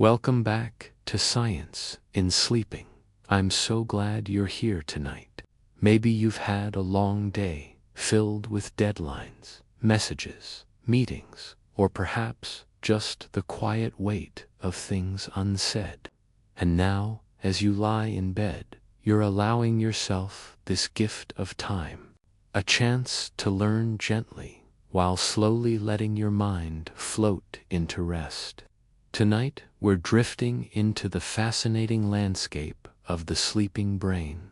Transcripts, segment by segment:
Welcome back to Science in Sleeping. I'm so glad you're here tonight. Maybe you've had a long day filled with deadlines, messages, meetings, or perhaps just the quiet weight of things unsaid. And now, as you lie in bed, you're allowing yourself this gift of time, a chance to learn gently while slowly letting your mind float into rest. Tonight, we're drifting into the fascinating landscape of the sleeping brain.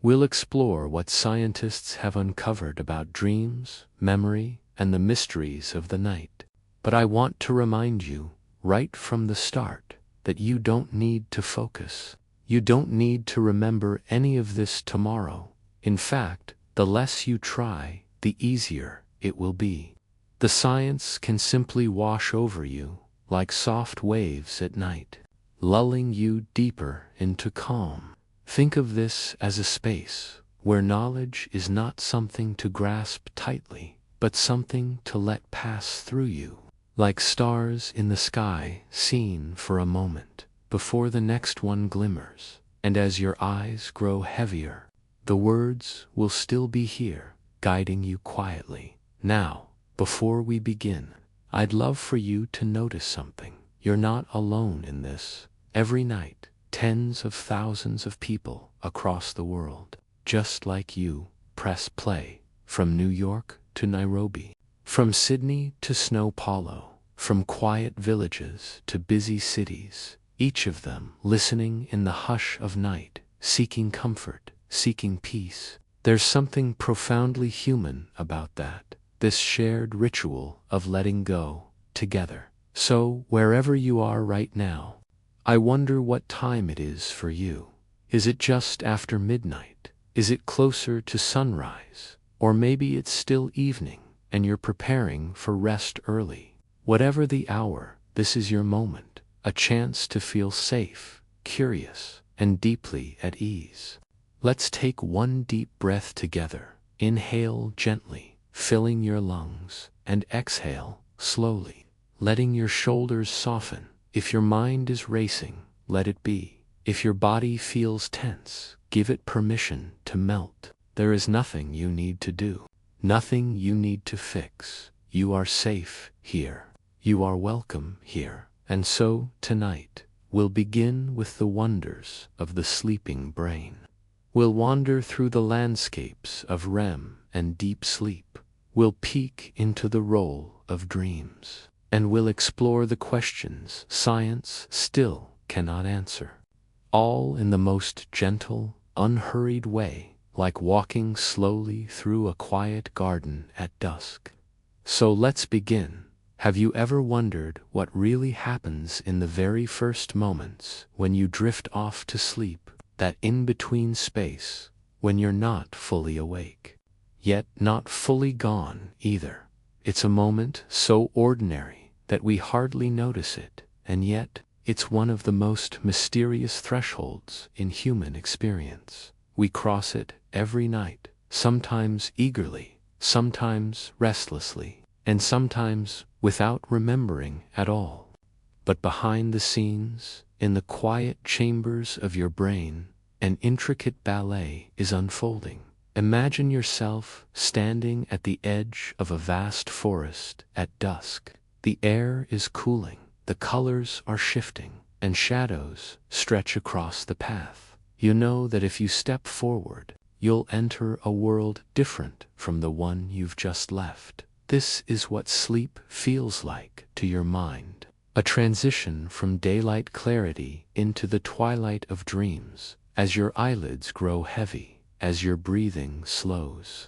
We'll explore what scientists have uncovered about dreams, memory, and the mysteries of the night. But I want to remind you, right from the start, that you don't need to focus. You don't need to remember any of this tomorrow. In fact, the less you try, the easier it will be. The science can simply wash over you like soft waves at night, lulling you deeper into calm. Think of this as a space where knowledge is not something to grasp tightly, but something to let pass through you, like stars in the sky seen for a moment before the next one glimmers. And as your eyes grow heavier, the words will still be here, guiding you quietly. Now, before we begin, I'd love for you to notice something. You're not alone in this. Every night, tens of thousands of people across the world, just like you, press play. From New York to Nairobi, from Sydney to São Paulo, from quiet villages to busy cities, each of them listening in the hush of night, seeking comfort, seeking peace. There's something profoundly human about that. This shared ritual of letting go together. So, wherever you are right now, I wonder what time it is for you. Is it just after midnight? Is it closer to sunrise? Or maybe it's still evening and you're preparing for rest early. Whatever the hour, this is your moment, a chance to feel safe, curious, and deeply at ease. Let's take one deep breath together. Inhale gently, filling your lungs, and exhale slowly, letting your shoulders soften. If your mind is racing, let it be. If your body feels tense, give it permission to melt. There is nothing you need to do, nothing you need to fix. You are safe here. You are welcome here. And so, tonight, we'll begin with the wonders of the sleeping brain. We'll wander through the landscapes of REM and deep sleep. We'll peek into the role of dreams, and we'll explore the questions science still cannot answer. All in the most gentle, unhurried way, like walking slowly through a quiet garden at dusk. So let's begin. Have you ever wondered what really happens in the very first moments when you drift off to sleep, that in-between space when you're not fully awake? Yet not fully gone either. It's a moment so ordinary that we hardly notice it, and yet it's one of the most mysterious thresholds in human experience. We cross it every night, sometimes eagerly, sometimes restlessly, and sometimes without remembering at all. But behind the scenes, in the quiet chambers of your brain, an intricate ballet is unfolding. Imagine yourself standing at the edge of a vast forest at dusk. The air is cooling, the colors are shifting, and shadows stretch across the path. You know that if you step forward, you'll enter a world different from the one you've just left. This is what sleep feels like to your mind. A transition from daylight clarity into the twilight of dreams, as your eyelids grow heavy, as your breathing slows.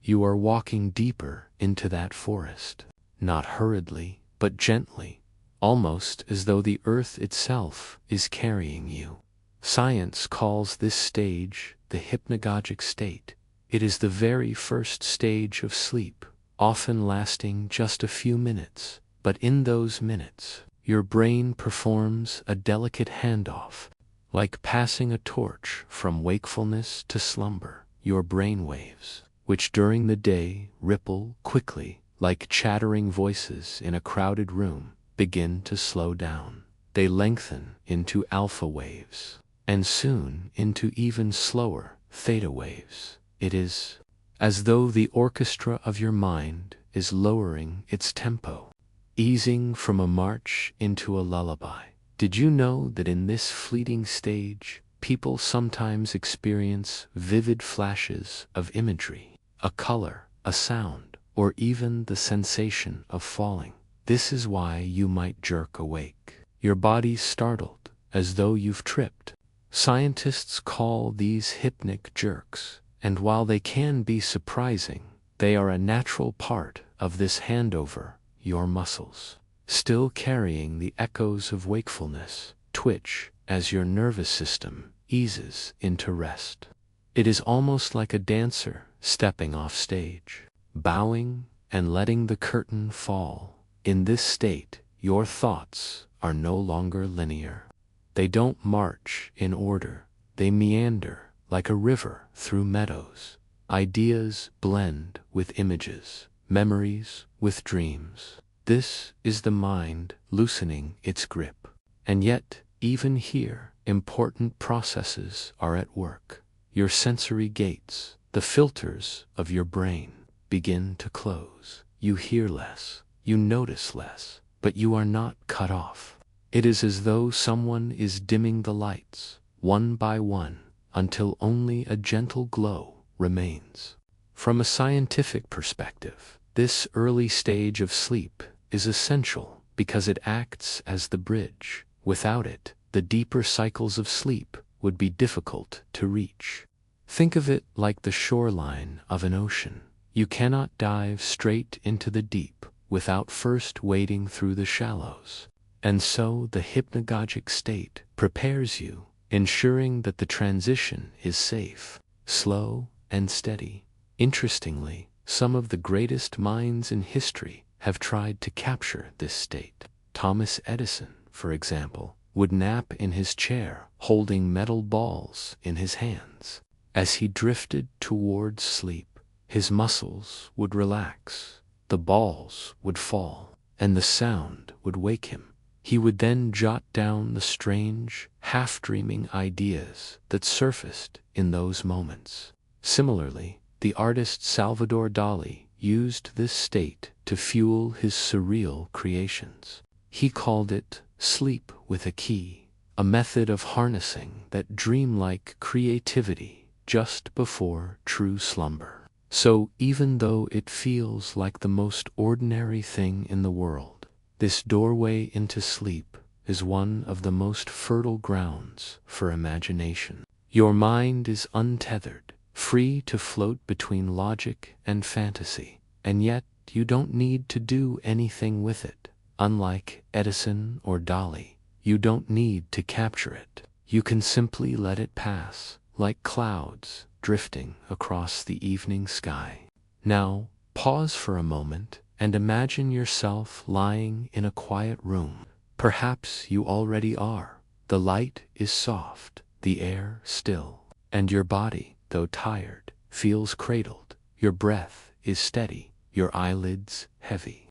You are walking deeper into that forest, not hurriedly, but gently, almost as though the earth itself is carrying you. Science calls this stage the hypnagogic state. It is the very first stage of sleep, often lasting just a few minutes, but in those minutes, your brain performs a delicate handoff, like passing a torch from wakefulness to slumber. Your brainwaves, which during the day ripple quickly like chattering voices in a crowded room, begin to slow down. they lengthen into alpha waves, and soon into even slower theta waves. It is as though the orchestra of your mind is lowering its tempo, easing from a march into a lullaby. Did you know that in this fleeting stage, people sometimes experience vivid flashes of imagery, a color, a sound, or even the sensation of falling? This is why you might jerk awake, your body startled, as though you've tripped. Scientists call these hypnic jerks, and while they can be surprising, they are a natural part of this handover. Your muscles, still carrying the echoes of wakefulness, twitch as your nervous system eases into rest. It is almost like a dancer stepping off stage, bowing and letting the curtain fall. In this state, your thoughts are no longer linear. They don't march in order, they meander like a river through meadows. Ideas blend with images, memories with dreams. This is the mind loosening its grip. And yet, even here, important processes are at work. Your sensory gates, the filters of your brain, begin to close. You hear less, you notice less, but you are not cut off. It is as though someone is dimming the lights, one by one, until only a gentle glow remains. From a scientific perspective, this early stage of sleep is essential because it acts as the bridge. Without it, the deeper cycles of sleep would be difficult to reach. Think of it like the shoreline of an ocean. You cannot dive straight into the deep without first wading through the shallows. And so the hypnagogic state prepares you, ensuring that the transition is safe, slow, and steady. Interestingly, some of the greatest minds in history have tried to capture this state. Thomas Edison, for example, would nap in his chair, holding metal balls in his hands. As he drifted towards sleep, his muscles would relax, the balls would fall, and the sound would wake him. He would then jot down the strange, half-dreaming ideas that surfaced in those moments. Similarly, the artist Salvador Dali used this state to fuel his surreal creations. He called it sleep with a key, a method of harnessing that dreamlike creativity just before true slumber. So even though it feels like the most ordinary thing in the world, this doorway into sleep is one of the most fertile grounds for imagination. Your mind is untethered, free to float between logic and fantasy, and yet you don't need to do anything with it. Unlike Edison or Dali, you don't need to capture it. You can simply let it pass, like clouds drifting across the evening sky. Now, pause for a moment and imagine yourself lying in a quiet room. Perhaps you already are. The light is soft, the air still, and your body, though tired, feels cradled. Your breath is steady, your eyelids heavy.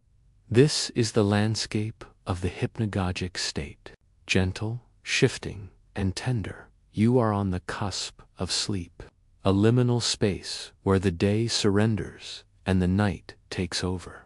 This is the landscape of the hypnagogic state. Gentle, shifting, and tender, you are on the cusp of sleep, a liminal space where the day surrenders and the night takes over.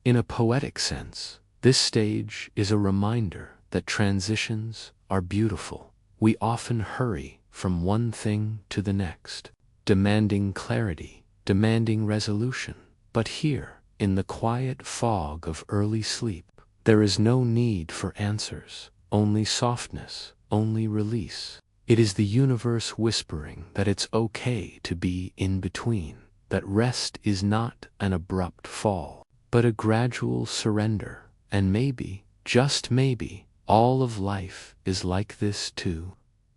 In a poetic sense, this stage is a reminder that transitions are beautiful. We often hurry from one thing to the next, demanding clarity, demanding resolution. But here, in the quiet fog of early sleep, there is no need for answers, only softness, only release. It is the universe whispering that it's okay to be in between, that rest is not an abrupt fall, but a gradual surrender, and maybe, just maybe, all of life is like this too.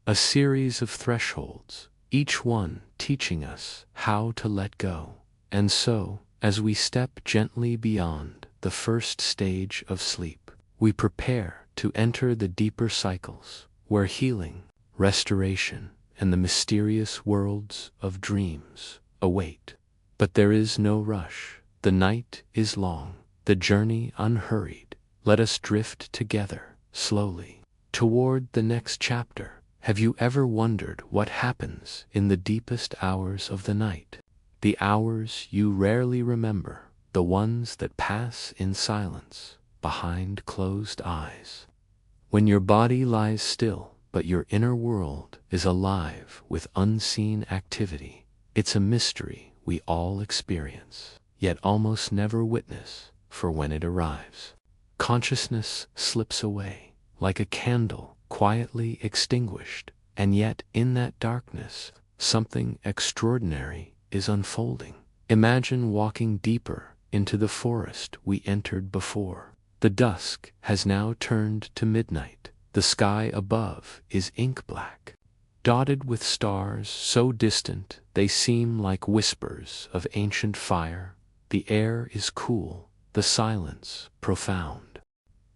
A series of thresholds, each one teaching us how to let go. And so, as we step gently beyond the first stage of sleep, we prepare to enter the deeper cycles, where healing, restoration, and the mysterious worlds of dreams await. But there is no rush. The night is long, the journey unhurried. Let us drift together, slowly, toward the next chapter. Have you ever wondered what happens in the deepest hours of the night? The hours you rarely remember, the ones that pass in silence, behind closed eyes. When your body lies still, but your inner world is alive with unseen activity. It's a mystery we all experience, yet almost never witness, for when it arrives, consciousness slips away, like a candle quietly extinguished, and yet in that darkness, something extraordinary is unfolding. Imagine walking deeper into the forest we entered before. The dusk has now turned to midnight. The sky above is ink black, dotted with stars so distant they seem like whispers of ancient fire. The air is cool, the silence profound.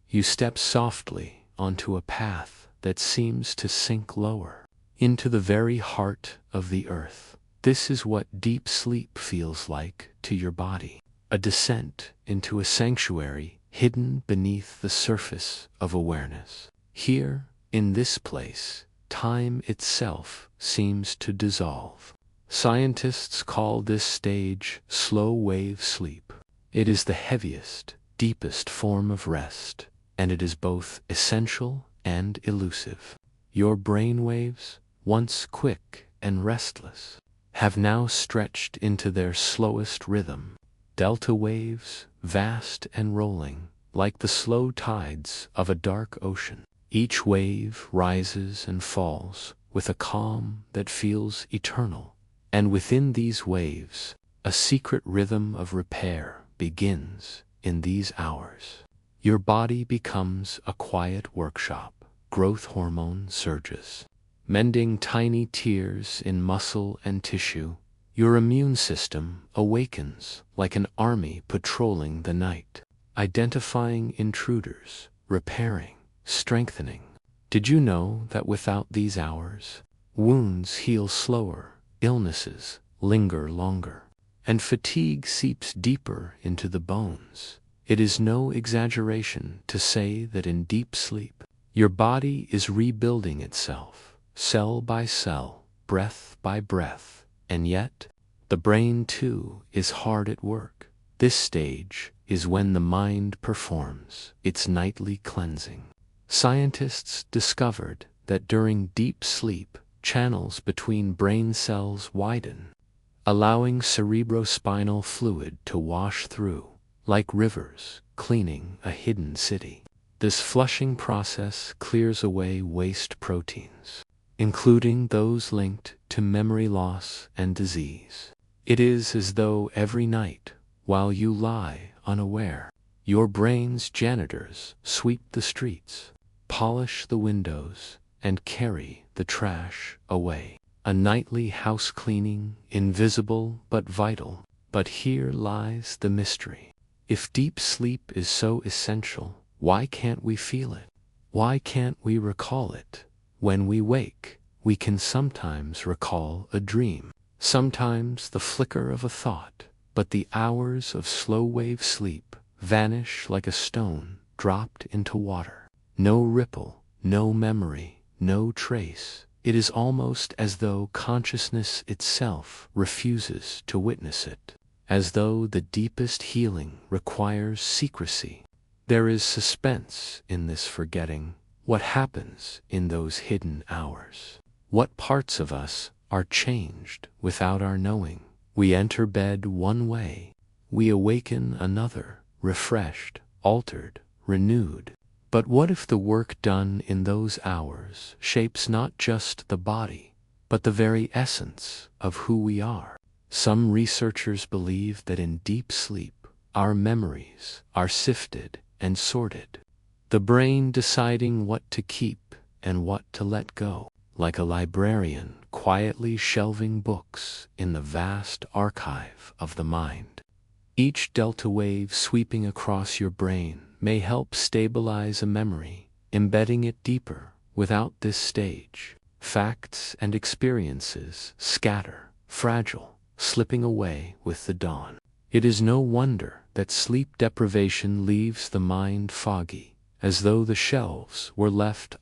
You step softly onto a path that seems to sink lower, into the very heart of the earth. This is what deep sleep feels like to your body, a descent into a sanctuary hidden beneath the surface of awareness. Here, in this place, time itself seems to dissolve. Scientists call this stage slow wave sleep. It is the heaviest, deepest form of rest, and it is both essential and elusive. Your brain waves, once quick and restless, have now stretched into their slowest rhythm. Delta waves, vast and rolling, like the slow tides of a dark ocean. Each wave rises and falls with a calm that feels eternal. And within these waves, a secret rhythm of repair begins in these hours. Your body becomes a quiet workshop. Growth hormone surges, mending tiny tears in muscle and tissue. Your immune system awakens like an army patrolling the night, identifying intruders, repairing, strengthening. Did you know that without these hours, wounds heal slower, illnesses linger longer, and fatigue seeps deeper into the bones? It is no exaggeration to say that in deep sleep, your body is rebuilding itself, cell by cell, breath by breath, and yet, the brain too is hard at work. This stage is when the mind performs its nightly cleansing. Scientists discovered that during deep sleep, channels between brain cells widen, allowing cerebrospinal fluid to wash through, like rivers cleaning a hidden city. This flushing process clears away waste proteins, including those linked to memory loss and disease. It is as though every night, while you lie unaware, your brain's janitors sweep the streets, polish the windows, and carry the trash away. A nightly house cleaning, invisible but vital. But here lies the mystery. If deep sleep is so essential, why can't we feel it? Why can't we recall it? When we wake, we can sometimes recall a dream, sometimes the flicker of a thought, but the hours of slow-wave sleep vanish like a stone dropped into water. No ripple, no memory, no trace. It is almost as though consciousness itself refuses to witness it, as though the deepest healing requires secrecy. There is suspense in this forgetting. What happens in those hidden hours? What parts of us are changed without our knowing? We enter bed one way, we awaken another, refreshed, altered, renewed. But what if the work done in those hours shapes not just the body, but the very essence of who we are? Some researchers believe that in deep sleep, our memories are sifted and sorted, the brain deciding what to keep and what to let go, like a librarian quietly shelving books in the vast archive of the mind. Each delta wave sweeping across your brain may help stabilize a memory, embedding it deeper. Without this stage, facts and experiences scatter, fragile, slipping away with the dawn. It is no wonder that sleep deprivation leaves the mind foggy, as though the shelves were left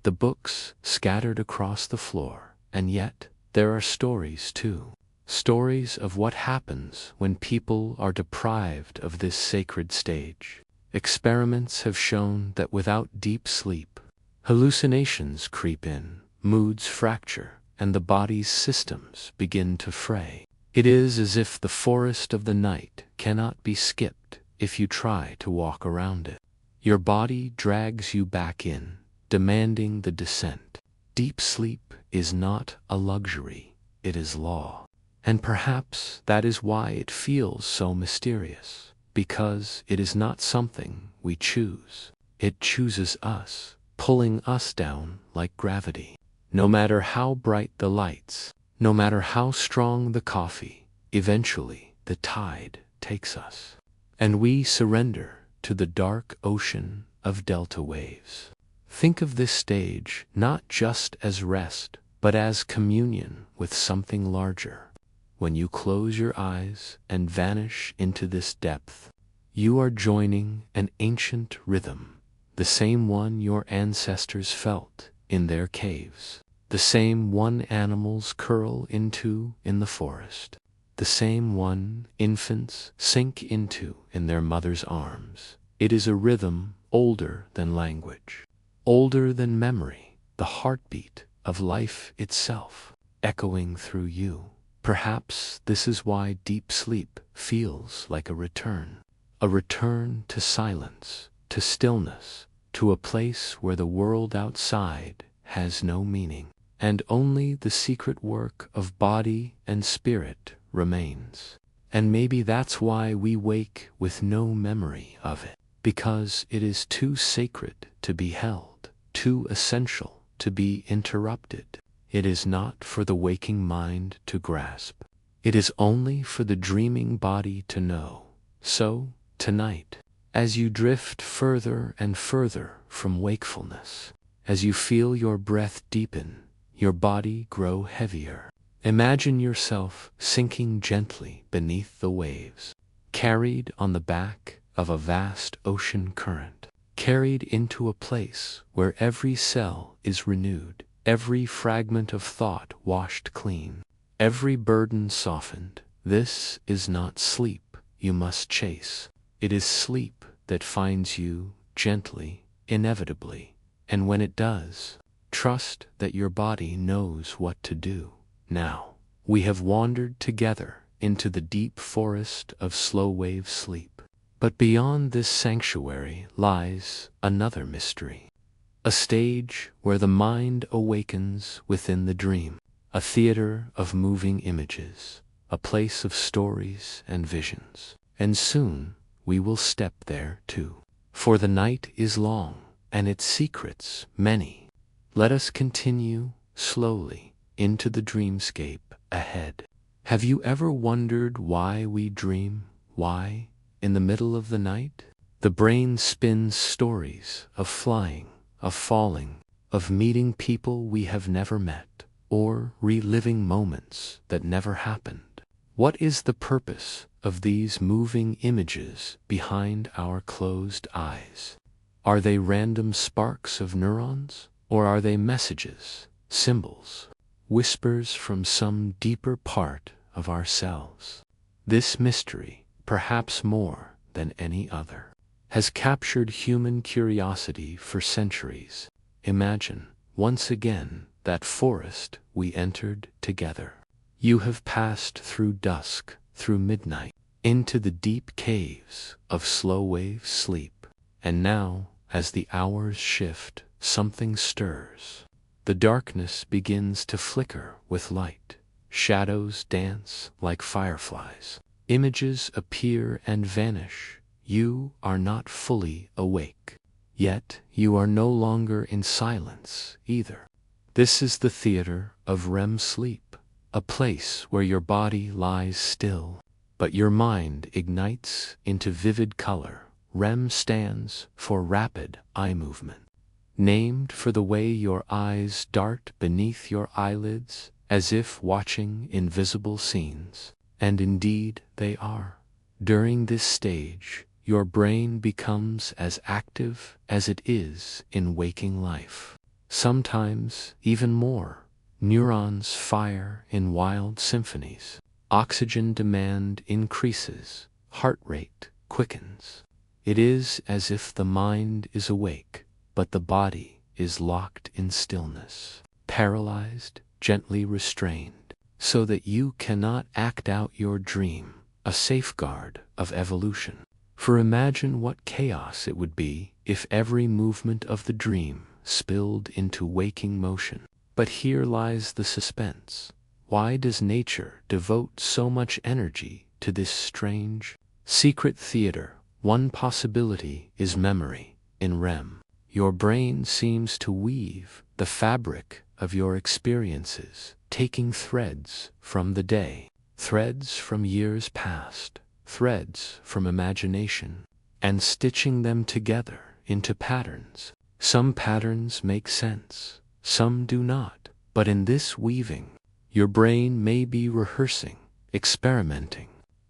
the books scattered across the floor, and yet there are stories too. Stories of what happens when people are deprived of this sacred stage. Experiments have shown that without deep sleep, hallucinations creep in, moods fracture, and the body's systems begin to fray. It is as if the forest of the night cannot be skipped if you try to walk around it. Your body drags you back in, demanding the descent. Deep sleep is not a luxury, it is law. And perhaps that is why it feels so mysterious, because it is not something we choose. It chooses us, pulling us down like gravity. No matter how bright the lights, no matter how strong the coffee, eventually the tide takes us. And we surrender to the dark ocean of delta waves. Think of this stage not just as rest, but as communion with something larger. When you close your eyes and vanish into this depth, you are joining an ancient rhythm, the same one your ancestors felt in their caves, the same one animals curl into in the forest, the same one infants sink into in their mother's arms. It is a rhythm older than language, older than memory, the heartbeat of life itself, echoing through you. Perhaps this is why deep sleep feels like a return to silence, to stillness, to a place where the world outside has no meaning, and only the secret work of body and spirit remains. And maybe that's why we wake with no memory of it, because it is too sacred to be held, too essential to be interrupted. It is not for the waking mind to grasp. It is only for the dreaming body to know. So, tonight, as you drift further and further from wakefulness, as you feel your breath deepen, your body grow heavier, imagine yourself sinking gently beneath the waves, carried on the back of a vast ocean current, carried into a place where every cell is renewed, every fragment of thought washed clean, every burden softened. This is not sleep you must chase. It is sleep that finds you gently, inevitably. And when it does, trust that your body knows what to do. Now, we have wandered together into the deep forest of slow wave sleep. But beyond this sanctuary lies another mystery. A stage where the mind awakens within the dream, a theater of moving images, a place of stories and visions. And soon we will step there too. For the night is long, and its secrets many. Let us continue slowly into the dreamscape ahead. Have you ever wondered why we dream? Why, in the middle of the night, the brain spins stories of flying, of falling, of meeting people we have never met, or reliving moments that never happened? What is the purpose of these moving images behind our closed eyes? Are they random sparks of neurons, or are they messages, symbols, whispers from some deeper part of ourselves? This mystery, perhaps more than any other, has captured human curiosity for centuries. Imagine, once again, that forest we entered together. You have passed through dusk, through midnight, into the deep caves of slow wave sleep. And now, as the hours shift, something stirs. The darkness begins to flicker with light. Shadows dance like fireflies. Images appear and vanish. You are not fully awake. Yet you are no longer in silence either. This is the theater of REM sleep, a place where your body lies still, but your mind ignites into vivid color. REM stands for rapid eye movement, named for the way your eyes dart beneath your eyelids as if watching invisible scenes. And indeed they are. During this stage, your brain becomes as active as it is in waking life. Sometimes even more. Neurons fire in wild symphonies. Oxygen demand increases. Heart rate quickens. It is as if the mind is awake, but the body is locked in stillness, paralyzed, gently restrained, so that you cannot act out your dream, a safeguard of evolution. For imagine what chaos it would be if every movement of the dream spilled into waking motion. But here lies the suspense. Why does nature devote so much energy to this strange, secret theater? One possibility is memory. In REM, your brain seems to weave the fabric of your experiences, taking threads from the day, threads from years past, threads from imagination, and stitching them together into patterns. Some patterns make sense, some do not, but in this weaving, your brain may be rehearsing, experimenting,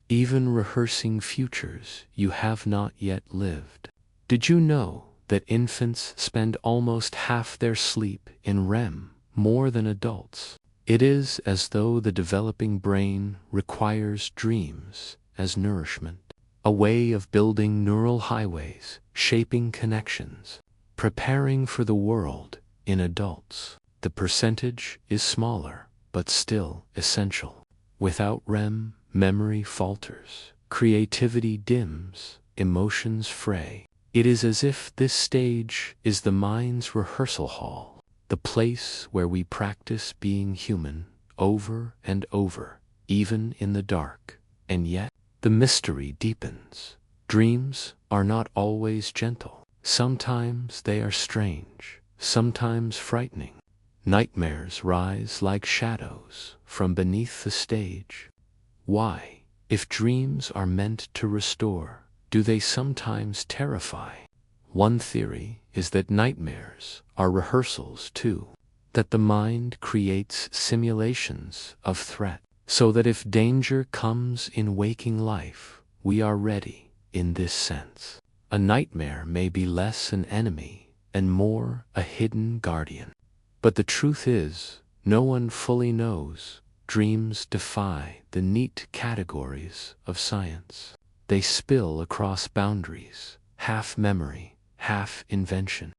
even rehearsing futures you have not yet lived. Did you know that infants spend almost half their sleep in REM, more than adults? It is as though the developing brain requires dreams as nourishment, a way of building neural highways, shaping connections, preparing for the world. In adults, the percentage is smaller, but still essential. Without REM, memory falters, creativity dims, emotions fray. It is as if this stage is the mind's rehearsal hall, the place where we practice being human over and over, even in the dark. And yet, the mystery deepens. Dreams are not always gentle. Sometimes they are strange, sometimes frightening. Nightmares rise like shadows from beneath the stage. Why, if dreams are meant to restore, do they sometimes terrify? One theory is that nightmares are rehearsals too, that the mind creates simulations of threat, so that if danger comes in waking life, we are ready. In this sense, a nightmare may be less an enemy and more a hidden guardian. But the truth is, no one fully knows. Dreams defy the neat categories of science. They spill across boundaries, half memory, half invention,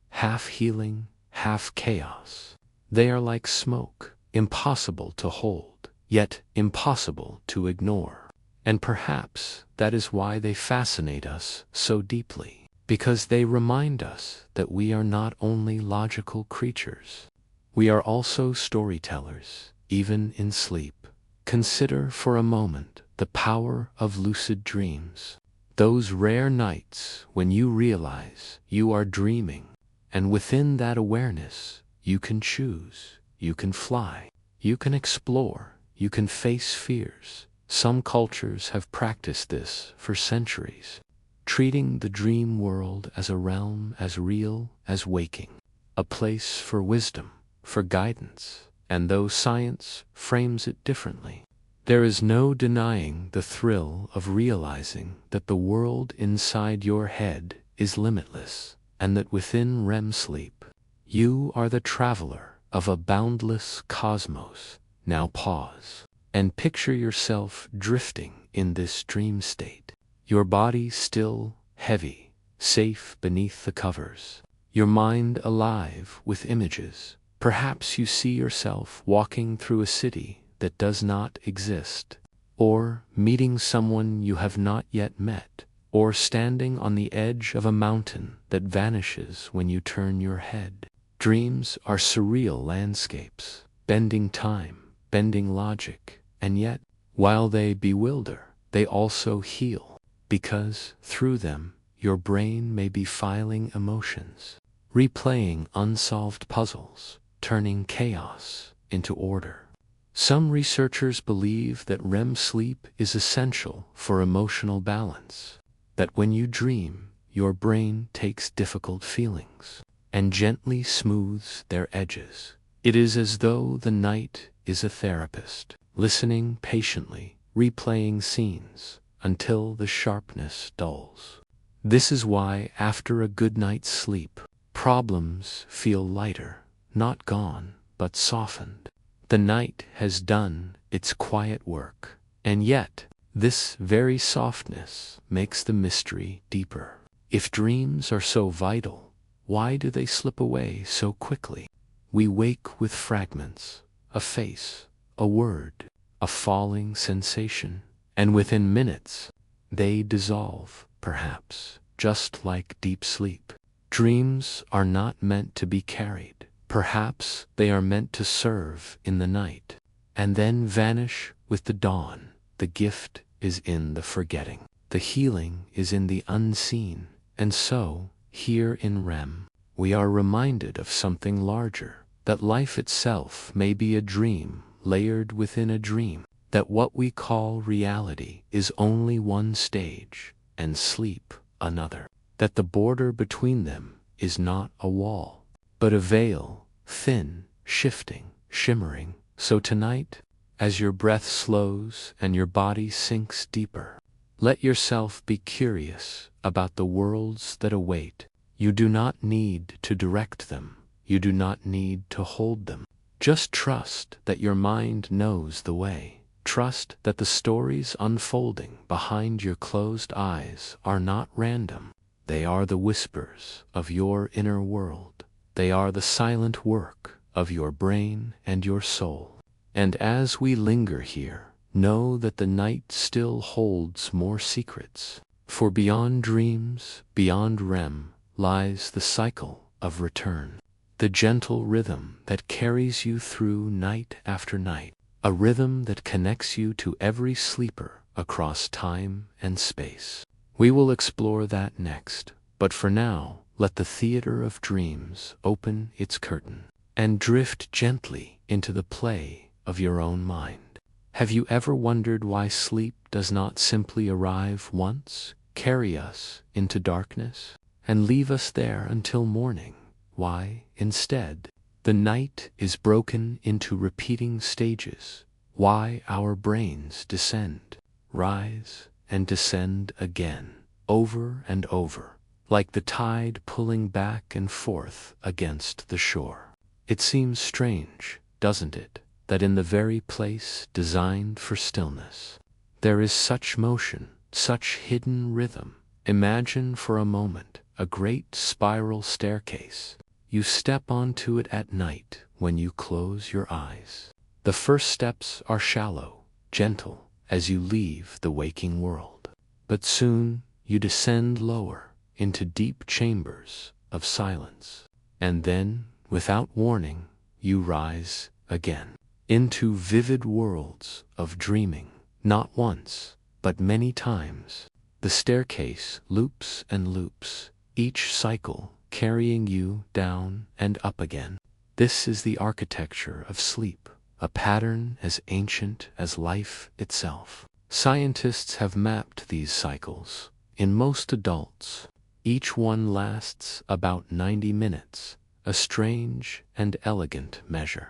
half healing, half chaos. They are like smoke, impossible to hold, yet impossible to ignore. And perhaps that is why they fascinate us so deeply, because they remind us that we are not only logical creatures, we are also storytellers, even in sleep. Consider for a moment the power of lucid dreams. Those rare nights when you realize you are dreaming, and within that awareness, you can choose, you can fly, you can explore, you can face fears. Some cultures have practiced this for centuries, treating the dream world as a realm as real as waking, a place for wisdom, for guidance. And though science frames it differently, there is no denying the thrill of realizing that the world inside your head is limitless, and that within REM sleep, you are the traveler of a boundless cosmos. Now pause and picture yourself drifting in this dream state, your body still, heavy, safe beneath the covers, your mind alive with images. Perhaps you see yourself walking through a city that does not exist, or meeting someone you have not yet met, or standing on the edge of a mountain that vanishes when you turn your head. Dreams are surreal landscapes, bending time, bending logic, and yet, while they bewilder, they also heal, because through them, your brain may be filing emotions, replaying unsolved puzzles, turning chaos into order. Some researchers believe that REM sleep is essential for emotional balance, that when you dream, your brain takes difficult feelings and gently smooths their edges. It is as though the night is a therapist, listening patiently, replaying scenes, until the sharpness dulls. This is why, after a good night's sleep, problems feel lighter, not gone, but softened. The night has done its quiet work, and yet, this very softness makes the mystery deeper. If dreams are so vital, why do they slip away so quickly? We wake with fragments, a face, a word, a falling sensation, and within minutes, they dissolve, perhaps, just like deep sleep. Dreams are not meant to be carried. Perhaps they are meant to serve in the night, and then vanish with the dawn. The gift is in the forgetting. The healing is in the unseen. And so, here in REM, we are reminded of something larger, that life itself may be a dream layered within a dream, that what we call reality is only one stage, and sleep another, that the border between them is not a wall, but a veil, thin, shifting, shimmering. So tonight, as your breath slows and your body sinks deeper, let yourself be curious about the worlds that await. You do not need to direct them. You do not need to hold them. Just trust that your mind knows the way. Trust that the stories unfolding behind your closed eyes are not random. They are the whispers of your inner world. They are the silent work of your brain and your soul. And as we linger here, know that the night still holds more secrets. For beyond dreams, beyond REM, lies the cycle of return. The gentle rhythm that carries you through night after night. A rhythm that connects you to every sleeper across time and space. We will explore that next, but for now, let the theater of dreams open its curtain and drift gently into the play of your own mind. Have you ever wondered why sleep does not simply arrive once, carry us into darkness, and leave us there until morning? Why, instead, the night is broken into repeating stages? Why our brains descend, rise, and descend again, over and over, like the tide pulling back and forth against the shore? It seems strange, doesn't it, that in the very place designed for stillness, there is such motion, such hidden rhythm. Imagine for a moment a great spiral staircase. You step onto it at night when you close your eyes. The first steps are shallow, gentle, as you leave the waking world. But soon you descend lower into deep chambers of silence. And then, without warning, you rise again into vivid worlds of dreaming. Not once, but many times. The staircase loops and loops, each cycle carrying you down and up again. This is the architecture of sleep, a pattern as ancient as life itself. Scientists have mapped these cycles. In most adults, each one lasts about 90 minutes, a strange and elegant measure.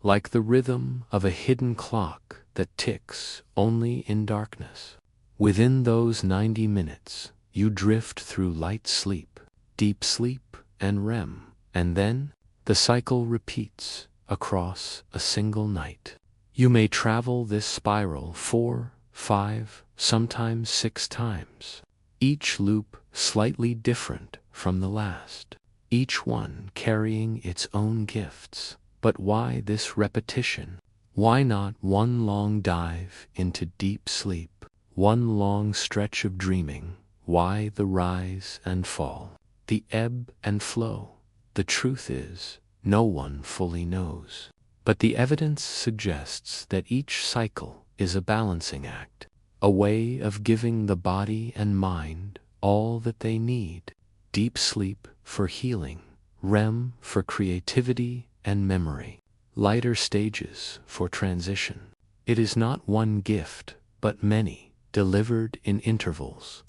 Like the rhythm of a hidden clock that ticks only in darkness. Within those 90 minutes, you drift through light sleep, deep sleep, and REM, and then the cycle repeats across a single night. You may travel this spiral 4, 5, sometimes 6 times, each loop slightly different from the last, each one carrying its own gifts. But why this repetition? Why not one long dive into deep sleep, one long stretch of dreaming? Why the rise and fall, the ebb and flow? The truth is, no one fully knows. But the evidence suggests that each cycle is a balancing act, a way of giving the body and mind all that they need. Deep sleep for healing, REM for creativity and memory, lighter stages for transition. It is not one gift, but many, delivered in intervals,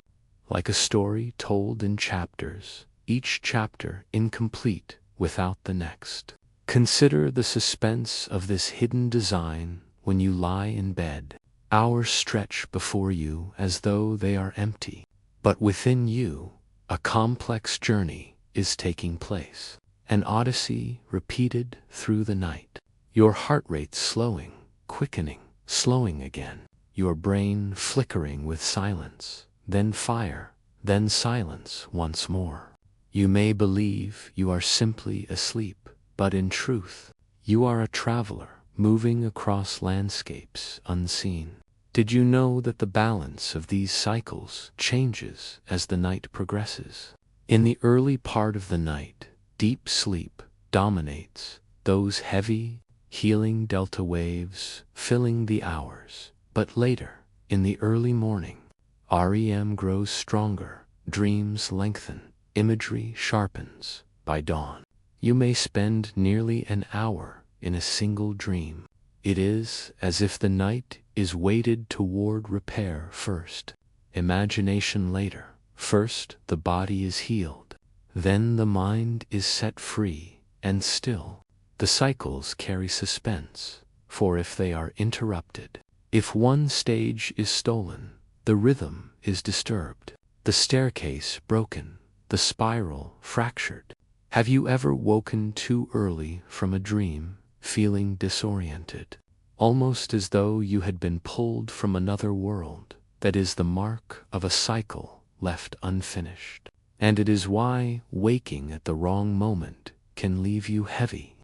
like a story told in chapters, each chapter incomplete without the next. Consider the suspense of this hidden design when you lie in bed. Hours stretch before you as though they are empty. But within you, a complex journey is taking place. An odyssey repeated through the night. Your heart rate slowing, quickening, slowing again. Your brain flickering with silence, then fire, then silence once more. You may believe you are simply asleep, but in truth, you are a traveler moving across landscapes unseen. Did you know that the balance of these cycles changes as the night progresses? In the early part of the night, deep sleep dominates, those heavy, healing delta waves filling the hours. But later, in the early morning, REM grows stronger, dreams lengthen, imagery sharpens. By dawn, you may spend nearly an hour in a single dream. It is as if the night is weighted toward repair first, imagination later. First, the body is healed, then the mind is set free and still. The cycles carry suspense, for if they are interrupted, if one stage is stolen, the rhythm is disturbed, the staircase broken, the spiral fractured. Have you ever woken too early from a dream, feeling disoriented, almost as though you had been pulled from another world? That is the mark of a cycle left unfinished. And it is why waking at the wrong moment can leave you heavy,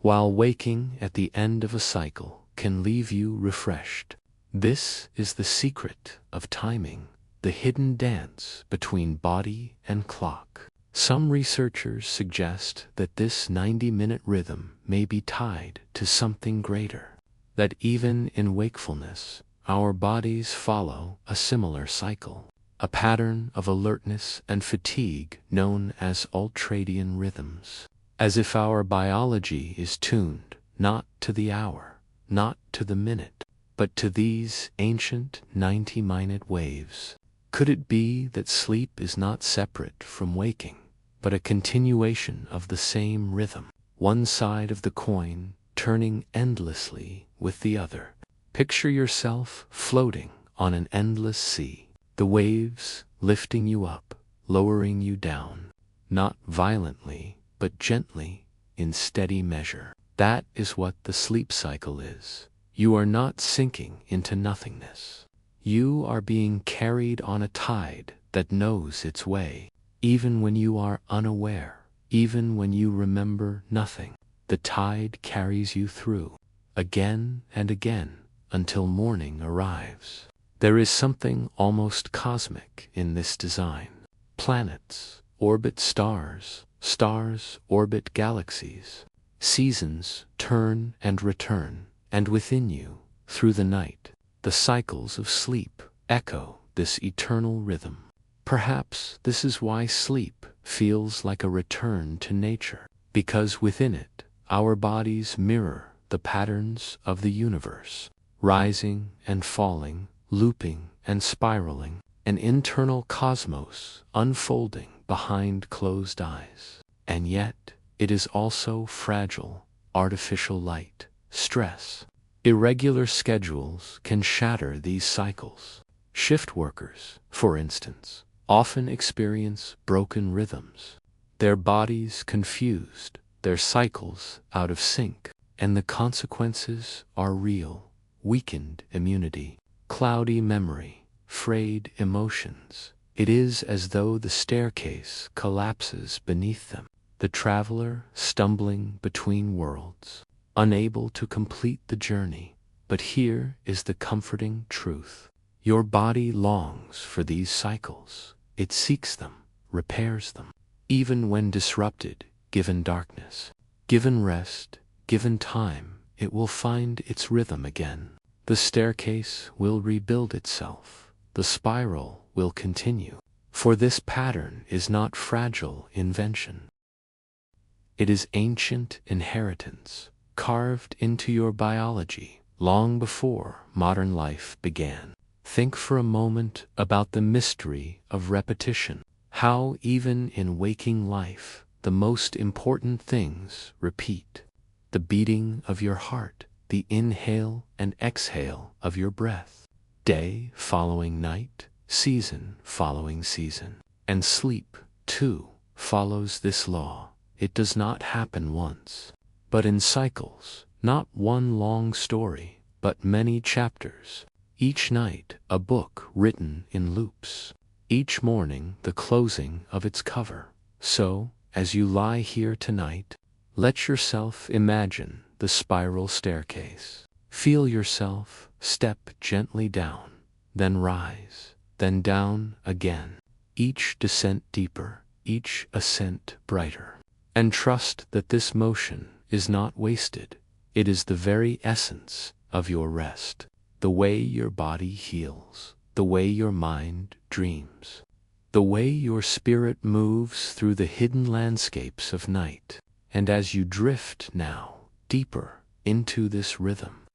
while waking at the end of a cycle can leave you refreshed. This is the secret of timing, the hidden dance between body and clock. Some researchers suggest that this 90-minute rhythm may be tied to something greater, that even in wakefulness, our bodies follow a similar cycle, a pattern of alertness and fatigue known as ultradian rhythms. As if our biology is tuned not to the hour, not to the minute, but to these ancient 90-minute waves. Could it be that sleep is not separate from waking, but a continuation of the same rhythm, one side of the coin turning endlessly with the other? Picture yourself floating on an endless sea, the waves lifting you up, lowering you down, not violently, but gently, in steady measure. That is what the sleep cycle is. You are not sinking into nothingness. You are being carried on a tide that knows its way, even when you are unaware, even when you remember nothing. The tide carries you through, again and again, until morning arrives. There is something almost cosmic in this design. Planets orbit stars, stars orbit galaxies. Seasons turn and return, and within you, through the night, the cycles of sleep echo this eternal rhythm. Perhaps this is why sleep feels like a return to nature, because within it, our bodies mirror the patterns of the universe, rising and falling, looping and spiraling, an internal cosmos unfolding behind closed eyes. And yet, it is also fragile. Artificial light, stress, irregular schedules can shatter these cycles. Shift workers, for instance, often experience broken rhythms, their bodies confused, their cycles out of sync, and the consequences are real: weakened immunity, cloudy memory, frayed emotions. It is as though the staircase collapses beneath them, the traveler stumbling between worlds, unable to complete the journey. But here is the comforting truth. Your body longs for these cycles. It seeks them, repairs them. Even when disrupted, given darkness, given rest, given time, it will find its rhythm again. The staircase will rebuild itself. The spiral will continue. For this pattern is not fragile invention. It is ancient inheritance, carved into your biology long before modern life began. Think for a moment about the mystery of repetition, how even in waking life, the most important things repeat. The beating of your heart, the inhale and exhale of your breath, day following night, season following season. And sleep, too, follows this law. It does not happen once, but in cycles, not one long story, but many chapters. Each night a book written in loops. Each morning the closing of its cover. So, as you lie here tonight, let yourself imagine the spiral staircase. Feel yourself step gently down, then rise, then down again. Each descent deeper, each ascent brighter. And trust that this motion is not wasted. It is the very essence of your rest. The way your body heals, the way your mind dreams, the way your spirit moves through the hidden landscapes of night. And as you drift now deeper into this rhythm,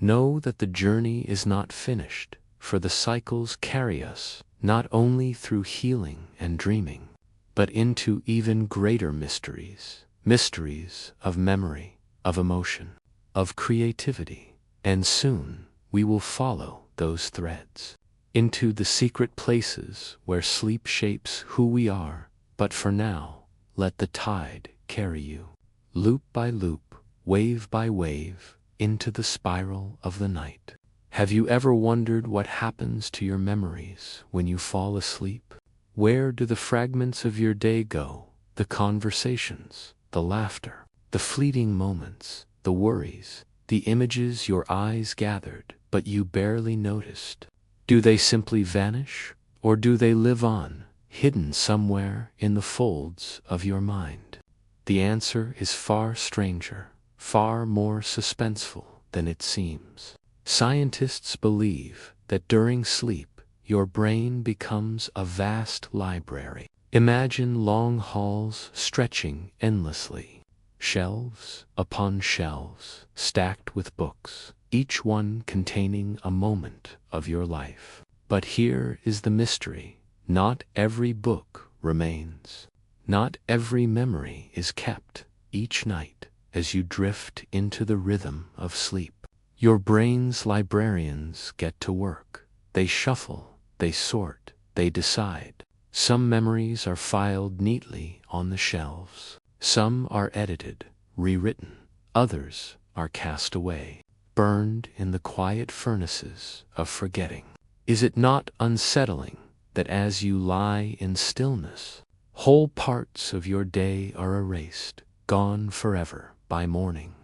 know that the journey is not finished, for the cycles carry us not only through healing and dreaming, but into even greater mysteries, mysteries of memory, of emotion, of creativity. And soon we will follow those threads into the secret places where sleep shapes who we are. But for now, let the tide carry you, loop by loop, wave by wave, into the spiral of the night. Have you ever wondered what happens to your memories when you fall asleep? Where do the fragments of your day go? The conversations, the laughter, the fleeting moments, the worries, the images your eyes gathered but you barely noticed. Do they simply vanish, or do they live on, hidden somewhere in the folds of your mind? The answer is far stranger, far more suspenseful than it seems. Scientists believe that during sleep, your brain becomes a vast library. Imagine long halls stretching endlessly, shelves upon shelves stacked with books, each one containing a moment of your life. But here is the mystery. Not every book remains. Not every memory is kept. Each night, as you drift into the rhythm of sleep, your brain's librarians get to work. They shuffle, they sort, they decide. Some memories are filed neatly on the shelves. Some are edited, rewritten. Others are cast away, burned in the quiet furnaces of forgetting. Is it not unsettling that as you lie in stillness, whole parts of your day are erased, gone forever by morning?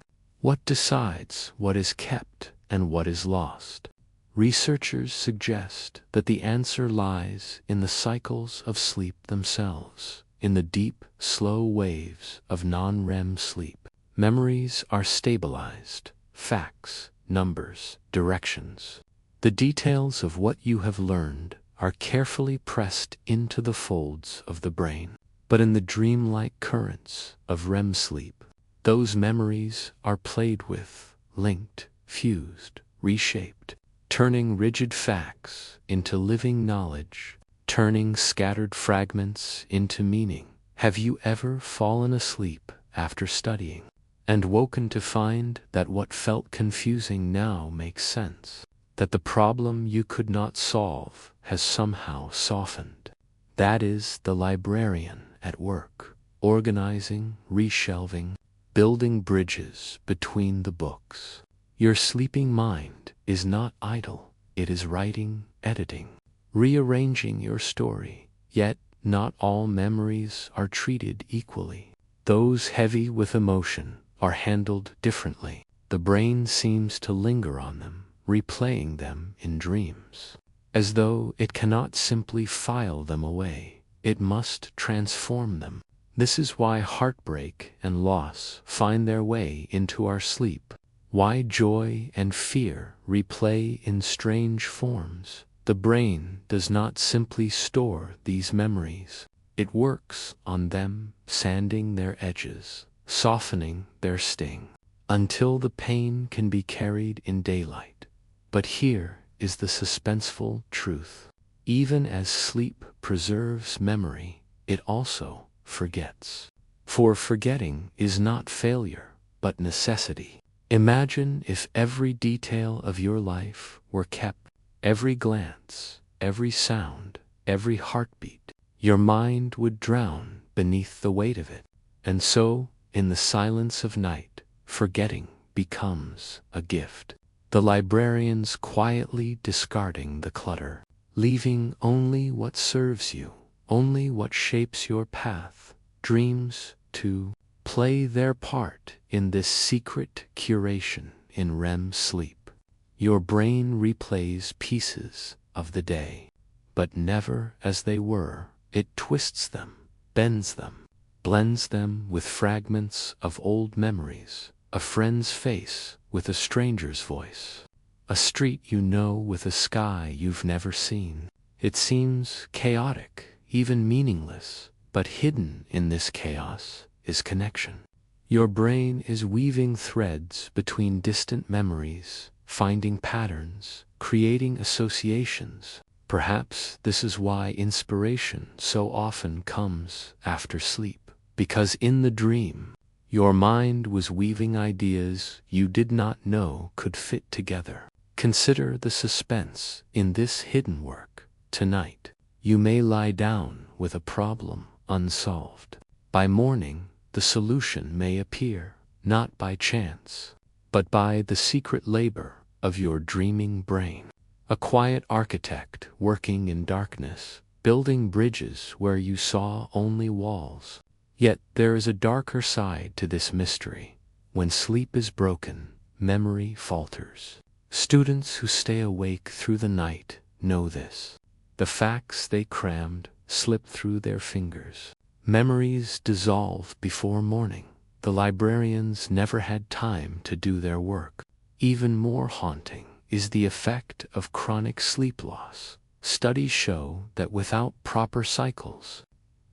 What decides what is kept and what is lost? Researchers suggest that the answer lies in the cycles of sleep themselves, in the deep, slow waves of non-REM sleep. Memories are stabilized, facts, numbers, directions. The details of what you have learned are carefully pressed into the folds of the brain. But in the dreamlike currents of REM sleep, those memories are played with, linked, fused, reshaped, turning rigid facts into living knowledge, turning scattered fragments into meaning. Have you ever fallen asleep after studying and woken to find that what felt confusing now makes sense? That the problem you could not solve has somehow softened? That is the librarian at work, organizing, reshelving, building bridges between the books. Your sleeping mind is not idle. It is writing, editing, rearranging your story. Yet, not all memories are treated equally. Those heavy with emotion are handled differently. The brain seems to linger on them, replaying them in dreams. As though it cannot simply file them away, it must transform them. This is why heartbreak and loss find their way into our sleep. Why joy and fear replay in strange forms. The brain does not simply store these memories. It works on them, sanding their edges, softening their sting, until the pain can be carried in daylight. But here is the suspenseful truth. Even as sleep preserves memory, it also forgets. For forgetting is not failure, but necessity. Imagine if every detail of your life were kept. every glance, every sound, every heartbeat. Your mind would drown beneath the weight of it. And so, in the silence of night, forgetting becomes a gift. The librarians quietly discarding the clutter, leaving only what serves you, only what shapes your path. Dreams, too, play their part in this secret curation in REM sleep. Your brain replays pieces of the day, but never as they were. It twists them, bends them, blends them with fragments of old memories, a friend's face with a stranger's voice, a street you know with a sky you've never seen. It seems chaotic, even meaningless, but hidden in this chaos is connection. Your brain is weaving threads between distant memories, finding patterns, creating associations. Perhaps this is why inspiration so often comes after sleep, because in the dream, your mind was weaving ideas you did not know could fit together. Consider the suspense in this hidden work. Tonight, you may lie down with a problem unsolved. By morning, the solution may appear, not by chance, but by the secret labor of your dreaming brain. A quiet architect working in darkness, building bridges where you saw only walls. Yet there is a darker side to this mystery. When sleep is broken, memory falters. Students who stay awake through the night know this. The facts they crammed slip through their fingers. Memories dissolve before morning. The librarians never had time to do their work. Even more haunting is the effect of chronic sleep loss. Studies show that without proper cycles,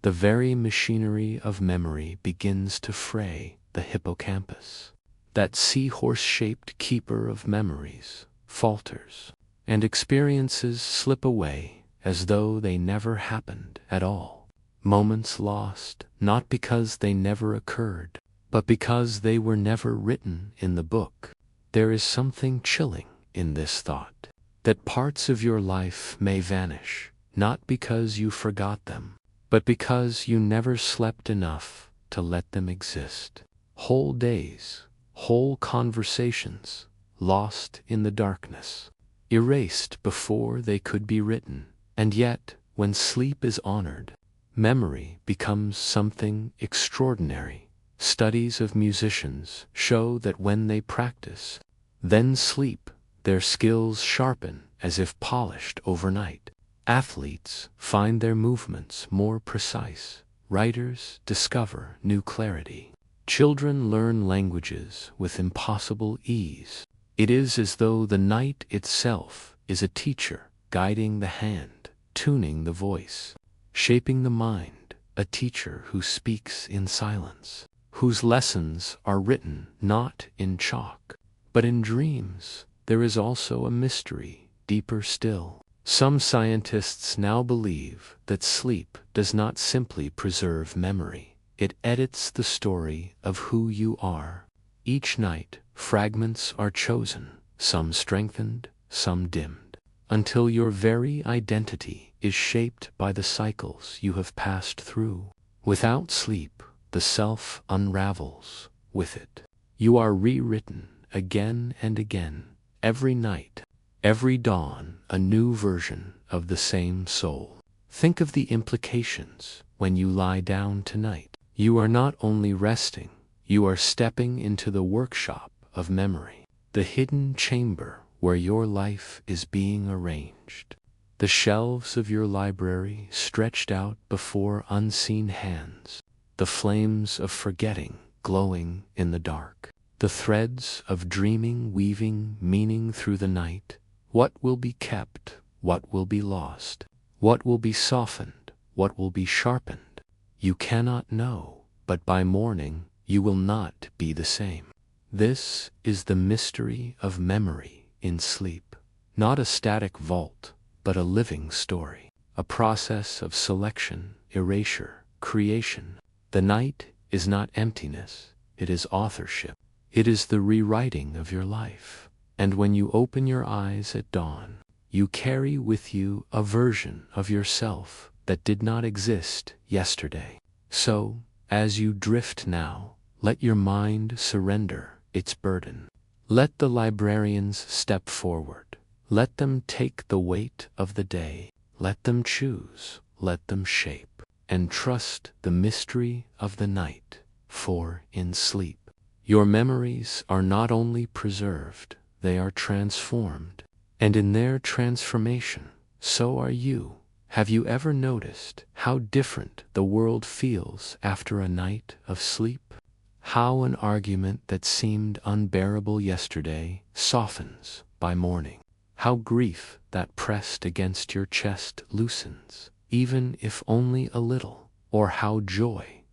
the very machinery of memory begins to fray. The hippocampus, that seahorse-shaped keeper of memories, falters, and experiences slip away as though they never happened at all. Moments lost, not because they never occurred, but because they were never written in the book. There is something chilling in this thought, that parts of your life may vanish, not because you forgot them, but because you never slept enough to let them exist. Whole days, whole conversations, lost in the darkness, erased before they could be written. And yet, when sleep is honored, memory becomes something extraordinary. Studies of musicians show that when they practice, then sleep, their skills sharpen as if polished overnight. Athletes find their movements more precise. Writers discover new clarity. Children learn languages with impossible ease. It is as though the night itself is a teacher, guiding the hand, tuning the voice, shaping the mind, a teacher who speaks in silence, whose lessons are written not in chalk, but in dreams. There is also a mystery, deeper still. Some scientists now believe that sleep does not simply preserve memory. It edits the story of who you are. Each night, fragments are chosen, some strengthened, some dimmed, until your very identity is shaped by the cycles you have passed through. Without sleep, the self unravels with it. You are rewritten again and again, every night, every dawn, a new version of the same soul. Think of the implications when you lie down tonight. You are not only resting, you are stepping into the workshop of memory, the hidden chamber where your life is being arranged. The shelves of your library stretched out before unseen hands, the flames of forgetting glowing in the dark, the threads of dreaming weaving meaning through the night. What will be kept? What will be lost? What will be softened? What will be sharpened? You cannot know, but by morning you will not be the same. This is the mystery of memory in sleep, not a static vault, but a living story, a process of selection, erasure, creation. The night is not emptiness, it is authorship. It is the rewriting of your life. And when you open your eyes at dawn, you carry with you a version of yourself that did not exist yesterday. So, as you drift now, let your mind surrender its burden. Let the librarians step forward. Let them take the weight of the day. Let them choose. Let them shape. And trust the mystery of the night, for in sleep, your memories are not only preserved, they are transformed. And in their transformation, so are you. Have you ever noticed how different the world feels after a night of sleep? How an argument that seemed unbearable yesterday softens by morning. How grief that pressed against your chest loosens, even if only a little. Or how joy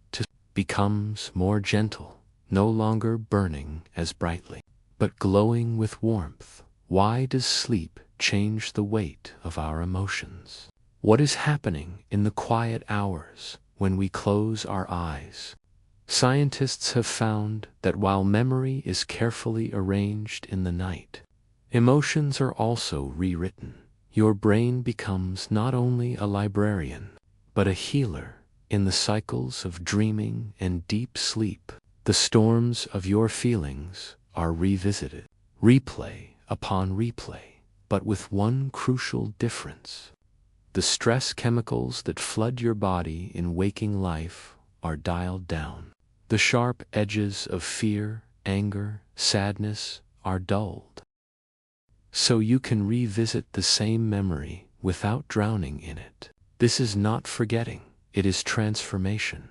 becomes more gentle, no longer burning as brightly, but glowing with warmth. Why does sleep change the weight of our emotions? What is happening in the quiet hours when we close our eyes? Scientists have found that while memory is carefully arranged in the night, emotions are also rewritten. Your brain becomes not only a librarian, but a healer in the cycles of dreaming and deep sleep. The storms of your feelings are revisited, replay upon replay, but with one crucial difference. The stress chemicals that flood your body in waking life are dialed down. The sharp edges of fear, anger, sadness are dulled. So you can revisit the same memory without drowning in it. This is not forgetting, it is transformation.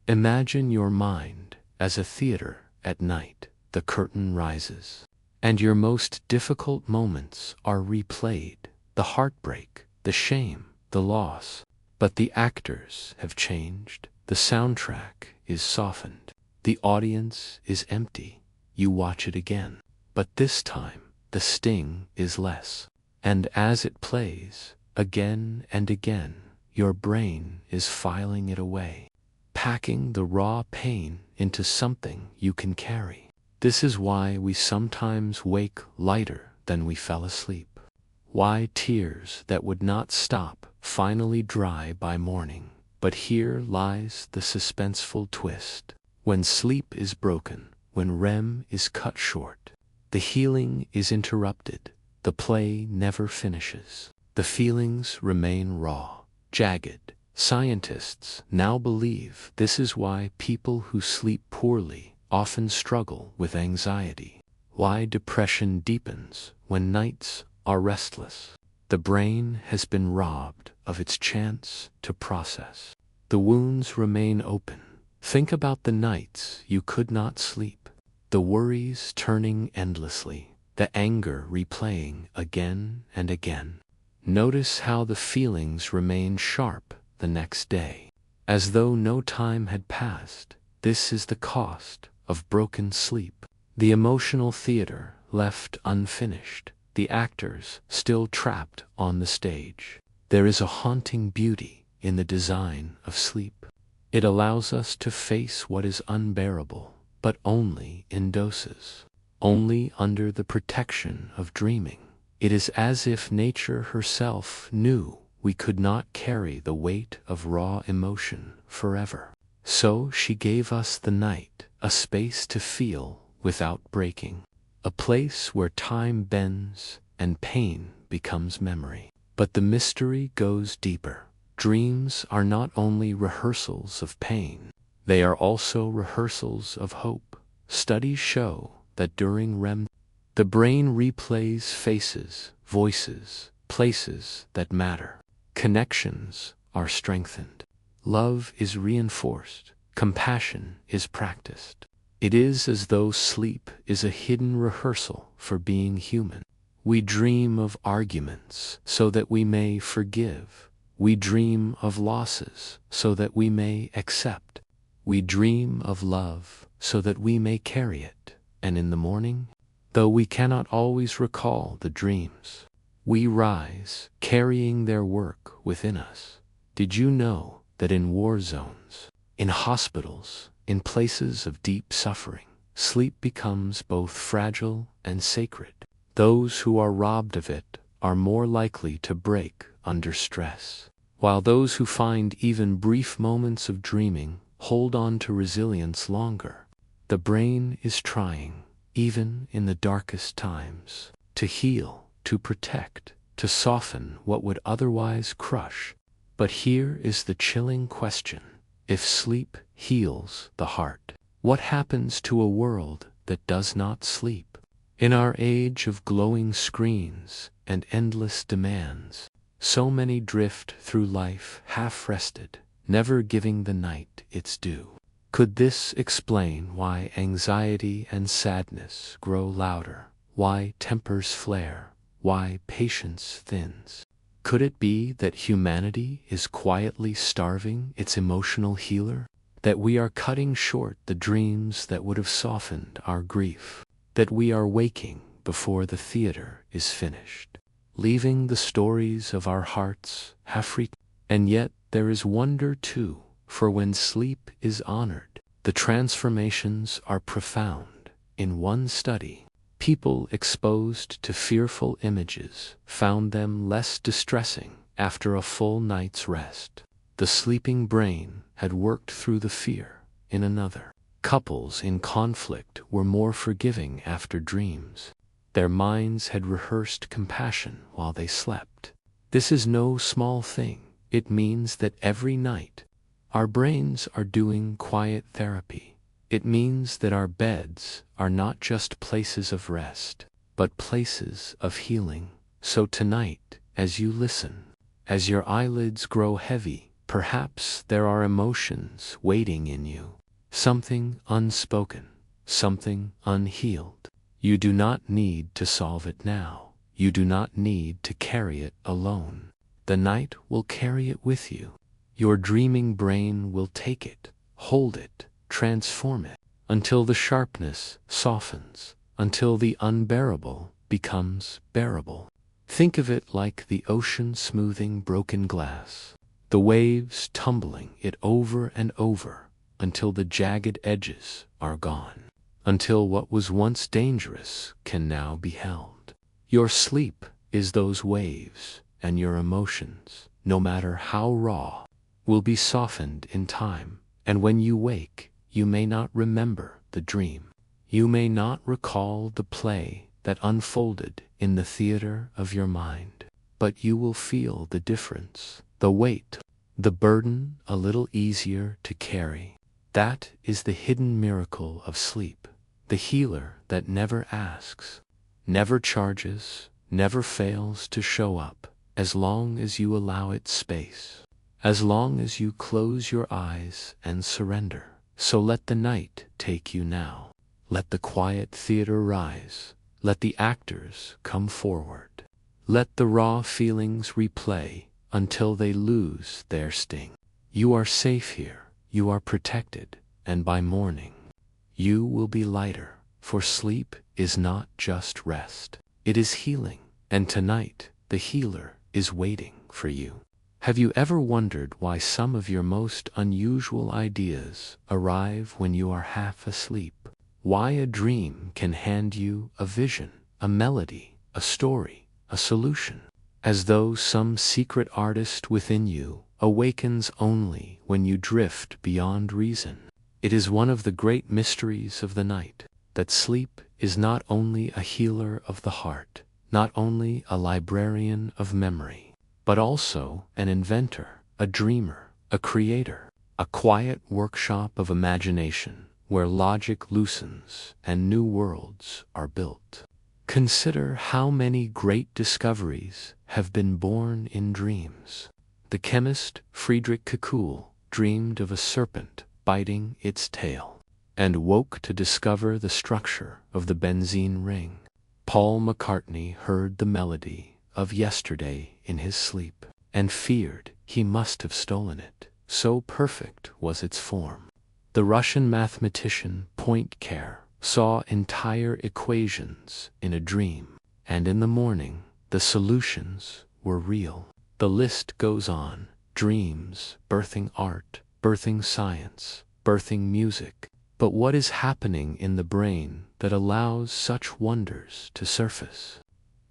Imagine your mind as a theater at night. The curtain rises, and your most difficult moments are replayed. The heartbreak, the shame, the loss. But the actors have changed. The soundtrack is softened. The audience is empty. You watch it again. But this time, the sting is less. And as it plays, again and again, your brain is filing it away, packing the raw pain into something you can carry. This is why we sometimes wake lighter than we fell asleep. Why tears that would not stop finally dry by morning. But here lies the suspenseful twist. When sleep is broken, when REM is cut short, the healing is interrupted. The play never finishes. The feelings remain raw, jagged. Scientists now believe this is why people who sleep poorly often struggle with anxiety. Why depression deepens when nights are restless. The brain has been robbed of its chance to process. The wounds remain open. Think about the nights you could not sleep. The worries turning endlessly. The anger replaying again and again. Notice how the feelings remain sharp the next day, as though no time had passed. This is the cost of broken sleep. The emotional theater left unfinished. The actors still trapped on the stage. There is a haunting beauty in the design of sleep. It allows us to face what is unbearable, but only in doses, only under the protection of dreaming. It is as if nature herself knew we could not carry the weight of raw emotion forever. So she gave us the night, a space to feel without breaking, a place where time bends and pain becomes memory. But the mystery goes deeper. Dreams are not only rehearsals of pain, they are also rehearsals of hope. Studies show that during REM, the brain replays faces, voices, places that matter. Connections are strengthened. Love is reinforced. Compassion is practiced. It is as though sleep is a hidden rehearsal for being human. We dream of arguments so that we may forgive. We dream of losses so that we may accept. We dream of love so that we may carry it. And in the morning, though we cannot always recall the dreams, we rise, carrying their work within us. Did you know that in war zones, in hospitals, in places of deep suffering, sleep becomes both fragile and sacred? Those who are robbed of it are more likely to break under stress, while those who find even brief moments of dreaming hold on to resilience longer. The brain is trying, even in the darkest times, to heal, to protect, to soften what would otherwise crush. But here is the chilling question. If sleep heals the heart, what happens to a world that does not sleep? In our age of glowing screens and endless demands, so many drift through life half-rested, never giving the night its due. Could this explain why anxiety and sadness grow louder, why tempers flare, why patience thins? Could it be that humanity is quietly starving its emotional healer? That we are cutting short the dreams that would have softened our grief? That we are waking before the theater is finished, leaving the stories of our hearts half-written? And yet there is wonder too, for when sleep is honored, the transformations are profound. In one study, people exposed to fearful images found them less distressing after a full night's rest. The sleeping brain had worked through the fear. In another, couples in conflict were more forgiving after dreams. Their minds had rehearsed compassion while they slept. This is no small thing. It means that every night, our brains are doing quiet therapy. It means that our beds are not just places of rest, but places of healing. So tonight, as you listen, as your eyelids grow heavy, perhaps there are emotions waiting in you. Something unspoken, something unhealed. You do not need to solve it now. You do not need to carry it alone. The night will carry it with you. Your dreaming brain will take it, hold it, transform it, until the sharpness softens, until the unbearable becomes bearable. Think of it like the ocean smoothing broken glass, the waves tumbling it over and over until the jagged edges are gone, until what was once dangerous can now be held. Your sleep is those waves, and your emotions, no matter how raw, will be softened in time. And when you wake, you may not remember the dream. You may not recall the play that unfolded in the theater of your mind, but you will feel the difference, the weight, the burden a little easier to carry. That is the hidden miracle of sleep, the healer that never asks, never charges, never fails to show up, as long as you allow it space, as long as you close your eyes and surrender. So let the night take you now. Let the quiet theater rise. Let the actors come forward. Let the raw feelings replay until they lose their sting. You are safe here. You are protected. And by morning, you will be lighter. For sleep is not just rest. It is healing. And tonight, the healer is waiting for you. Have you ever wondered why some of your most unusual ideas arrive when you are half asleep? Why a dream can hand you a vision, a melody, a story, a solution, as though some secret artist within you awakens only when you drift beyond reason? It is one of the great mysteries of the night, that sleep is not only a healer of the heart, not only a librarian of memory, but also an inventor, a dreamer, a creator, a quiet workshop of imagination where logic loosens and new worlds are built. Consider how many great discoveries have been born in dreams. The chemist Friedrich Kekulé dreamed of a serpent biting its tail and woke to discover the structure of the benzene ring. Paul McCartney heard the melody of yesterday in his sleep, and feared he must have stolen it, so perfect was its form. The Russian mathematician Poincare saw entire equations in a dream, and in the morning the solutions were real. The list goes on. Dreams, birthing art, birthing science, birthing music. But what is happening in the brain that allows such wonders to surface?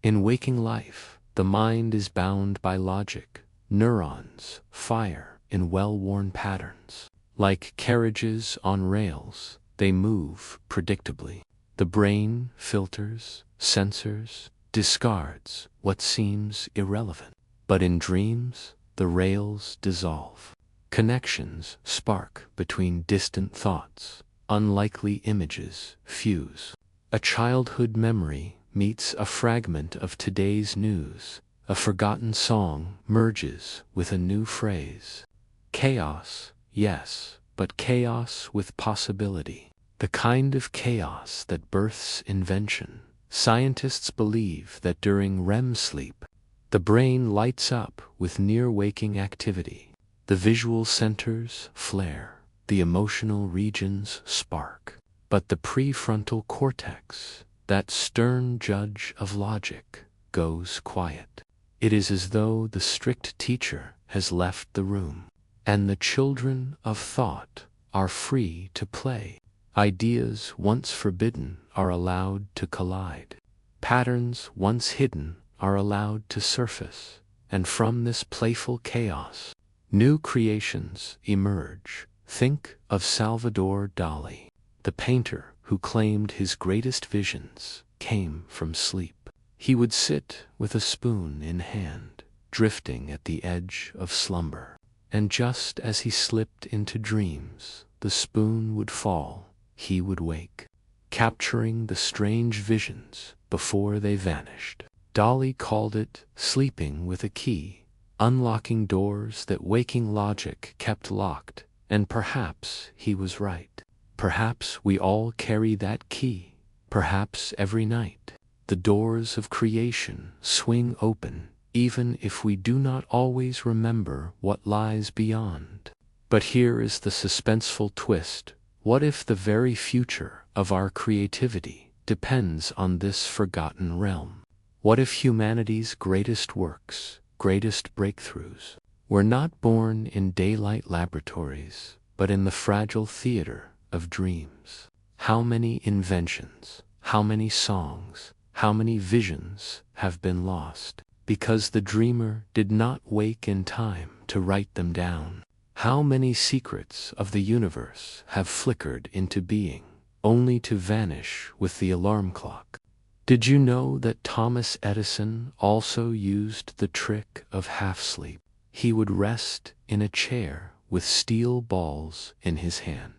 In waking life, The mind is bound by logic. Neurons fire in well-worn patterns. Like carriages on rails, they move predictably. The brain filters, censors, discards what seems irrelevant. But in dreams, the rails dissolve. Connections spark between distant thoughts. Unlikely images fuse. A childhood memory meets a fragment of today's news. A forgotten song merges with a new phrase. Chaos, yes, but chaos with possibility. The kind of chaos that births invention. Scientists believe that during REM sleep, the brain lights up with near-waking activity. The visual centers flare, the emotional regions spark. But the prefrontal cortex, that stern judge of logic, goes quiet. It is as though the strict teacher has left the room, and the children of thought are free to play. Ideas once forbidden are allowed to collide. Patterns once hidden are allowed to surface, and from this playful chaos, new creations emerge. Think of Salvador Dali, the painter who claimed his greatest visions came from sleep. He would sit with a spoon in hand, drifting at the edge of slumber, and just as he slipped into dreams, the spoon would fall, he would wake, capturing the strange visions before they vanished. Dali called it sleeping with a key, unlocking doors that waking logic kept locked, and perhaps he was right. Perhaps we all carry that key. Perhaps every night, the doors of creation swing open, even if we do not always remember what lies beyond. But here is the suspenseful twist. What if the very future of our creativity depends on this forgotten realm? What if humanity's greatest works, greatest breakthroughs, were not born in daylight laboratories, but in the fragile theater of dreams? How many inventions, how many songs, how many visions have been lost because the dreamer did not wake in time to write them down? How many secrets of the universe have flickered into being, only to vanish with the alarm clock? Did you know that Thomas Edison also used the trick of half-sleep? He would rest in a chair with steel balls in his hand.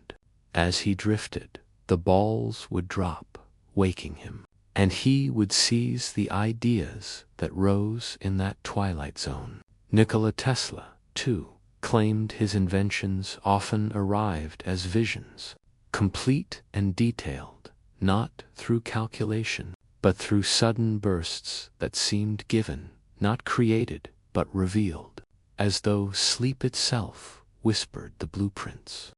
As he drifted, the balls would drop, waking him, and he would seize the ideas that rose in that twilight zone. Nikola Tesla, too, claimed his inventions often arrived as visions, complete and detailed, not through calculation, but through sudden bursts that seemed given, not created, but revealed, as though sleep itself whispered the blueprints.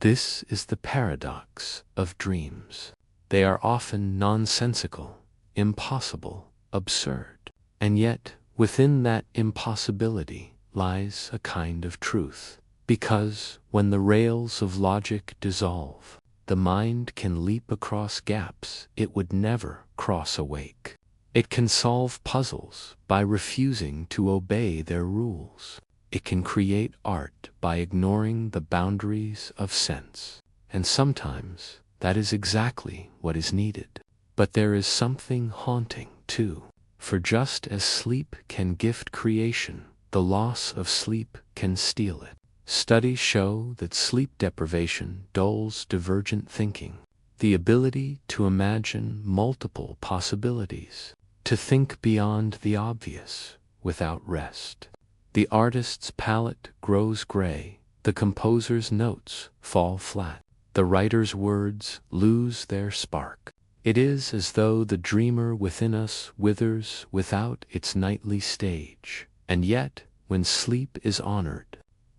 This is the paradox of dreams. They are often nonsensical, impossible, absurd, and yet within that impossibility lies a kind of truth, because when the rails of logic dissolve, the mind can leap across gaps it would never cross awake. It can solve puzzles by refusing to obey their rules. It can create art by ignoring the boundaries of sense. And sometimes that is exactly what is needed. But there is something haunting, too. For just as sleep can gift creation, the loss of sleep can steal it. Studies show that sleep deprivation dulls divergent thinking, the ability to imagine multiple possibilities, to think beyond the obvious without rest. The artist's palette grows gray, the composer's notes fall flat, the writer's words lose their spark. It is as though the dreamer within us withers without its nightly stage, and yet, when sleep is honored,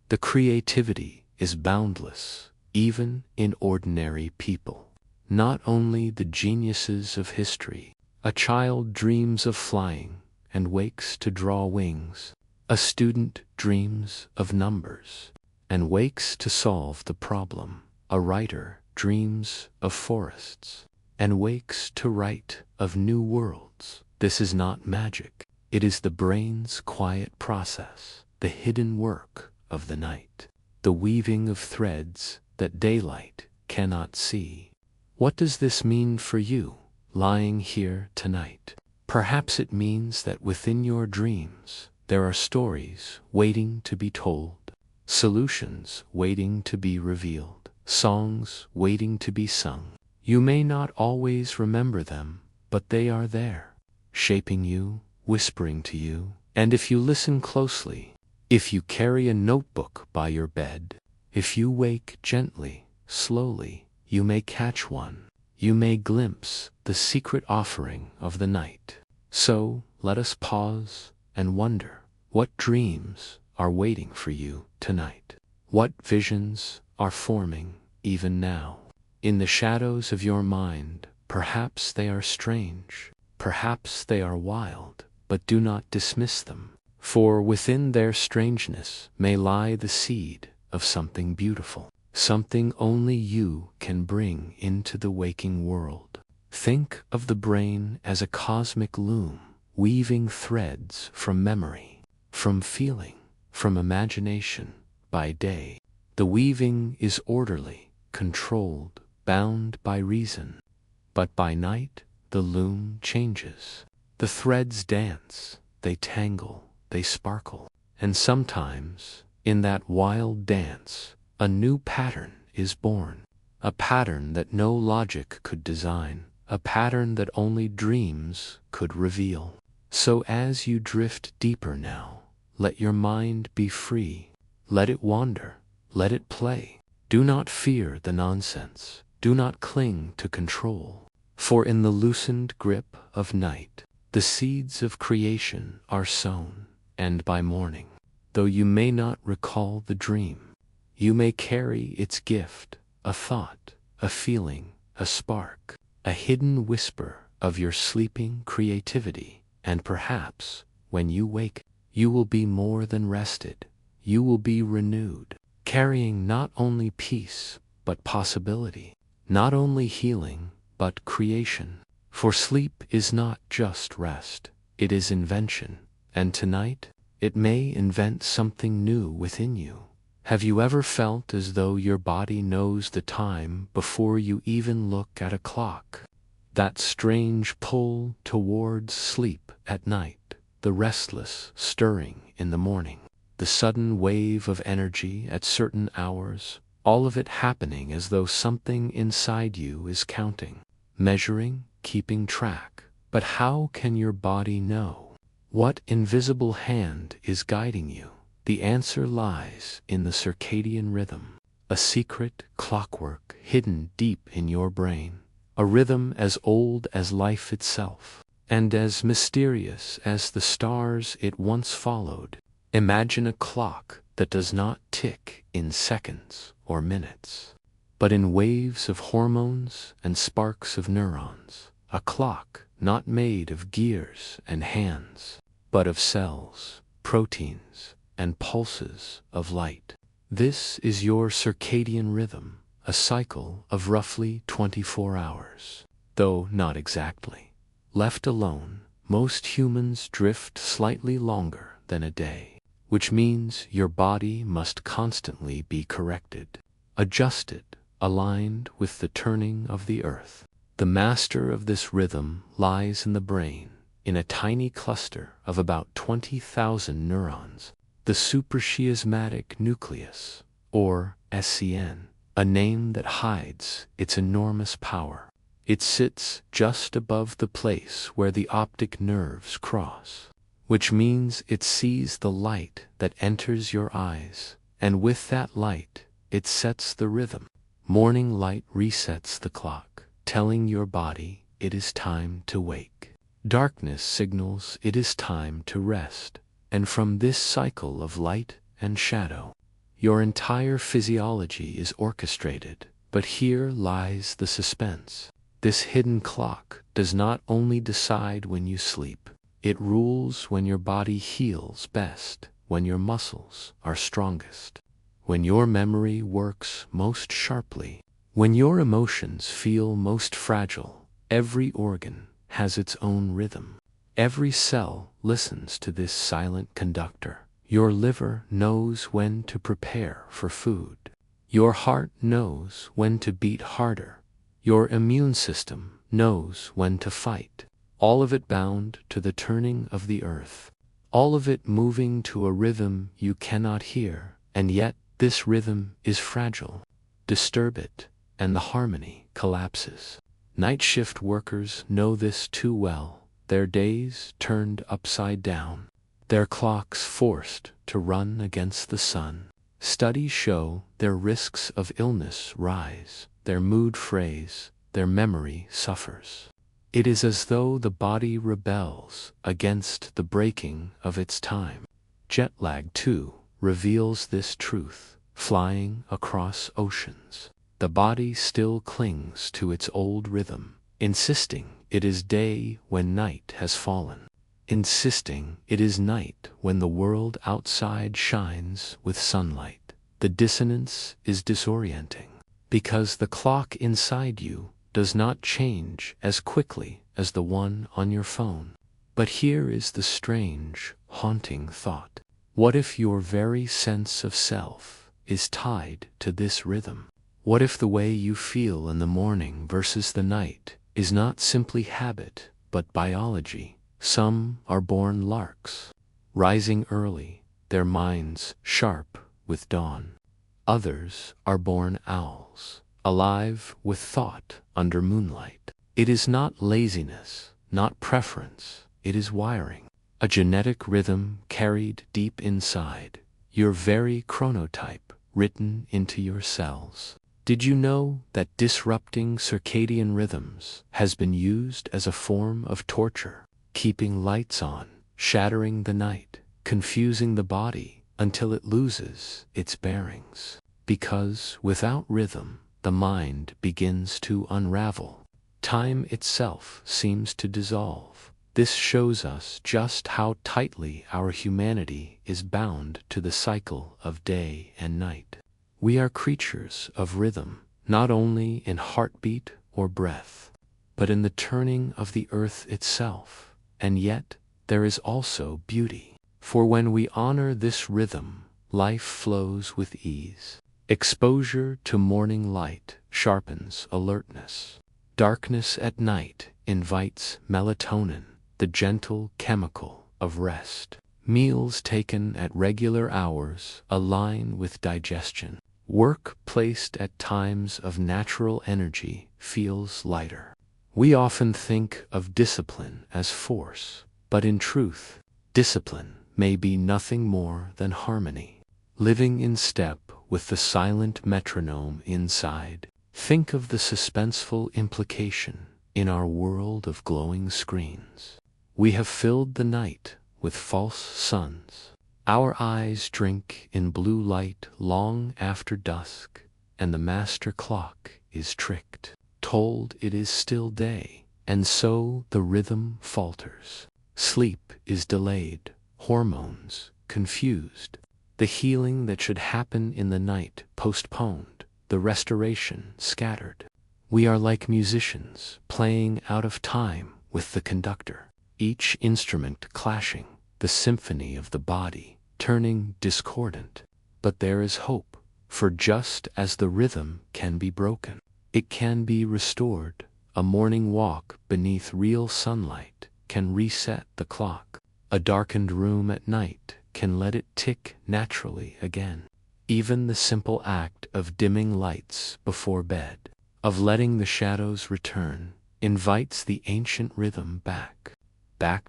the creativity is boundless, even in ordinary people. Not only the geniuses of history. A child dreams of flying and wakes to draw wings. A student dreams of numbers and wakes to solve the problem. A writer dreams of forests and wakes to write of new worlds. This is not magic. It is the brain's quiet process, the hidden work of the night, the weaving of threads that daylight cannot see. What does this mean for you, lying here tonight? Perhaps it means that within your dreams there are stories waiting to be told, solutions waiting to be revealed, songs waiting to be sung. You may not always remember them, but they are there, shaping you, whispering to you, and if you listen closely, if you carry a notebook by your bed, if you wake gently, slowly, you may catch one. You may glimpse the secret offering of the night. So let us pause and wonder, what dreams are waiting for you tonight? What visions are forming even now? In the shadows of your mind, perhaps they are strange, perhaps they are wild, but do not dismiss them, for within their strangeness may lie the seed of something beautiful, something only you can bring into the waking world. Think of the brain as a cosmic loom, weaving threads from memory, from feeling, from imagination. By day, the weaving is orderly, controlled, bound by reason. But by night, the loom changes. The threads dance, they tangle, they sparkle, and sometimes, in that wild dance, a new pattern is born, a pattern that no logic could design, a pattern that only dreams could reveal. So as you drift deeper now, let your mind be free, let it wander, let it play. Do not fear the nonsense, do not cling to control, for in the loosened grip of night, the seeds of creation are sown, and by morning, though you may not recall the dream, you may carry its gift, a thought, a feeling, a spark, a hidden whisper of your sleeping creativity, and perhaps, when you wake, you will be more than rested, you will be renewed, carrying not only peace, but possibility, not only healing, but creation. For sleep is not just rest, it is invention, and tonight, it may invent something new within you. Have you ever felt as though your body knows the time before you even look at a clock? That strange pull towards sleep at night, the restless stirring in the morning, the sudden wave of energy at certain hours, all of it happening as though something inside you is counting, measuring, keeping track. But how can your body know? What invisible hand is guiding you? The answer lies in the circadian rhythm, a secret clockwork hidden deep in your brain, a rhythm as old as life itself, and as mysterious as the stars it once followed. Imagine a clock that does not tick in seconds or minutes, but in waves of hormones and sparks of neurons, a clock not made of gears and hands, but of cells, proteins, and pulses of light. This is your circadian rhythm, a cycle of roughly 24 hours, though not exactly. Left alone, most humans drift slightly longer than a day, which means your body must constantly be corrected, adjusted, aligned with the turning of the earth. The master of this rhythm lies in the brain, in a tiny cluster of about 20,000 neurons, the suprachiasmatic nucleus, or SCN, a name that hides its enormous power. It sits just above the place where the optic nerves cross, which means it sees the light that enters your eyes, and with that light, it sets the rhythm. Morning light resets the clock, telling your body it is time to wake. Darkness signals it is time to rest, and from this cycle of light and shadow, your entire physiology is orchestrated. But here lies the suspense. This hidden clock does not only decide when you sleep, it rules when your body heals best, when your muscles are strongest, when your memory works most sharply, when your emotions feel most fragile. Every organ has its own rhythm. Every cell listens to this silent conductor. Your liver knows when to prepare for food. Your heart knows when to beat harder. Your immune system knows when to fight. All of it bound to the turning of the earth. All of it moving to a rhythm you cannot hear, and yet this rhythm is fragile. Disturb it, and the harmony collapses. Night shift workers know this too well. Their days turned upside down, their clocks forced to run against the sun. Studies show their risks of illness rise, their mood frays, their memory suffers. It is as though the body rebels against the breaking of its time. Jet lag, too, reveals this truth. Flying across oceans, the body still clings to its old rhythm, insisting it is day when night has fallen, insisting it is night when the world outside shines with sunlight. The dissonance is disorienting, because the clock inside you does not change as quickly as the one on your phone. But here is the strange, haunting thought. What if your very sense of self is tied to this rhythm? What if the way you feel in the morning versus the night is not simply habit, but biology? Some are born larks, rising early, their minds sharp with dawn. Others are born owls, alive with thought under moonlight. It is not laziness, not preference, it is wiring. A genetic rhythm carried deep inside, your very chronotype written into your cells. Did you know that disrupting circadian rhythms has been used as a form of torture? Keeping lights on, shattering the night, confusing the body until it loses its bearings. Because without rhythm, the mind begins to unravel. Time itself seems to dissolve. This shows us just how tightly our humanity is bound to the cycle of day and night. We are creatures of rhythm, not only in heartbeat or breath, but in the turning of the earth itself. And yet, there is also beauty. For when we honor this rhythm, life flows with ease. Exposure to morning light sharpens alertness. Darkness at night invites melatonin, the gentle chemical of rest. Meals taken at regular hours align with digestion. Work placed at times of natural energy feels lighter. We often think of discipline as force, but in truth, discipline may be nothing more than harmony. Living in step with the silent metronome inside. Think of the suspenseful implication in our world of glowing screens. We have filled the night with false suns. Our eyes drink in blue light long after dusk, and the master clock is tricked, told it is still day, and so the rhythm falters. Sleep is delayed, hormones confused, the healing that should happen in the night postponed, the restoration scattered. We are like musicians playing out of time with the conductor, each instrument clashing, the symphony of the body turning discordant. But there is hope, for just as the rhythm can be broken, it can be restored. A morning walk beneath real sunlight can reset the clock. A darkened room at night can let it tick naturally again. Even the simple act of dimming lights before bed, of letting the shadows return, invites the ancient rhythm back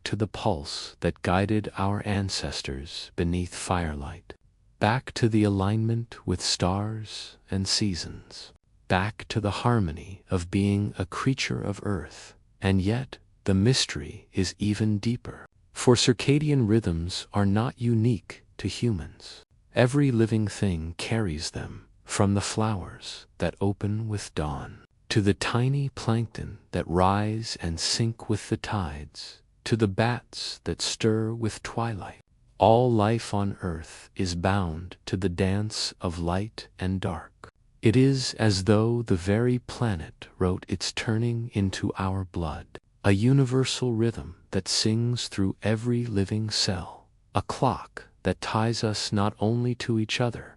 to the pulse that guided our ancestors beneath firelight, back to the alignment with stars and seasons, back to the harmony of being a creature of earth. And yet, the mystery is even deeper. For circadian rhythms are not unique to humans. Every living thing carries them, from the flowers that open with dawn, to the tiny plankton that rise and sink with the tides, to the bats that stir with twilight. All life on earth is bound to the dance of light and dark. It is as though the very planet wrote its turning into our blood. a universal rhythm that sings through every living cell, a clock that ties us not only to each other,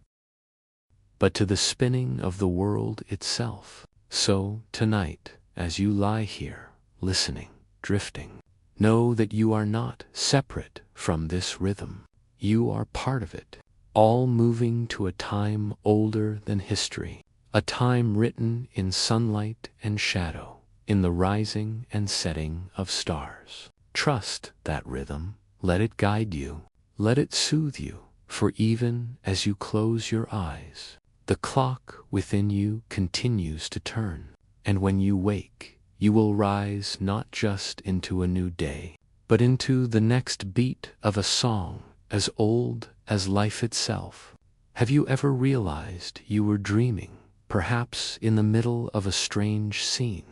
but to the spinning of the world itself. So, tonight, as you lie here, listening, drifting, know that you are not separate from this rhythm. You are part of it, all moving to a time older than history, a time written in sunlight and shadow, in the rising and setting of stars. Trust that rhythm, let it guide you, let it soothe you, for even as you close your eyes, the clock within you continues to turn, and when you wake, you will rise not just into a new day, but into the next beat of a song as old as life itself. Have you ever realized you were dreaming, perhaps in the middle of a strange scene?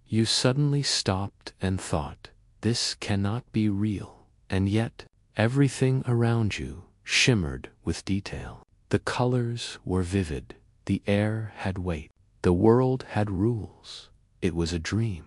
You suddenly stopped and thought, this cannot be real, and yet everything around you shimmered with detail. The colors were vivid, the air had weight, the world had rules. It was a dream,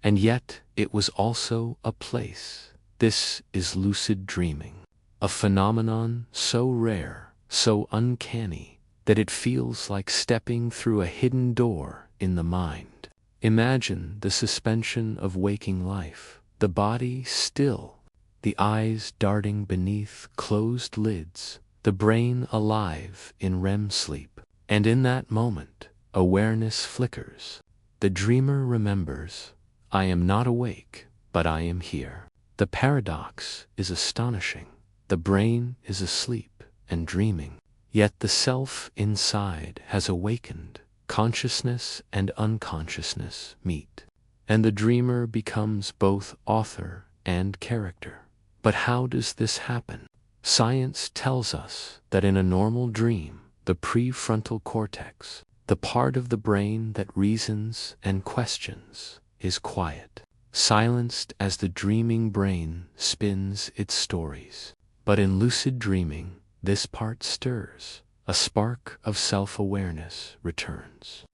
and yet it was also a place. This is lucid dreaming, a phenomenon so rare, so uncanny, that it feels like stepping through a hidden door in the mind. Imagine the suspension of waking life, the body still, the eyes darting beneath closed lids, the brain alive in REM sleep. And in that moment, awareness flickers. The dreamer remembers, I am not awake, but I am here. The paradox is astonishing. The brain is asleep and dreaming, yet the self inside has awakened. Consciousness and unconsciousness meet, and the dreamer becomes both author and character. But how does this happen? Science tells us that in a normal dream, the prefrontal cortex, the part of the brain that reasons and questions, is quiet, silenced as the dreaming brain spins its stories. But in lucid dreaming, this part stirs. A spark of self-awareness returns.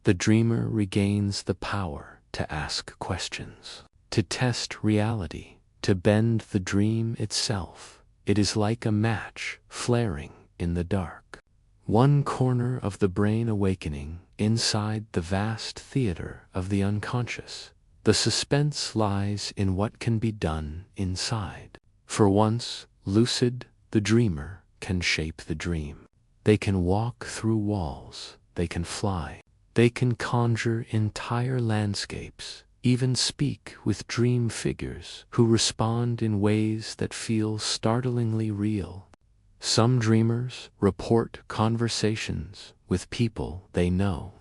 The dreamer regains the power to ask questions, to test reality, to bend the dream itself. It is like a match flaring in the dark. One corner of the brain awakening inside the vast theater of the unconscious. The suspense lies in what can be done inside. For once, lucid, the dreamer can shape the dream. They can walk through walls, they can fly, they can conjure entire landscapes, even speak with dream figures who respond in ways that feel startlingly real. Some dreamers report conversations with people they know,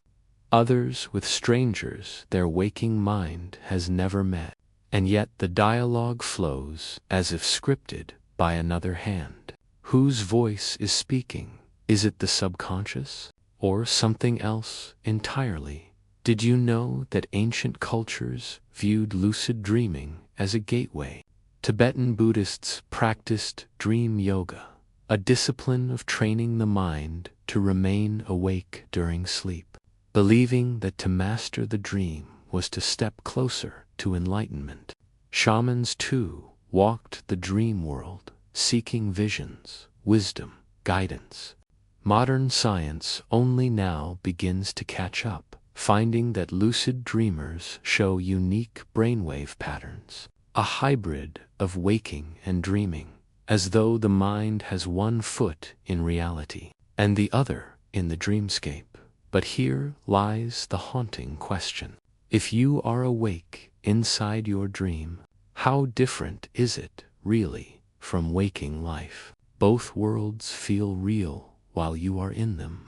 others with strangers their waking mind has never met, and yet the dialogue flows as if scripted by another hand. Whose voice is speaking? Is it the subconscious, or something else entirely? Did you know that ancient cultures viewed lucid dreaming as a gateway? Tibetan Buddhists practiced dream yoga, a discipline of training the mind to remain awake during sleep, believing that to master the dream was to step closer to enlightenment. Shamans, too, walked the dream world, seeking visions, wisdom, guidance. Modern science only now begins to catch up, finding that lucid dreamers show unique brainwave patterns, a hybrid of waking and dreaming, as though the mind has one foot in reality and the other in the dreamscape. But here lies the haunting question. If you are awake inside your dream, how different is it, really, from waking life? Both worlds feel real while you are in them.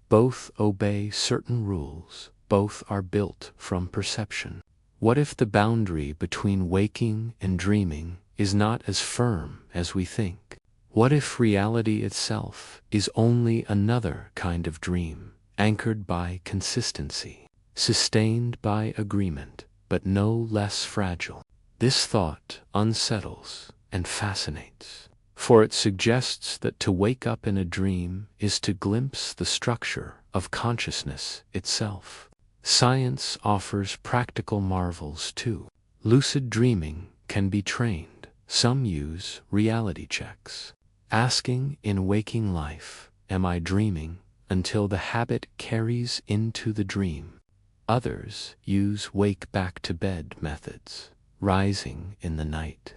Both obey certain rules, both are built from perception. What if the boundary between waking and dreaming is not as firm as we think? What if reality itself is only another kind of dream, anchored by consistency, sustained by agreement, but no less fragile? This thought unsettles and fascinates, for it suggests that to wake up in a dream is to glimpse the structure of consciousness itself. Science offers practical marvels too. Lucid dreaming can be trained. Some use reality checks, asking in waking life, "Am I dreaming?" until the habit carries into the dream. Others use wake back to bed methods, rising in the night,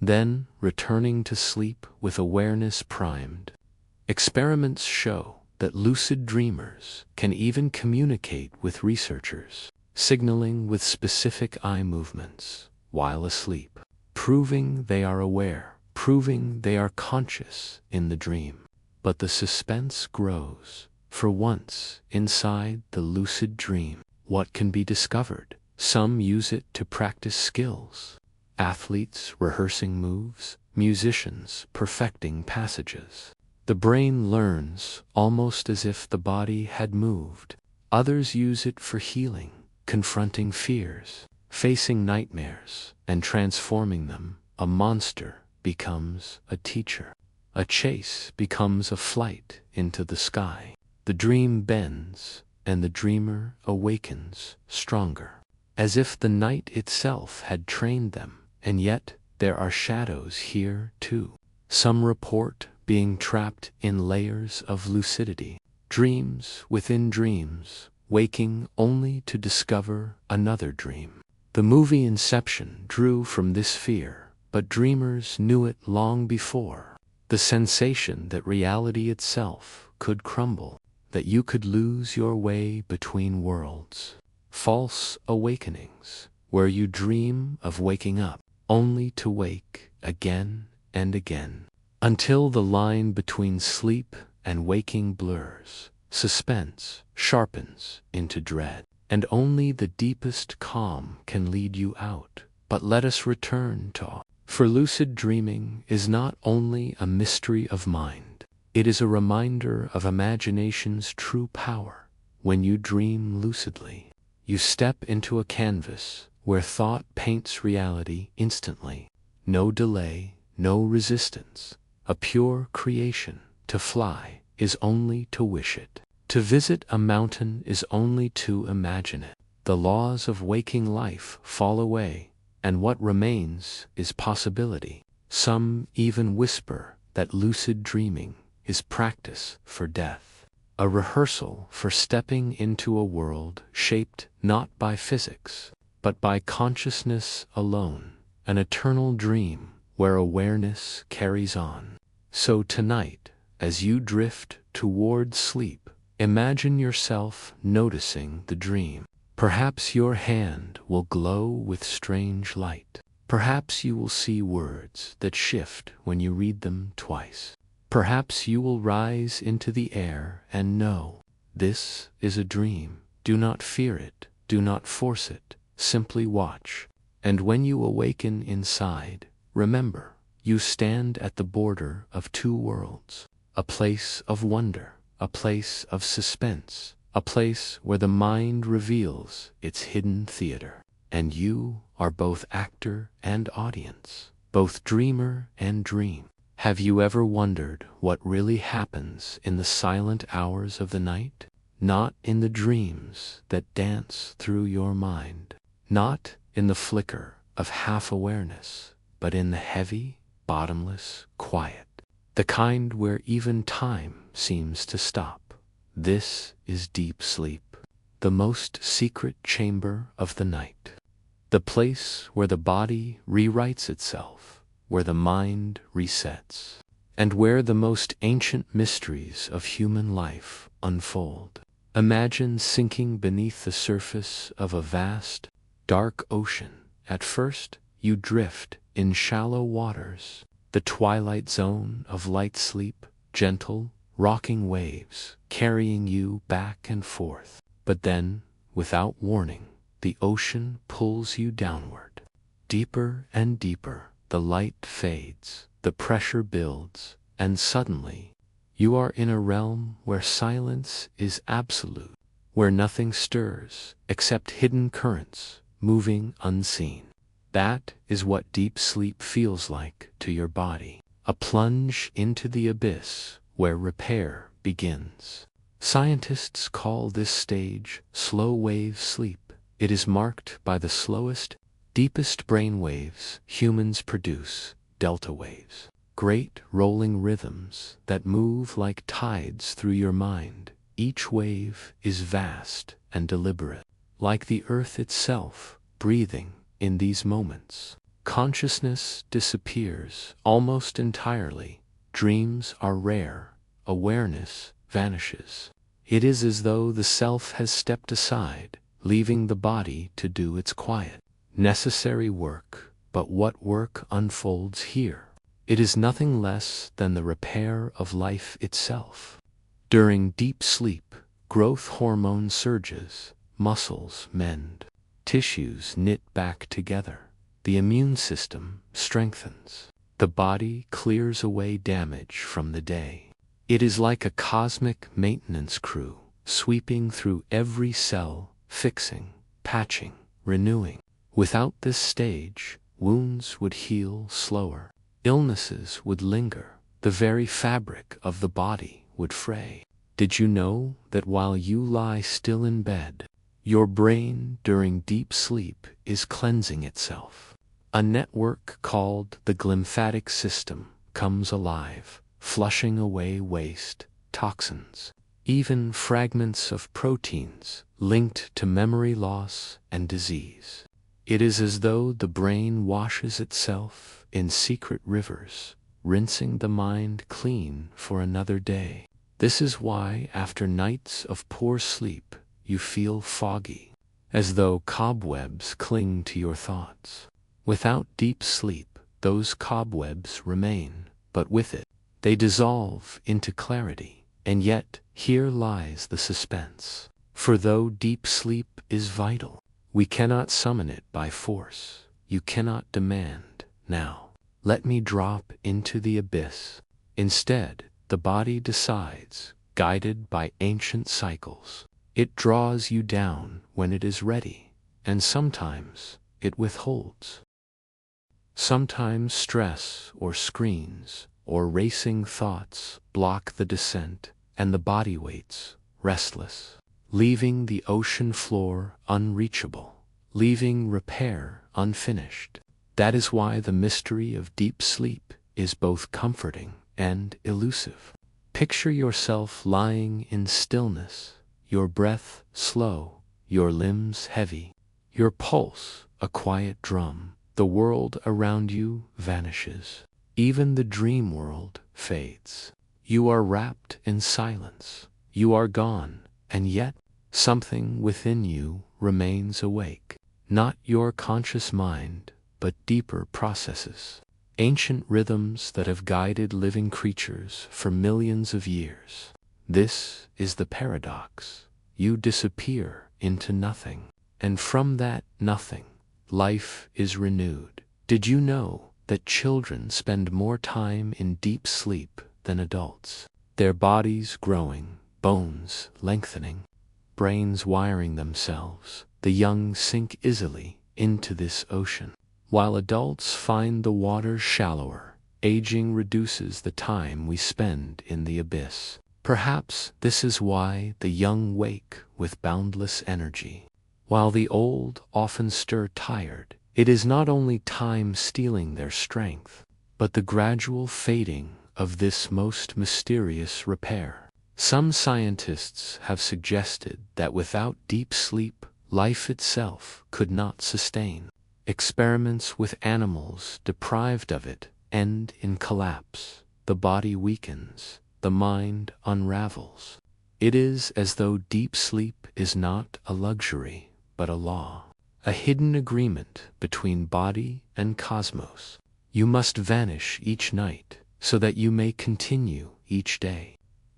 then returning to sleep with awareness primed. Experiments show that lucid dreamers can even communicate with researchers, signaling with specific eye movements while asleep, proving they are aware, proving they are conscious in the dream. But the suspense grows, for once inside the lucid dream, what can be discovered? Some use it to practice skills. Athletes rehearsing moves, musicians perfecting passages. The brain learns almost as if the body had moved. Others use it for healing, confronting fears, facing nightmares, and transforming them. A monster becomes a teacher. A chase becomes a flight into the sky. The dream bends, and the dreamer awakens stronger, as if the night itself had trained them. And yet there are shadows here too. Some report being trapped in layers of lucidity, dreams within dreams, waking only to discover another dream. The movie Inception drew from this fear, but dreamers knew it long before. The sensation that reality itself could crumble, that you could lose your way between worlds. False awakenings, where you dream of waking up, only to wake again and again, until the line between sleep and waking blurs. Suspense sharpens into dread, and only the deepest calm can lead you out. But let us return to awe. For lucid dreaming is not only a mystery of mind, it is a reminder of imagination's true power. When you dream lucidly, you step into a canvas where thought paints reality instantly. No delay, no resistance, a pure creation. To fly is only to wish it. To visit a mountain is only to imagine it. The laws of waking life fall away, and what remains is possibility. Some even whisper that lucid dreaming is practice for death, a rehearsal for stepping into a world shaped not by physics, but by consciousness alone, an eternal dream where awareness carries on. So tonight, as you drift toward sleep, imagine yourself noticing the dream. Perhaps your hand will glow with strange light. Perhaps you will see words that shift when you read them twice. Perhaps you will rise into the air and know, this is a dream. Do not fear it, do not force it, simply watch. And when you awaken inside, remember, you stand at the border of two worlds, a place of wonder, a place of suspense, a place where the mind reveals its hidden theater. And you are both actor and audience, both dreamer and dream. Have you ever wondered what really happens in the silent hours of the night? Not in the dreams that dance through your mind, not in the flicker of half-awareness, but in the heavy, bottomless quiet, the kind where even time seems to stop. This is deep sleep, the most secret chamber of the night, the place where the body rewrites itself, where the mind resets, and where the most ancient mysteries of human life unfold. Imagine sinking beneath the surface of a vast, dark ocean. At first, you drift in shallow waters, the twilight zone of light sleep, gentle, rocking waves carrying you back and forth. But then, without warning, the ocean pulls you downward. Deeper and deeper, the light fades, the pressure builds, and suddenly, you are in a realm where silence is absolute, where nothing stirs except hidden currents moving unseen. That is what deep sleep feels like to your body, a plunge into the abyss where repair begins. Scientists call this stage slow wave sleep. It is marked by the slowest deepest brain waves humans produce, delta waves. Great rolling rhythms that move like tides through your mind. Each wave is vast and deliberate, like the earth itself, breathing in these moments. Consciousness disappears almost entirely. Dreams are rare. Awareness vanishes. It is as though the self has stepped aside, leaving the body to do its quiet, necessary work. But what work unfolds here? It is nothing less than the repair of life itself. During deep sleep, growth hormone surges, muscles mend, tissues knit back together, the immune system strengthens, the body clears away damage from the day. It is like a cosmic maintenance crew, sweeping through every cell, fixing, patching, renewing. Without this stage, wounds would heal slower. Illnesses would linger, the very fabric of the body would fray. Did you know that while you lie still in bed, your brain during deep sleep is cleansing itself? A network called the glymphatic system comes alive, flushing away waste, toxins, even fragments of proteins linked to memory loss and disease. It is as though the brain washes itself in secret rivers, rinsing the mind clean for another day. This is why, after nights of poor sleep, you feel foggy, as though cobwebs cling to your thoughts. Without deep sleep, those cobwebs remain, but with it, they dissolve into clarity. And yet, here lies the suspense. For though deep sleep is vital, we cannot summon it by force. You cannot demand, now, let me drop into the abyss. Instead, the body decides, guided by ancient cycles. It draws you down when it is ready, and sometimes it withholds. Sometimes stress or screens or racing thoughts block the descent, and the body waits, restless, leaving the ocean floor unreachable, leaving repair unfinished. That is why the mystery of deep sleep is both comforting and elusive. Picture yourself lying in stillness, your breath slow, your limbs heavy, your pulse a quiet drum. The world around you vanishes. Even the dream world fades. You are wrapped in silence. You are gone, and yet something within you remains awake. Not your conscious mind, but deeper processes. Ancient rhythms that have guided living creatures for millions of years. This is the paradox. You disappear into nothing, and from that nothing, life is renewed. Did you know that children spend more time in deep sleep than adults? Their bodies growing, bones lengthening, brains wiring themselves. The young sink easily into this ocean, while adults find the water shallower. Aging reduces the time we spend in the abyss. Perhaps this is why the young wake with boundless energy, while the old often stir tired. It is not only time stealing their strength, but the gradual fading of this most mysterious repair. Some scientists have suggested that without deep sleep, life itself could not sustain. Experiments with animals deprived of it end in collapse. The body weakens, the mind unravels. It is as though deep sleep is not a luxury, but a law, a hidden agreement between body and cosmos. You must vanish each night so that you may continue each day.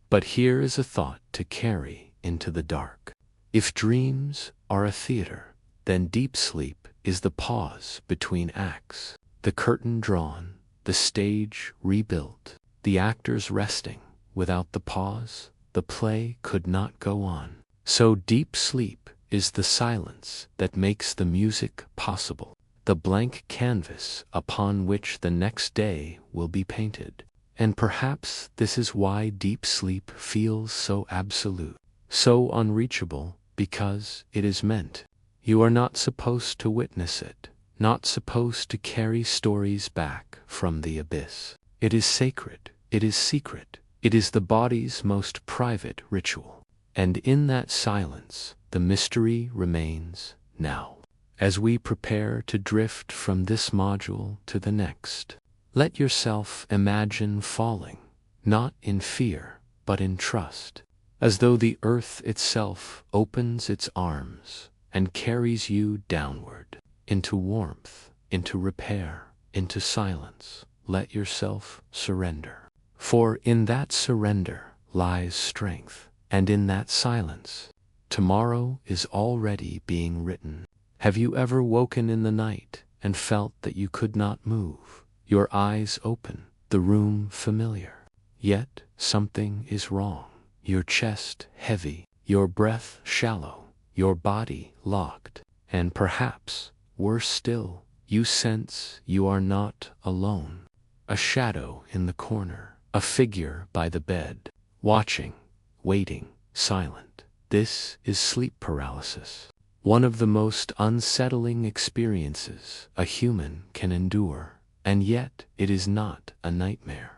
But here is a thought to carry into the dark. If dreams are a theater, then deep sleep is the pause between acts, the curtain drawn, the stage rebuilt, the actors resting. Without the pause, the play could not go on. So deep sleep is the silence that makes the music possible, the blank canvas upon which the next day will be painted. And perhaps this is why deep sleep feels so absolute, so unreachable, because it is meant. You are not supposed to witness it, not supposed to carry stories back from the abyss. It is sacred, it is secret, it is the body's most private ritual. And in that silence, the mystery remains now. As we prepare to drift from this module to the next, let yourself imagine falling, not in fear, but in trust, as though the earth itself opens its arms and carries you downward, into warmth, into repair, into silence. Let yourself surrender. For in that surrender lies strength, and in that silence, tomorrow is already being written. Have you ever woken in the night and felt that you could not move? Your eyes open, the room familiar. Yet something is wrong. Your chest heavy, your breath shallow, your body locked, and perhaps, worse still, you sense you are not alone. A shadow in the corner, a figure by the bed, watching, waiting, silent. This is sleep paralysis. One of the most unsettling experiences a human can endure, and yet it is not a nightmare.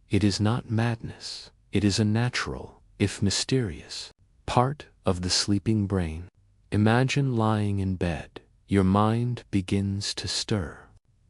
It is not madness. It is a natural, if mysterious, part of the sleeping brain. Imagine lying in bed. Your mind begins to stir.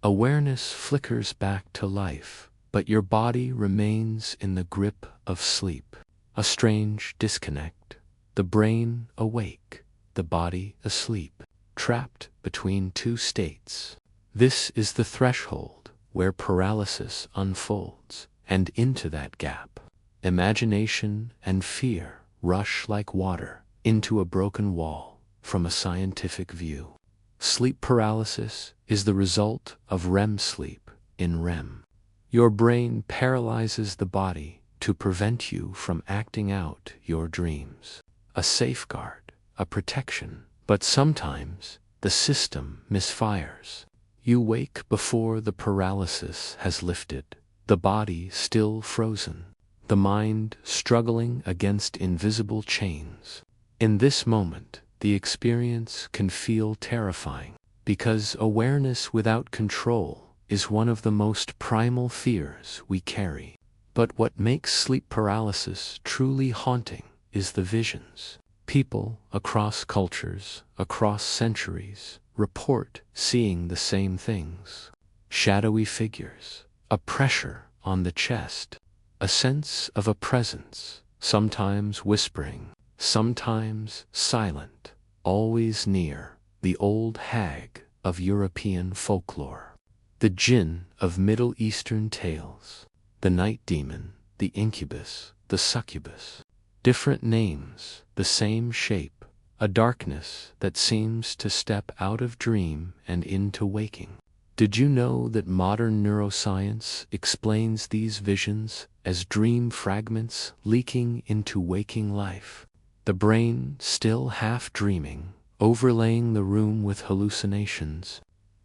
Awareness flickers back to life, but your body remains in the grip of sleep. A strange disconnect. The brain awake, the body asleep, trapped between two states. This is the threshold where paralysis unfolds, and into that gap, imagination and fear rush like water into a broken wall. From a scientific view, sleep paralysis is the result of REM sleep in REM. Your brain paralyzes the body to prevent you from acting out your dreams. A safeguard, a protection, but sometimes the system misfires. You wake before the paralysis has lifted, the body still frozen, the mind struggling against invisible chains. In this moment, the experience can feel terrifying, because awareness without control is one of the most primal fears we carry. But what makes sleep paralysis truly haunting is the visions. People across cultures, across centuries, report seeing the same things. Shadowy figures, a pressure on the chest, a sense of a presence, sometimes whispering, sometimes silent, always near, the old hag of European folklore, the jinn of Middle Eastern tales, the night demon, the incubus, the succubus. Different names, the same shape, a darkness that seems to step out of dream and into waking. Did you know that modern neuroscience explains these visions as dream fragments leaking into waking life? The brain still half dreaming, overlaying the room with hallucinations.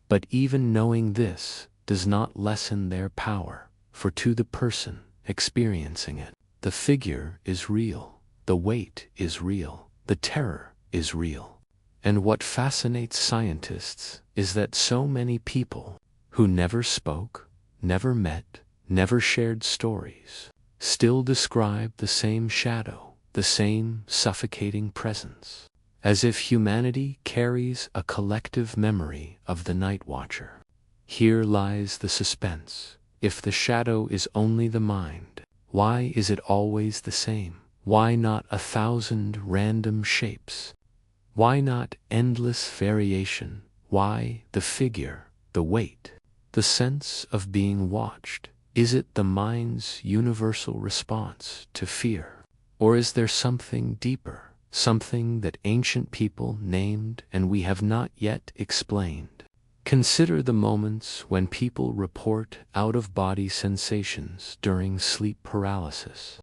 But even knowing this does not lessen their power, for to the person experiencing it, the figure is real, the weight is real, the terror is real. And what fascinates scientists is that so many people who never spoke, never met, never shared stories, still describe the same shadow, the same suffocating presence, as if humanity carries a collective memory of the night watcher. Here lies the suspense. If the shadow is only the mind, why is it always the same? Why not 1,000 random shapes? Why not endless variation? Why the figure, the weight, the sense of being watched? Is it the mind's universal response to fear? Or is there something deeper, something that ancient people named and we have not yet explained? Consider the moments when people report out-of-body sensations during sleep paralysis.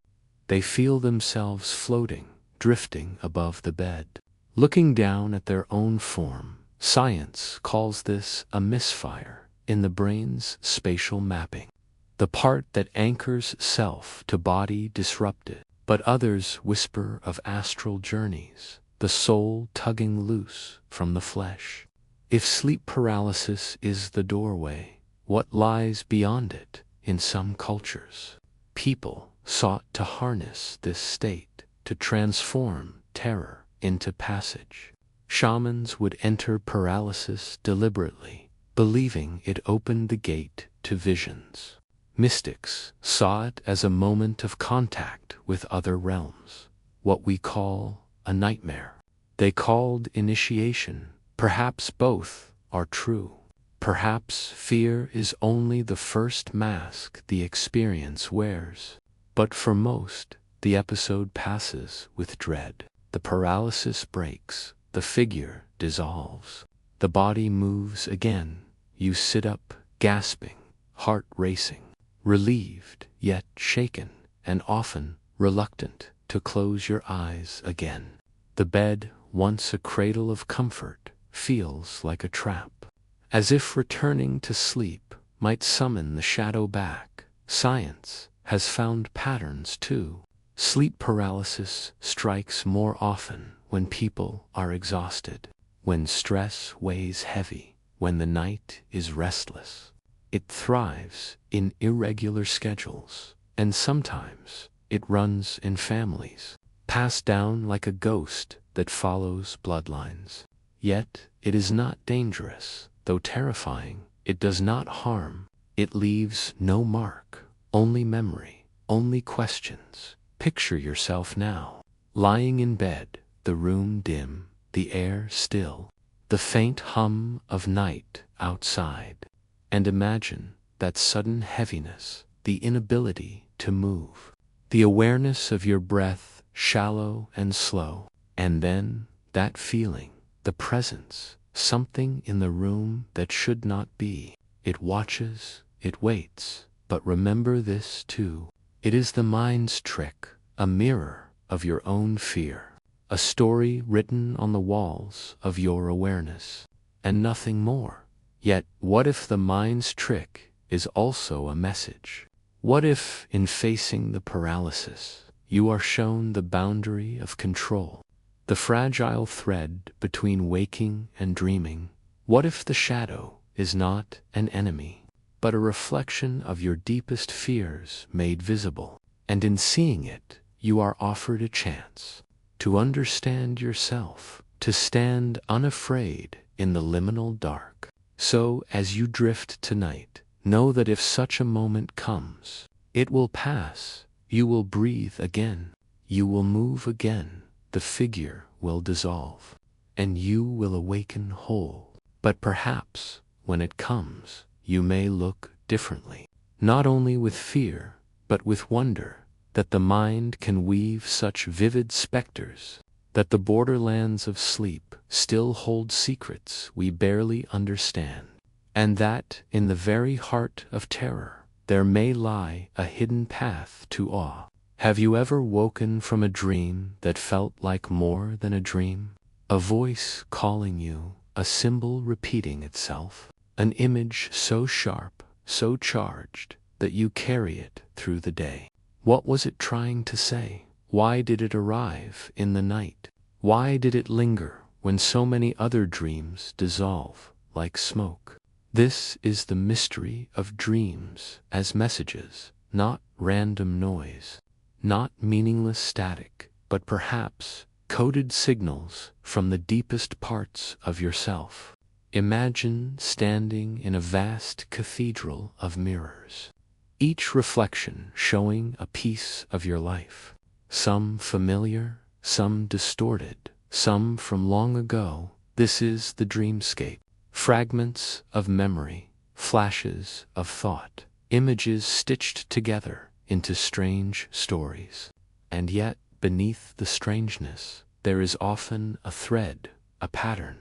They feel themselves floating, drifting above the bed, looking down at their own form. Science calls this a misfire in the brain's spatial mapping, the part that anchors self to body disrupted. But others whisper of astral journeys, the soul tugging loose from the flesh. If sleep paralysis is the doorway, what lies beyond it? In some cultures, people sought to harness this state to transform terror into passage. Shamans would enter paralysis deliberately, believing it opened the gate to visions. Mystics saw it as a moment of contact with other realms, what we call a nightmare. They called initiation. Perhaps both are true. Perhaps fear is only the first mask the experience wears. But for most, the episode passes with dread. The paralysis breaks, the figure dissolves, the body moves again. You sit up, gasping, heart racing, relieved yet shaken, and often reluctant to close your eyes again. The bed, once a cradle of comfort, feels like a trap. As if returning to sleep might summon the shadow back. Science has found patterns too. Sleep paralysis strikes more often when people are exhausted, when stress weighs heavy, when the night is restless. It thrives in irregular schedules, and sometimes it runs in families, passed down like a ghost that follows bloodlines. Yet it is not dangerous, though terrifying. It does not harm. It leaves no mark, only memory, only questions. Picture yourself now, lying in bed, the room dim, the air still, the faint hum of night outside. And imagine that sudden heaviness, the inability to move, the awareness of your breath, shallow and slow, and then that feeling, the presence, something in the room that should not be. It watches, it waits, but remember this too. It is the mind's trick, a mirror of your own fear, a story written on the walls of your awareness, and nothing more. Yet, what if the mind's trick is also a message? What if, in facing the paralysis, you are shown the boundary of control, the fragile thread between waking and dreaming? What if the shadow is not an enemy, but a reflection of your deepest fears made visible? And in seeing it, you are offered a chance to understand yourself, to stand unafraid in the liminal dark. So, as you drift tonight, know that if such a moment comes, it will pass. You will breathe again. You will move again. The figure will dissolve, and you will awaken whole. But perhaps, when it comes, you may look differently, not only with fear, but with wonder, that the mind can weave such vivid specters, that the borderlands of sleep still hold secrets we barely understand, and that, in the very heart of terror, there may lie a hidden path to awe. Have you ever woken from a dream that felt like more than a dream? A voice calling you, a symbol repeating itself, an image so sharp, so charged, that you carry it through the day. What was it trying to say? Why did it arrive in the night? Why did it linger when so many other dreams dissolve like smoke? This is the mystery of dreams as messages, not random noise, not meaningless static, but perhaps coded signals from the deepest parts of yourself. Imagine standing in a vast cathedral of mirrors, each reflection showing a piece of your life, some familiar, some distorted, some from long ago. This is the dreamscape. Fragments of memory, flashes of thought, images stitched together into strange stories. And yet, beneath the strangeness, there is often a thread, a pattern,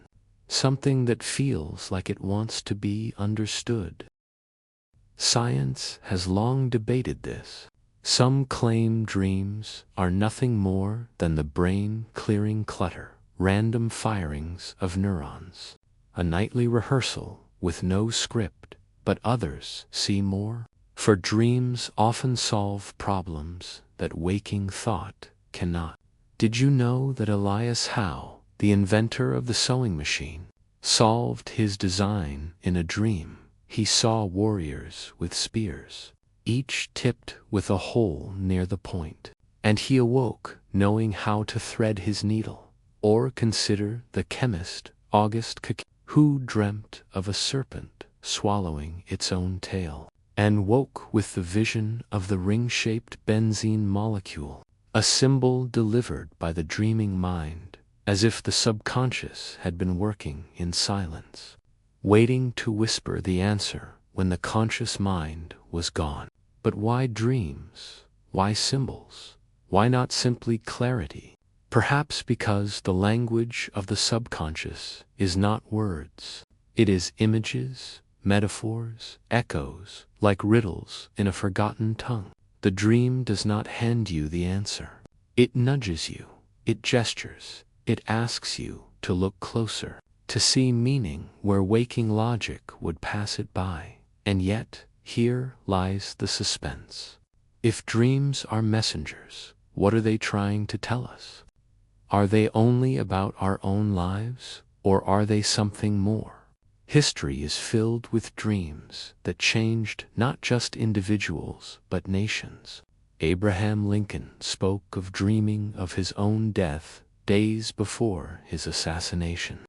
something that feels like it wants to be understood. Science has long debated this. Some claim dreams are nothing more than the brain clearing clutter, random firings of neurons, a nightly rehearsal with no script, but others see more. For dreams often solve problems that waking thought cannot. Did you know that Elias Howe, the inventor of the sewing machine, solved his design in a dream. He saw warriors with spears, each tipped with a hole near the point. And he awoke, knowing how to thread his needle. Or consider the chemist August Cocq, who dreamt of a serpent swallowing its own tail, and woke with the vision of the ring-shaped benzene molecule, a symbol delivered by the dreaming mind, as if the subconscious had been working in silence, waiting to whisper the answer when the conscious mind was gone. But why dreams? Why symbols? Why not simply clarity? Perhaps because the language of the subconscious is not words. It is images, metaphors, echoes, like riddles in a forgotten tongue. The dream does not hand you the answer. It nudges you, it gestures, it asks you to look closer, to see meaning where waking logic would pass it by. And yet, here lies the suspense. If dreams are messengers, what are they trying to tell us? Are they only about our own lives, or are they something more? History is filled with dreams that changed not just individuals, but nations. Abraham Lincoln spoke of dreaming of his own death days before his assassination.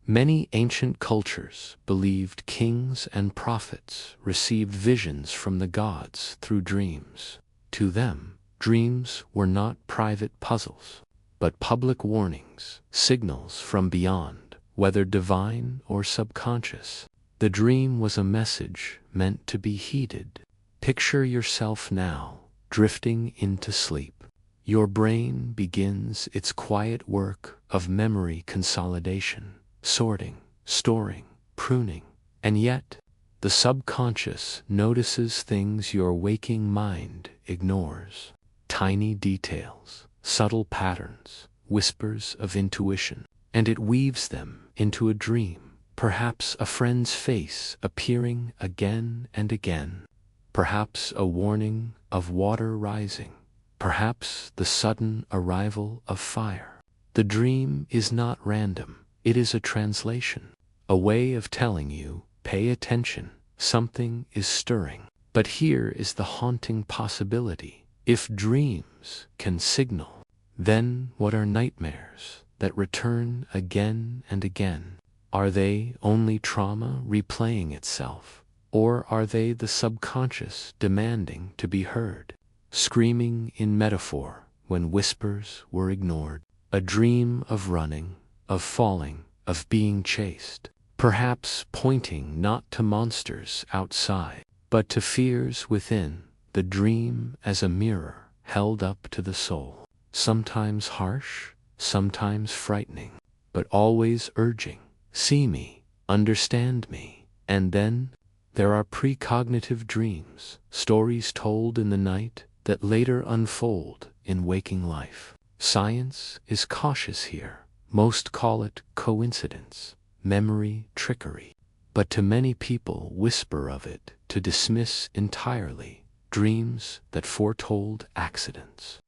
Many ancient cultures believed kings and prophets received visions from the gods through dreams. To them, dreams were not private puzzles, but public warnings, signals from beyond, whether divine or subconscious. The dream was a message meant to be heeded. Picture yourself now, drifting into sleep. Your brain begins its quiet work of memory consolidation, sorting, storing, pruning, and yet the subconscious notices things your waking mind ignores. Tiny details, subtle patterns, whispers of intuition, and it weaves them into a dream. Perhaps a friend's face appearing again and again, perhaps a warning of water rising, perhaps the sudden arrival of fire. The dream is not random. It is a translation, a way of telling you, pay attention, something is stirring. But here is the haunting possibility. If dreams can signal, then what are nightmares that return again and again? Are they only trauma replaying itself, or are they the subconscious demanding to be heard, screaming in metaphor when whispers were ignored? A dream of running, of falling, of being chased, perhaps pointing not to monsters outside, but to fears within, the dream as a mirror held up to the soul, sometimes harsh, sometimes frightening, but always urging, see me, understand me. And then there are precognitive dreams, stories told in the night that later unfold in waking life. Science is cautious here. Most call it coincidence, memory trickery, but to many people whisper of it to dismiss entirely. Dreams that foretold accidents,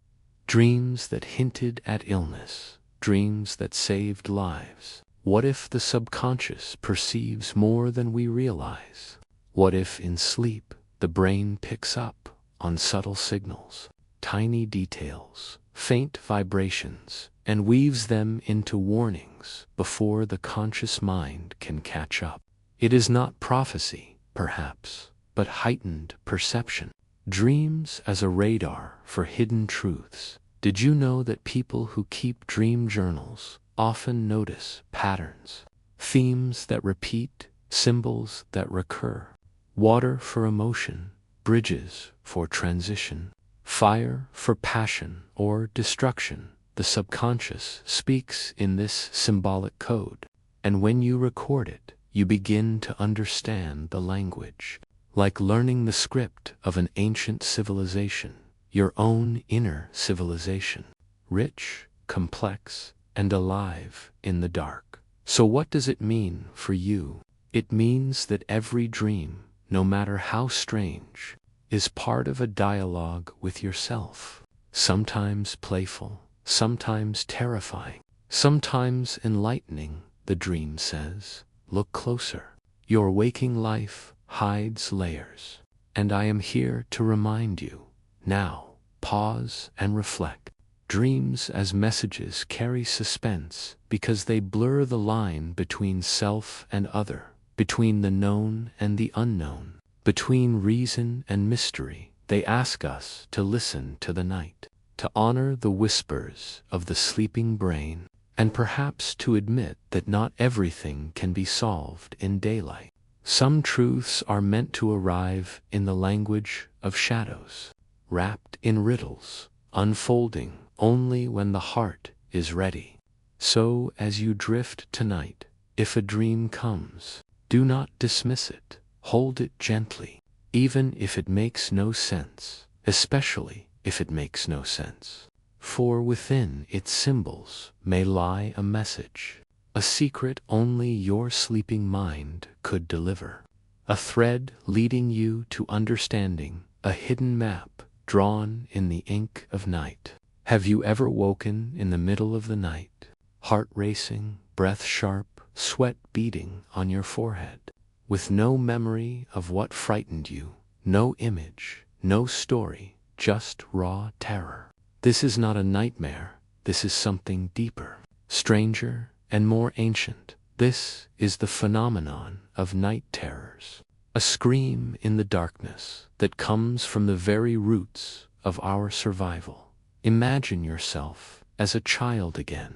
dreams that hinted at illness, dreams that saved lives. What if the subconscious perceives more than we realize? What if in sleep the brain picks up on subtle signals, tiny details, faint vibrations, and weaves them into warnings before the conscious mind can catch up? It is not prophecy, perhaps, but heightened perception. Dreams as a radar for hidden truths. Did you know that people who keep dream journals often notice patterns, themes that repeat, symbols that recur? Water for emotion, bridges for transition, fire for passion or destruction. The subconscious speaks in this symbolic code, and when you record it, you begin to understand the language. Like learning the script of an ancient civilization, your own inner civilization, rich, complex, and alive in the dark. So what does it mean for you? It means that every dream, no matter how strange, is part of a dialogue with yourself. Sometimes playful, sometimes terrifying, sometimes enlightening, the dream says, look closer. Your waking life hides layers, and I am here to remind you. Now, pause and reflect. Dreams as messages carry suspense because they blur the line between self and other, between the known and the unknown, between reason and mystery. They ask us to listen to the night, to honor the whispers of the sleeping brain, and perhaps to admit that not everything can be solved in daylight. Some truths are meant to arrive in the language of shadows, wrapped in riddles, unfolding only when the heart is ready. So as you drift tonight, if a dream comes, do not dismiss it. Hold it gently, even if it makes no sense, especially if it makes no sense. For within its symbols may lie a message, a secret only your sleeping mind could deliver, a thread leading you to understanding, a hidden map drawn in the ink of night. Have you ever woken in the middle of the night, heart racing, breath sharp, sweat beating on your forehead, with no memory of what frightened you, no image, no story, just raw terror? This is not a nightmare. This is something deeper, stranger, and more ancient. This is the phenomenon of night terrors, a scream in the darkness that comes from the very roots of our survival. Imagine yourself as a child again,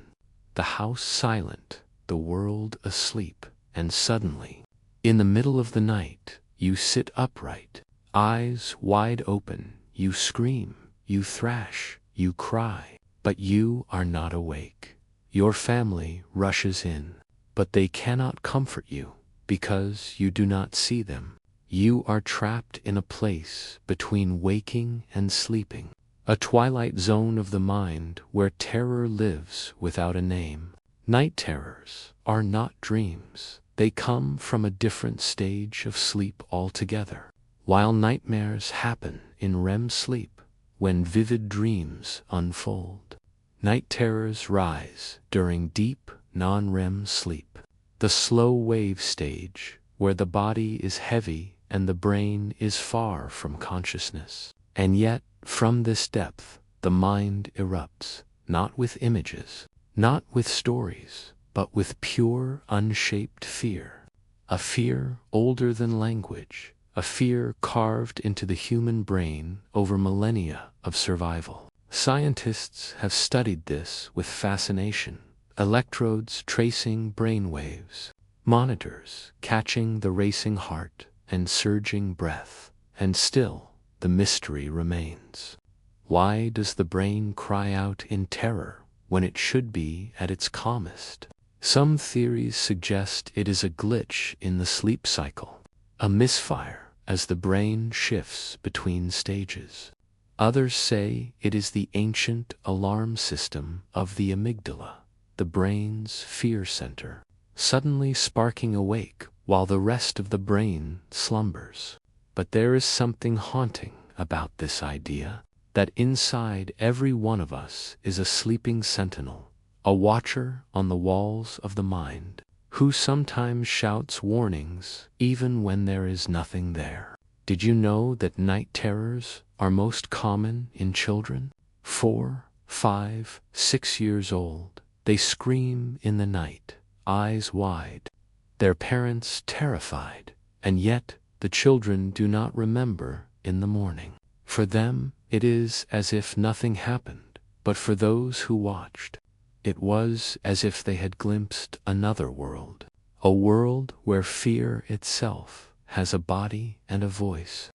the house silent, the world asleep, and suddenly, in the middle of the night, you sit upright, eyes wide open, you scream, you thrash, you cry, but you are not awake. Your family rushes in, but they cannot comfort you because you do not see them. You are trapped in a place between waking and sleeping, a twilight zone of the mind where terror lives without a name. Night terrors are not dreams. They come from a different stage of sleep altogether. While nightmares happen in REM sleep, when vivid dreams unfold, night terrors rise during deep, non-REM sleep, the slow wave stage where the body is heavy and the brain is far from consciousness. And yet, from this depth, the mind erupts, not with images, not with stories, but with pure, unshaped fear. A fear older than language, a fear carved into the human brain over millennia of survival. Scientists have studied this with fascination. Electrodes tracing brain waves, monitors catching the racing heart and surging breath, and still the mystery remains. Why does the brain cry out in terror when it should be at its calmest? Some theories suggest it is a glitch in the sleep cycle, a misfire as the brain shifts between stages. Others say it is the ancient alarm system of the amygdala, the brain's fear center, suddenly sparking awake while the rest of the brain slumbers. But there is something haunting about this idea, that inside every one of us is a sleeping sentinel, a watcher on the walls of the mind, who sometimes shouts warnings even when there is nothing there. Did you know that night terrors are most common in children? 4, 5, 6 years old. They scream in the night, eyes wide, their parents terrified, and yet the children do not remember in the morning. For them, it is as if nothing happened, but for those who watched, it was as if they had glimpsed another world, a world where fear itself has a body and a voice.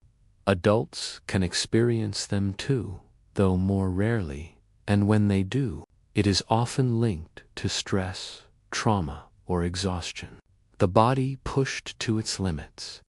Adults can experience them too, though more rarely, and when they do, it is often linked to stress, trauma, or exhaustion. The body pushed to its limits,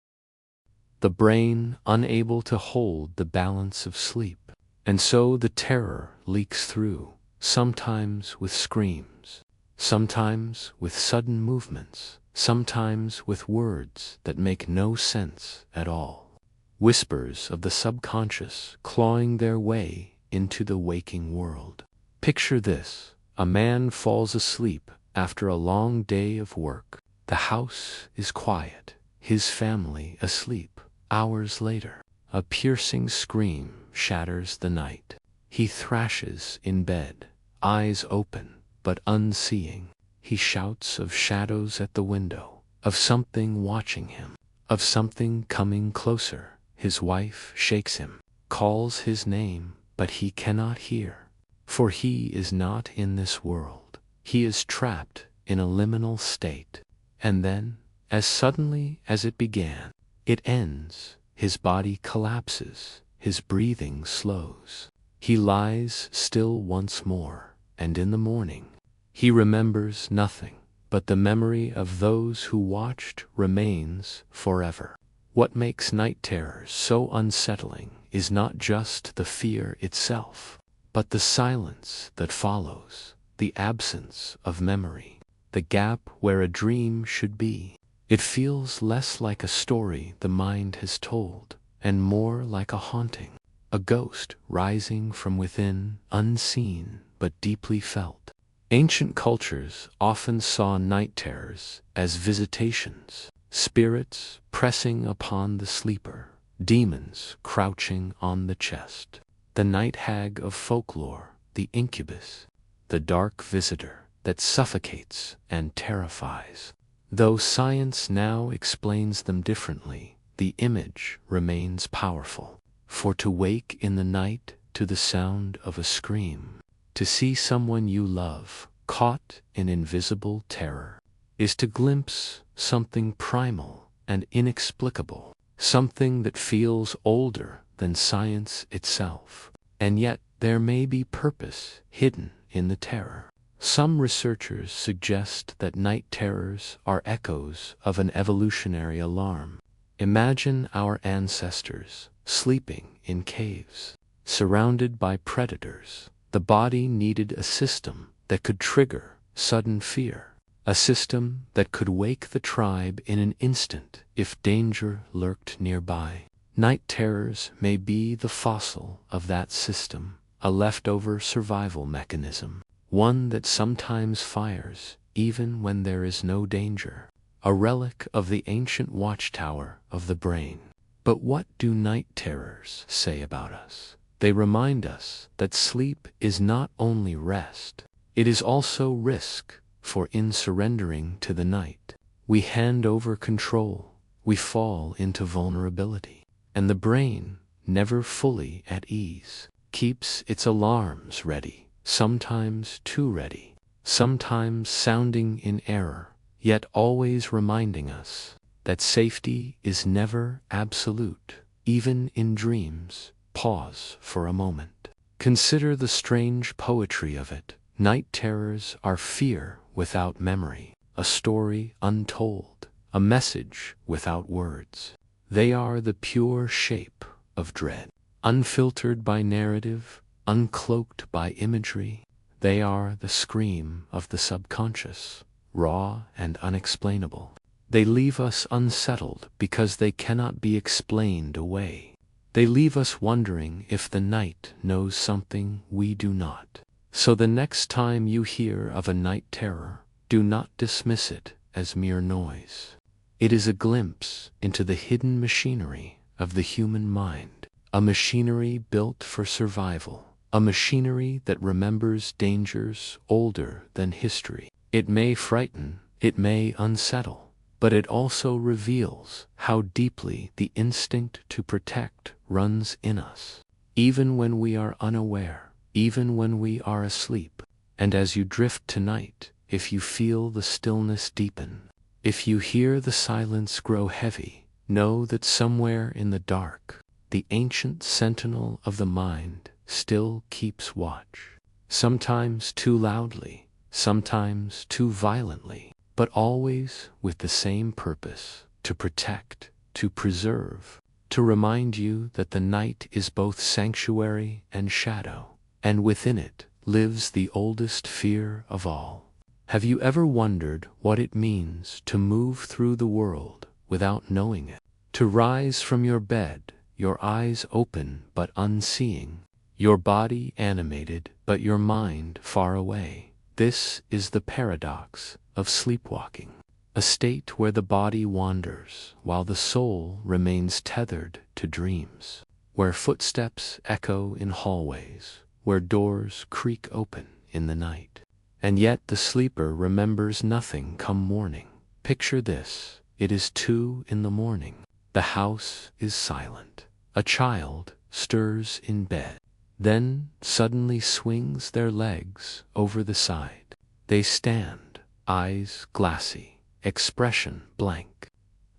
the brain unable to hold the balance of sleep, and so the terror leaks through, sometimes with screams, sometimes with sudden movements, sometimes with words that make no sense at all. Whispers of the subconscious clawing their way into the waking world. Picture this: a man falls asleep after a long day of work. The house is quiet, his family asleep. Hours later, a piercing scream shatters the night. He thrashes in bed, eyes open but unseeing. He shouts of shadows at the window, of something watching him, of something coming closer. His wife shakes him, calls his name, but he cannot hear, for he is not in this world. He is trapped in a liminal state. And then, as suddenly as it began, it ends. His body collapses, his breathing slows. He lies still once more, and in the morning, he remembers nothing, but the memory of those who watched remains forever. What makes night terrors so unsettling is not just the fear itself, but the silence that follows, the absence of memory, the gap where a dream should be. It feels less like a story the mind has told, and more like a haunting, a ghost rising from within, unseen but deeply felt. Ancient cultures often saw night terrors as visitations, spirits pressing upon the sleeper, demons crouching on the chest. The night hag of folklore, the incubus, the dark visitor that suffocates and terrifies. Though science now explains them differently, the image remains powerful. For to wake in the night to the sound of a scream, to see someone you love caught in invisible terror, is to glimpse something primal and inexplicable, something that feels older than science itself. And yet there may be purpose hidden in the terror. Some researchers suggest that night terrors are echoes of an evolutionary alarm. Imagine our ancestors sleeping in caves, surrounded by predators. The body needed a system that could trigger sudden fear, a system that could wake the tribe in an instant if danger lurked nearby. Night terrors may be the fossil of that system, a leftover survival mechanism, one that sometimes fires even when there is no danger, a relic of the ancient watchtower of the brain. But what do night terrors say about us? They remind us that sleep is not only rest, it is also risk, for in surrendering to the night, we hand over control, we fall into vulnerability, and the brain, never fully at ease, keeps its alarms ready, sometimes too ready, sometimes sounding in error, yet always reminding us that safety is never absolute. Even in dreams, pause for a moment. Consider the strange poetry of it. Night terrors are fear without memory, a story untold, a message without words. They are the pure shape of dread, unfiltered by narrative, uncloaked by imagery. They are the scream of the subconscious, raw and unexplainable. They leave us unsettled because they cannot be explained away. They leave us wondering if the night knows something we do not. So the next time you hear of a night terror, do not dismiss it as mere noise. It is a glimpse into the hidden machinery of the human mind, a machinery built for survival, a machinery that remembers dangers older than history. It may frighten, it may unsettle, but it also reveals how deeply the instinct to protect runs in us, even when we are unaware, even when we are asleep. And as you drift tonight, if you feel the stillness deepen, if you hear the silence grow heavy, know that somewhere in the dark, the ancient sentinel of the mind still keeps watch, sometimes too loudly, sometimes too violently, but always with the same purpose: to protect, to preserve, to remind you that the night is both sanctuary and shadow, and within it lives the oldest fear of all. Have you ever wondered what it means to move through the world without knowing it? To rise from your bed, your eyes open but unseeing, your body animated but your mind far away. This is the paradox of sleepwalking. a state where the body wanders while the soul remains tethered to dreams, where footsteps echo in hallways, where doors creak open in the night. And yet the sleeper remembers nothing come morning. Picture this: it is 2 in the morning. The house is silent. A child stirs in bed, then suddenly swings their legs over the side. They stand, eyes glassy, expression blank.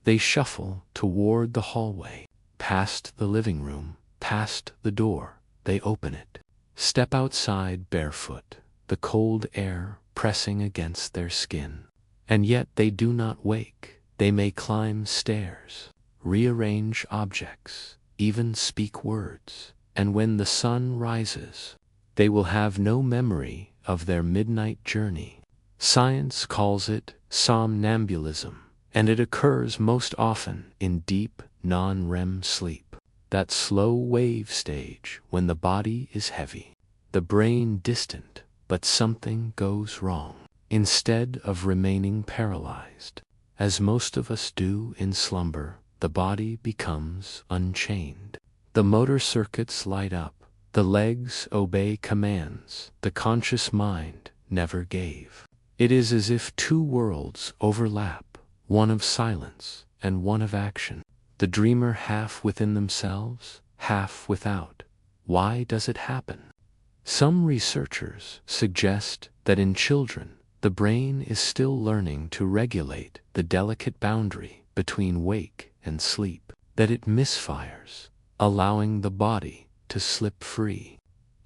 They shuffle toward the hallway, past the living room, past the door. They open it, step outside barefoot, the cold air pressing against their skin. And yet they do not wake. They may climb stairs, rearrange objects, even speak words. And when the sun rises, they will have no memory of their midnight journey. Science calls it somnambulism, and it occurs most often in deep, non-REM sleep, that slow wave stage when the body is heavy, the brain distant, but something goes wrong. Instead of remaining paralyzed, as most of us do in slumber, the body becomes unchained. The motor circuits light up, the legs obey commands the conscious mind never gave. It is as if 2 worlds overlap, one of silence and one of action, the dreamer half within themselves, half without. Why does it happen? Some researchers suggest that in children, the brain is still learning to regulate the delicate boundary between wake and sleep, that it misfires, allowing the body to slip free.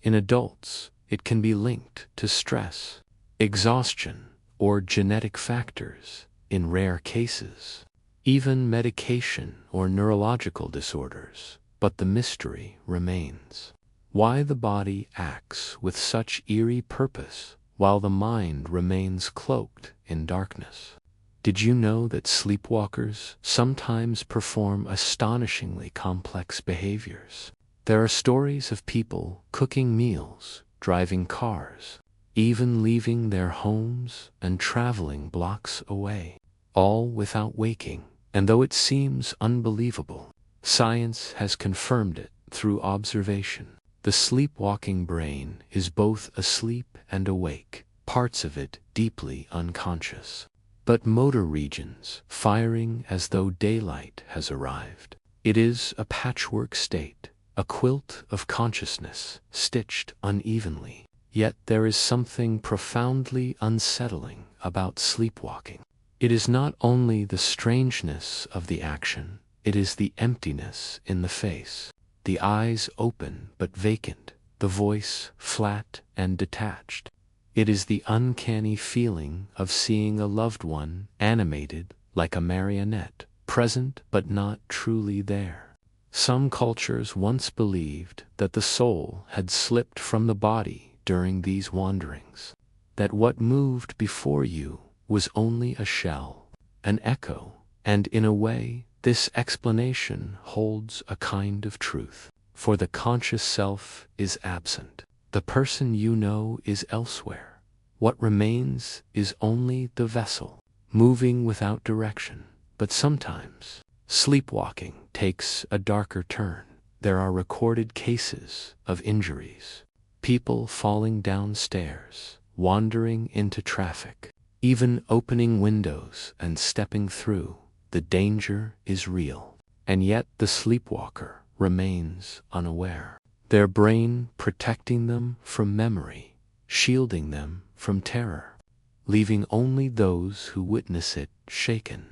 In adults, it can be linked to stress, exhaustion, or genetic factors. In rare cases, even medication or neurological disorders. But the mystery remains: why the body acts with such eerie purpose while the mind remains cloaked in darkness. Did you know that sleepwalkers sometimes perform astonishingly complex behaviors? There are stories of people cooking meals, driving cars, even leaving their homes and traveling blocks away, all without waking. And though it seems unbelievable, science has confirmed it through observation. The sleepwalking brain is both asleep and awake, parts of it deeply unconscious, but motor regions firing as though daylight has arrived. It is a patchwork state, a quilt of consciousness stitched unevenly. Yet there is something profoundly unsettling about sleepwalking. It is not only the strangeness of the action, it is the emptiness in the face. The eyes open but vacant, the voice flat and detached. It is the uncanny feeling of seeing a loved one animated like a marionette, present but not truly there. Some cultures once believed that the soul had slipped from the body during these wanderings, that what moved before you was only a shell, an echo, and in a way, this explanation holds a kind of truth. For the conscious self is absent. The person you know is elsewhere. What remains is only the vessel, moving without direction. But sometimes, sleepwalking takes a darker turn. There are recorded cases of injuries, people falling downstairs, wandering into traffic, even opening windows and stepping through. The danger is real, and yet the sleepwalker remains unaware. Their brain protecting them from memory, shielding them from terror, leaving only those who witness it shaken.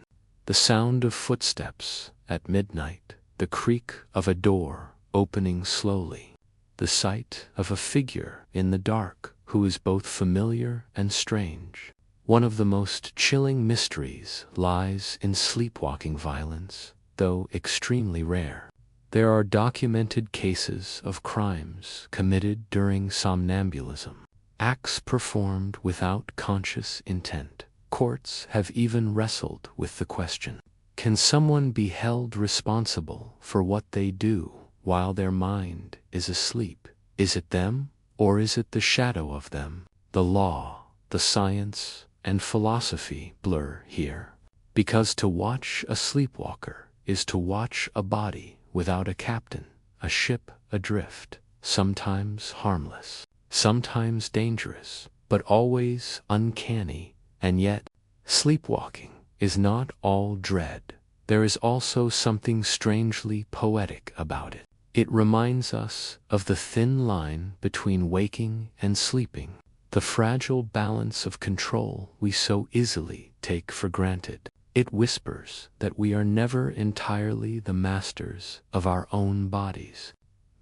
The sound of footsteps at midnight, the creak of a door opening slowly, the sight of a figure in the dark who is both familiar and strange. One of the most chilling mysteries lies in sleepwalking violence, though extremely rare. There are documented cases of crimes committed during somnambulism, acts performed without conscious intent. Courts have even wrestled with the question: can someone be held responsible for what they do while their mind is asleep? Is it them, or is it the shadow of them? The law, the science, and philosophy blur here. Because to watch a sleepwalker is to watch a body without a captain, a ship adrift, sometimes harmless, sometimes dangerous, but always uncanny. And yet, sleepwalking is not all dread. There is also something strangely poetic about it. It reminds us of the thin line between waking and sleeping, the fragile balance of control we so easily take for granted. It whispers that we are never entirely the masters of our own bodies,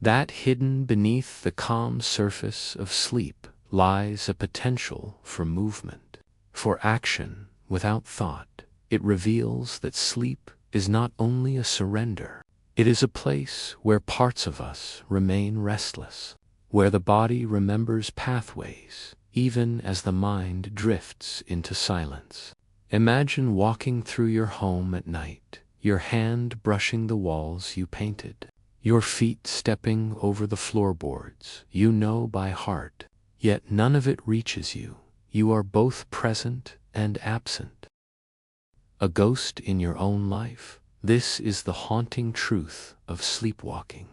that hidden beneath the calm surface of sleep lies a potential for movement, for action without thought. It reveals that sleep is not only a surrender, it is a place where parts of us remain restless, where the body remembers pathways, even as the mind drifts into silence. Imagine walking through your home at night, your hand brushing the walls you painted, your feet stepping over the floorboards you know by heart, yet none of it reaches you. You are both present and absent. A ghost in your own life. This is the haunting truth of sleepwalking.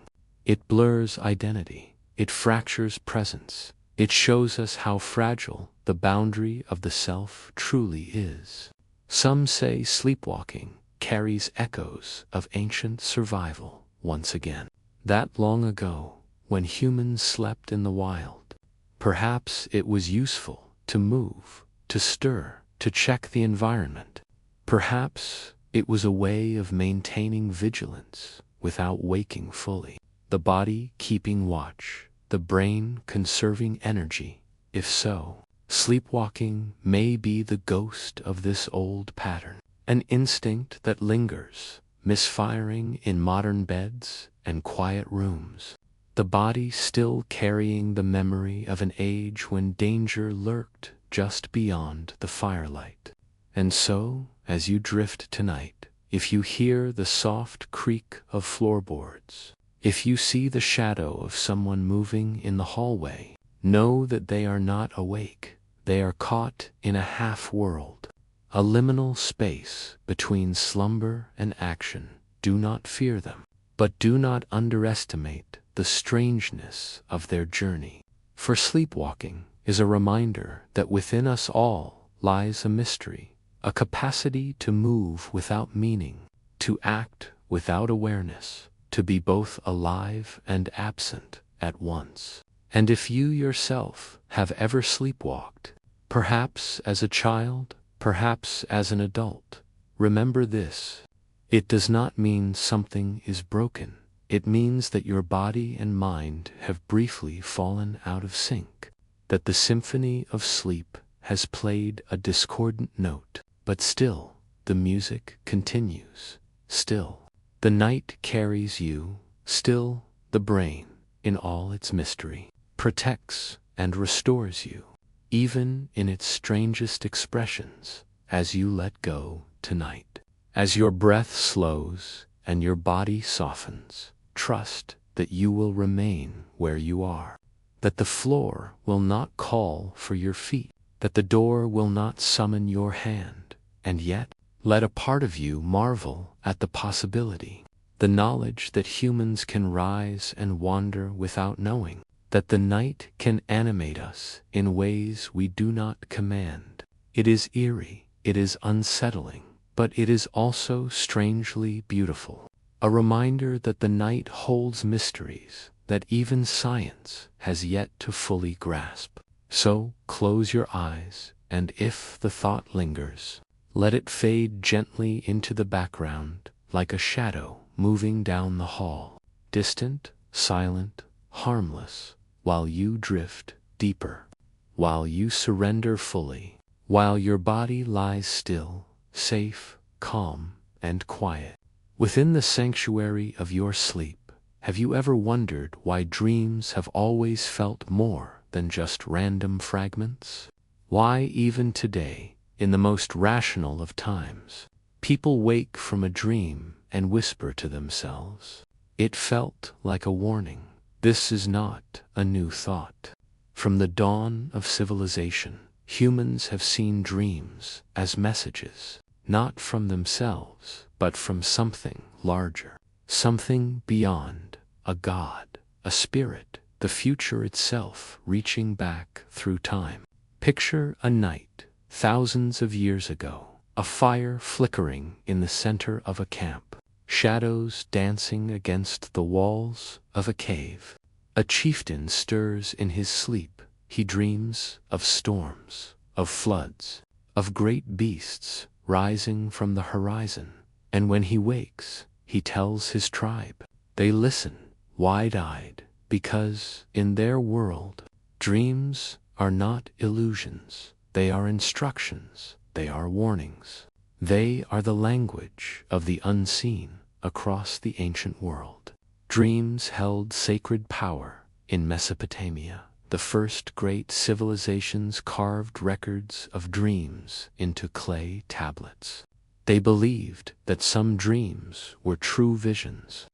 It blurs identity, it fractures presence, it shows us how fragile the boundary of the self truly is. Some say sleepwalking carries echoes of ancient survival once again. That long ago, when humans slept in the wild, perhaps it was useful to move, to stir, to check the environment. Perhaps it was a way of maintaining vigilance without waking fully, the body keeping watch, the brain conserving energy. If so, sleepwalking may be the ghost of this old pattern, an instinct that lingers, misfiring in modern beds and quiet rooms, the body still carrying the memory of an age when danger lurked just beyond the firelight. And so, as you drift tonight, if you hear the soft creak of floorboards, if you see the shadow of someone moving in the hallway, know that they are not awake. They are caught in a half-world, a liminal space between slumber and action. Do not fear them, but do not underestimate the strangeness of their journey. For sleepwalking is a reminder that within us all lies a mystery, a capacity to move without meaning, to act without awareness, to be both alive and absent at once. And if you yourself have ever sleepwalked, perhaps as a child, perhaps as an adult, remember this. It does not mean something is broken. It means that your body and mind have briefly fallen out of sync, that the symphony of sleep has played a discordant note, but still the music continues. Still, the night carries you. Still, the brain, in all its mystery, protects and restores you, even in its strangest expressions, as you let go tonight. As your breath slows and your body softens, trust that you will remain where you are, that the floor will not call for your feet, that the door will not summon your hand, and yet, let a part of you marvel at the possibility, the knowledge that humans can rise and wander without knowing, that the night can animate us in ways we do not command. It is eerie, it is unsettling, but it is also strangely beautiful, a reminder that the night holds mysteries that even science has yet to fully grasp. So, close your eyes, and if the thought lingers, let it fade gently into the background, like a shadow moving down the hall, distant, silent, harmless, while you drift deeper, while you surrender fully, while your body lies still, safe, calm, and quiet. Within the sanctuary of your sleep, have you ever wondered why dreams have always felt more than just random fragments? Why even today, in the most rational of times, people wake from a dream and whisper to themselves, "It felt like a warning." This is not a new thought. From the dawn of civilization, humans have seen dreams as messages, not from themselves, but from something larger, something beyond, a god, a spirit, the future itself reaching back through time. Picture a night, thousands of years ago, a fire flickering in the center of a camp, shadows dancing against the walls of a cave. A chieftain stirs in his sleep. He dreams of storms, of floods, of great beasts rising from the horizon. And when he wakes, he tells his tribe. They listen, wide-eyed, because in their world, dreams are not illusions. They are instructions. They are warnings. They are the language of the unseen across the ancient world. Dreams held sacred power. In Mesopotamia, the first great civilizations carved records of dreams into clay tablets. They believed that some dreams were true visions,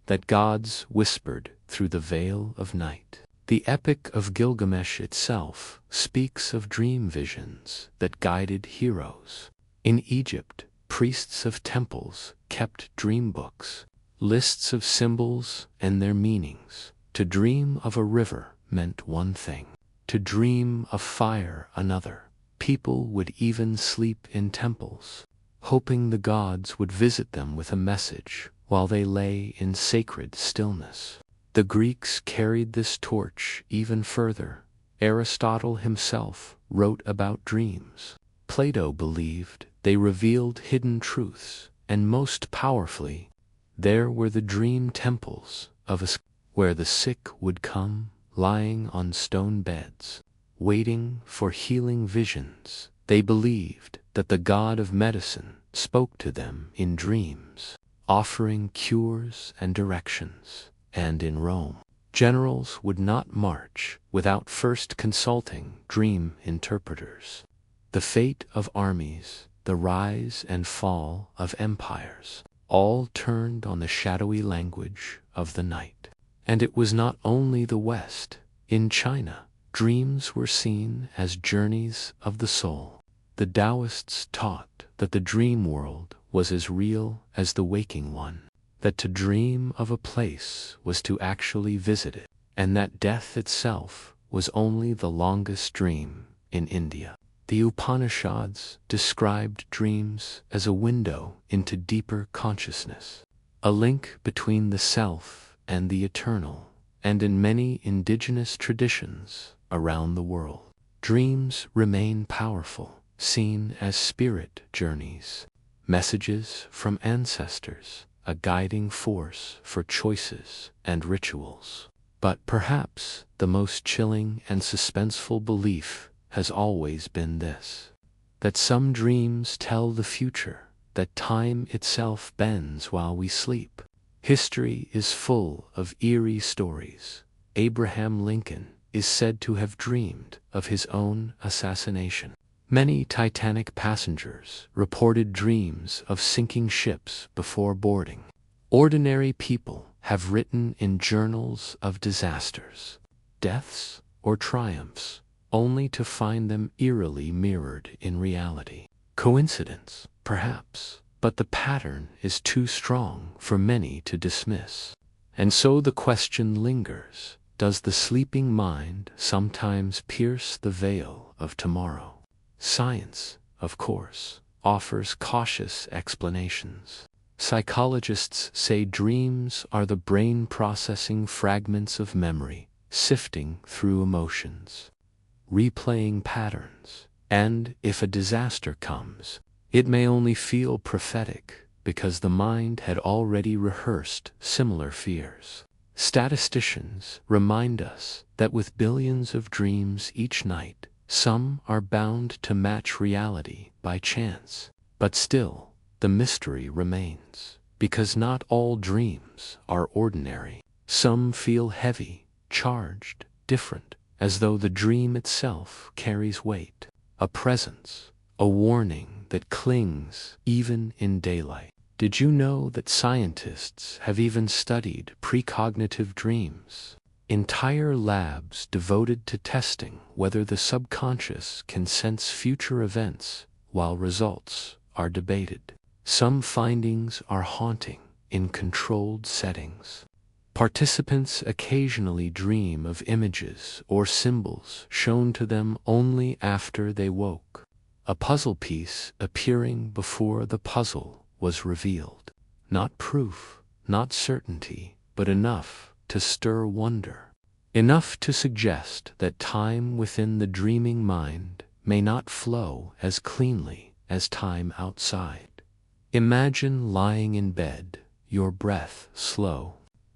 that gods whispered through the veil of night. The Epic of Gilgamesh itself speaks of dream visions that guided heroes. In Egypt, priests of temples kept dream books, lists of symbols and their meanings. To dream of a river meant one thing, to dream of fire another. People would even sleep in temples, hoping the gods would visit them with a message while they lay in sacred stillness. The Greeks carried this torch even further. Aristotle himself wrote about dreams. Plato believed they revealed hidden truths, and most powerfully, there were the dream temples of where the sick would come, lying on stone beds, waiting for healing visions. They believed that the god of medicine spoke to them in dreams, offering cures and directions. And in Rome, generals would not march without first consulting dream interpreters. The fate of armies, the rise and fall of empires, all turned on the shadowy language of the night. And it was not only the West. In China, dreams were seen as journeys of the soul. The Taoists taught that the dream world was as real as the waking one, that to dream of a place was to actually visit it, and that death itself was only the longest dream in India. The Upanishads described dreams as a window into deeper consciousness, a link between the self and the eternal. And in many indigenous traditions around the world, dreams remain powerful, seen as spirit journeys, messages from ancestors, a guiding force for choices and rituals. But perhaps the most chilling and suspenseful belief has always been this, that some dreams tell the future, that time itself bends while we sleep. History is full of eerie stories. Abraham Lincoln is said to have dreamed of his own assassination. Many Titanic passengers reported dreams of sinking ships before boarding. Ordinary people have written in journals of disasters, deaths, or triumphs, only to find them eerily mirrored in reality. Coincidence, perhaps, but the pattern is too strong for many to dismiss. And so the question lingers, does the sleeping mind sometimes pierce the veil of tomorrow? Science, of course, offers cautious explanations. Psychologists say dreams are the brain processing fragments of memory, sifting through emotions, replaying patterns, and if a disaster comes, it may only feel prophetic because the mind had already rehearsed similar fears. Statisticians remind us that with billions of dreams each night, some are bound to match reality by chance. But still, the mystery remains, because not all dreams are ordinary. Some feel heavy, charged, different, as though the dream itself carries weight, a presence, a warning that clings even in daylight. Did you know that scientists have even studied precognitive dreams? Entire labs devoted to testing whether the subconscious can sense future events, while results are debated. Some findings are haunting in controlled settings. Participants occasionally dream of images or symbols shown to them only after they woke, a puzzle piece appearing before the puzzle was revealed. Not proof, not certainty, but enough to stir wonder. Enough to suggest that time within the dreaming mind may not flow as cleanly as time outside. Imagine lying in bed, your breath slow,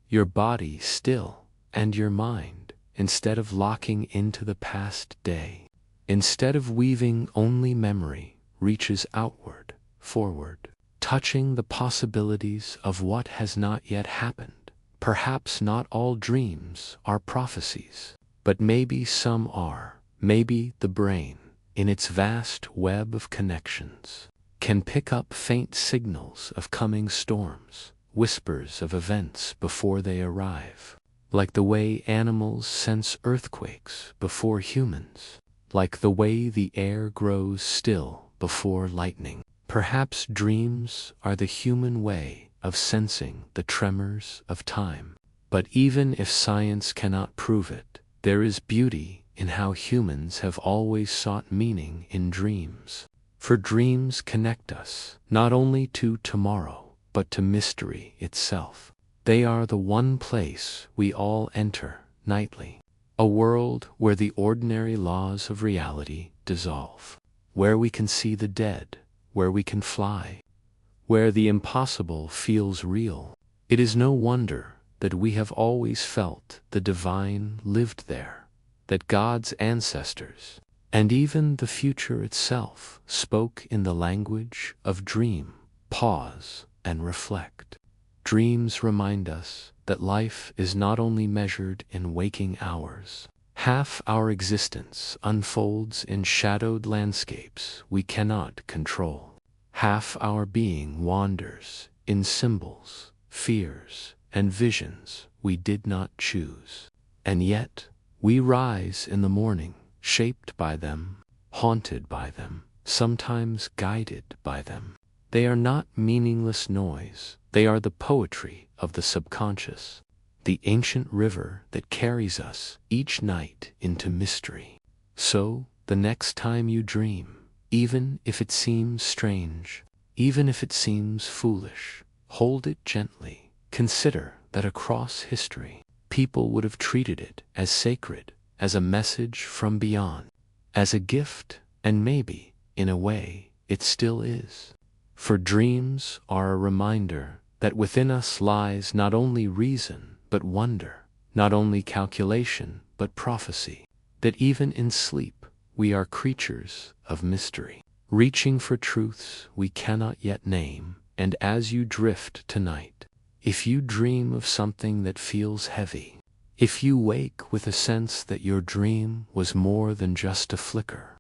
your body still, and your mind, instead of locking into the past day, instead of weaving only memory, reaches outward, forward, touching the possibilities of what has not yet happened. Perhaps not all dreams are prophecies, but maybe some are. Maybe the brain, in its vast web of connections, can pick up faint signals of coming storms, whispers of events before they arrive, like the way animals sense earthquakes before humans, like the way the air grows still before lightning. Perhaps dreams are the human way of sensing the tremors of time. But even if science cannot prove it, there is beauty in how humans have always sought meaning in dreams. For dreams connect us not only to tomorrow, but to mystery itself. They are the one place we all enter nightly, a world where the ordinary laws of reality dissolve, where we can see the dead, where we can fly, where the impossible feels real. It is no wonder that we have always felt the divine lived there, that God's ancestors, and even the future itself, spoke in the language of dream, pause, and reflect. Dreams remind us that life is not only measured in waking hours. Half our existence unfolds in shadowed landscapes we cannot control. Half our being wanders in symbols, fears, and visions we did not choose. And yet, we rise in the morning, shaped by them, haunted by them, sometimes guided by them. They are not meaningless noise. They are the poetry of the subconscious, the ancient river that carries us each night into mystery. So, the next time you dream, even if it seems strange, even if it seems foolish, hold it gently. Consider that across history, people would have treated it as sacred, as a message from beyond, as a gift, and maybe, in a way, it still is. For dreams are a reminder that within us lies not only reason, but wonder, not only calculation, but prophecy, that even in sleep, we are creatures of mystery, reaching for truths we cannot yet name. And as you drift tonight, if you dream of something that feels heavy, if you wake with a sense that your dream was more than just a flicker,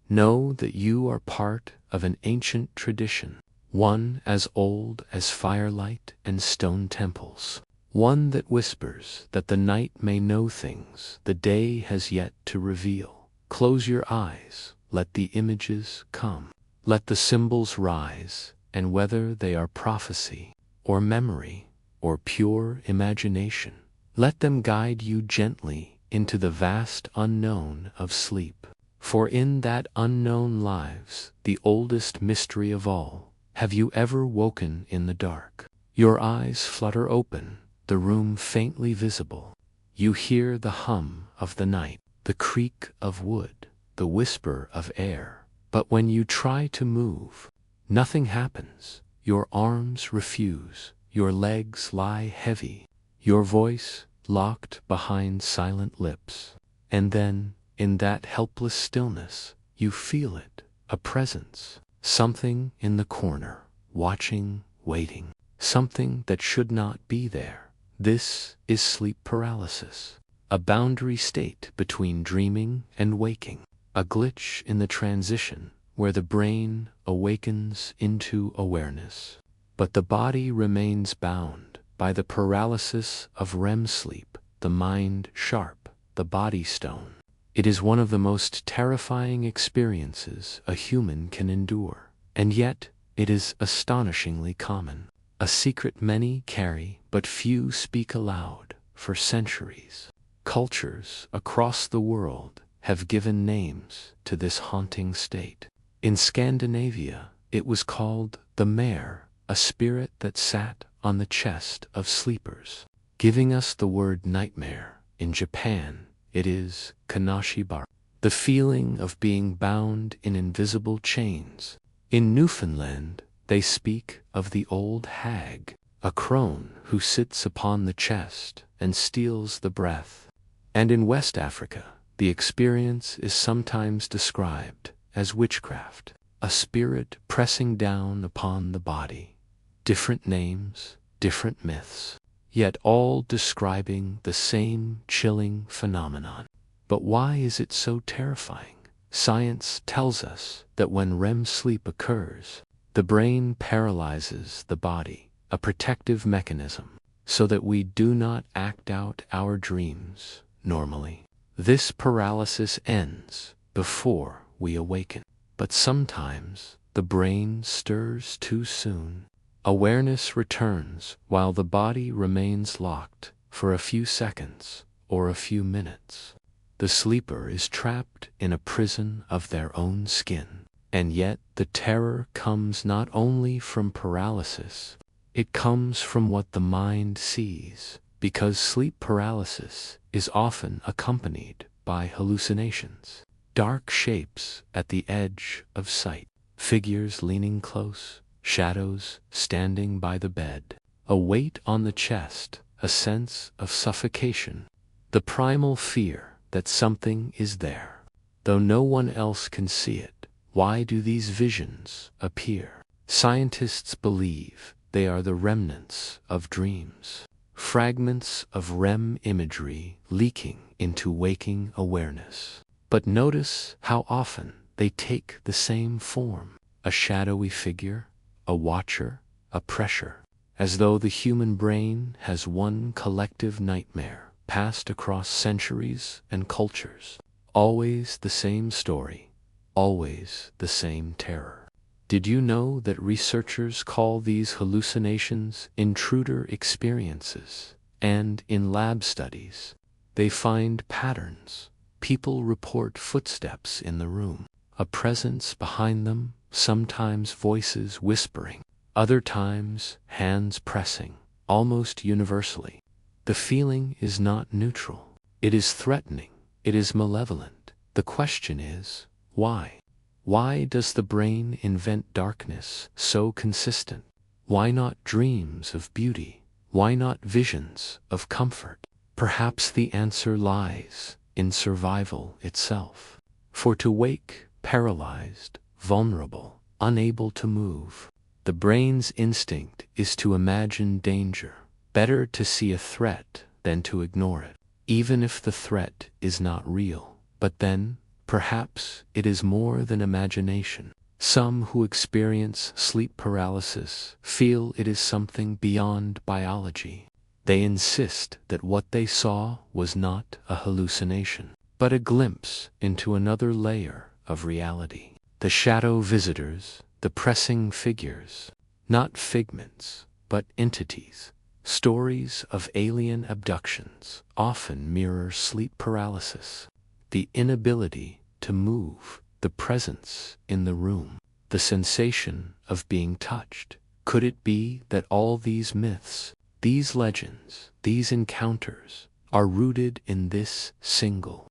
know that you are part of an ancient tradition, one as old as firelight and stone temples, one that whispers that the night may know things the day has yet to reveal. Close your eyes, let the images come, let the symbols rise, and whether they are prophecy, or memory, or pure imagination, let them guide you gently into the vast unknown of sleep. For in that unknown lives the oldest mystery of all. Have you ever woken in the dark? Your eyes flutter open, the room faintly visible. You hear the hum of the night, the creak of wood, the whisper of air. But when you try to move, nothing happens. Your arms refuse, your legs lie heavy, your voice locked behind silent lips. And then, in that helpless stillness, you feel it, a presence, something in the corner, watching, waiting, something that should not be there. This is sleep paralysis, a boundary state between dreaming and waking, a glitch in the transition where the brain awakens into awareness, but the body remains bound by the paralysis of REM sleep, the mind sharp, the body stone. It is one of the most terrifying experiences a human can endure. And yet, it is astonishingly common. A secret many carry, but few speak aloud. For centuries, cultures across the world have given names to this haunting state. In Scandinavia, it was called the mare, a spirit that sat on the chest of sleepers, giving us the word nightmare. In Japan, it is kanashibar, the feeling of being bound in invisible chains. In Newfoundland, they speak of the old hag, a crone who sits upon the chest and steals the breath. And in West Africa, the experience is sometimes described as witchcraft, a spirit pressing down upon the body. Different names, different myths, yet all describing the same chilling phenomenon. But why is it so terrifying? Science tells us that when REM sleep occurs, the brain paralyzes the body, a protective mechanism, so that we do not act out our dreams normally. This paralysis ends before we awaken. But sometimes the brain stirs too soon. Awareness returns while the body remains locked for a few seconds or a few minutes. The sleeper is trapped in a prison of their own skin. And yet the terror comes not only from paralysis, it comes from what the mind sees, because sleep paralysis is often accompanied by hallucinations. Dark shapes at the edge of sight, figures leaning close, shadows standing by the bed, a weight on the chest, a sense of suffocation, the primal fear that something is there, though no one else can see it. Why do these visions appear? Scientists believe they are the remnants of dreams, fragments of REM imagery leaking into waking awareness. But notice how often they take the same form: a shadowy figure, a watcher, a pressure, as though the human brain has one collective nightmare passed across centuries and cultures. Always the same story, always the same terror. Did you know that researchers call these hallucinations intruder experiences? And in lab studies, they find patterns. People report footsteps in the room, a presence behind them, sometimes voices whispering, other times hands pressing, almost universally. The feeling is not neutral. It is threatening. It is malevolent. The question is, why? Why does the brain invent darkness so consistent? Why not dreams of beauty? Why not visions of comfort? Perhaps the answer lies in survival itself. For to wake paralyzed, vulnerable, unable to move, the brain's instinct is to imagine danger. Better to see a threat than to ignore it, even if the threat is not real. But then, perhaps it is more than imagination. Some who experience sleep paralysis feel it is something beyond biology. They insist that what they saw was not a hallucination, but a glimpse into another layer of reality. The shadow visitors, the pressing figures, not figments, but entities. Stories of alien abductions often mirror sleep paralysis. The inability to move, the presence in the room, the sensation of being touched. Could it be that all these myths, these legends, these encounters are rooted in this single,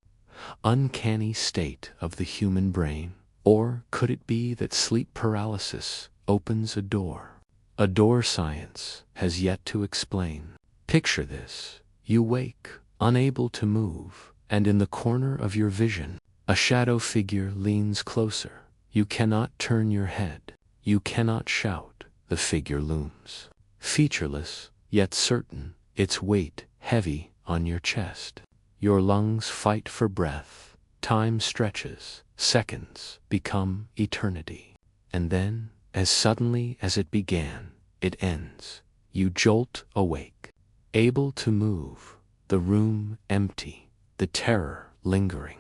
uncanny state of the human brain? Or could it be that sleep paralysis opens a door science has yet to explain? Picture this: you wake, unable to move, and in the corner of your vision, a shadow figure leans closer. You cannot turn your head. You cannot shout. The figure looms, featureless, yet certain, its weight heavy on your chest. Your lungs fight for breath. Time stretches. Seconds become eternity. And then, as suddenly as it began, it ends. You jolt awake, able to move, the room empty, the terror lingering.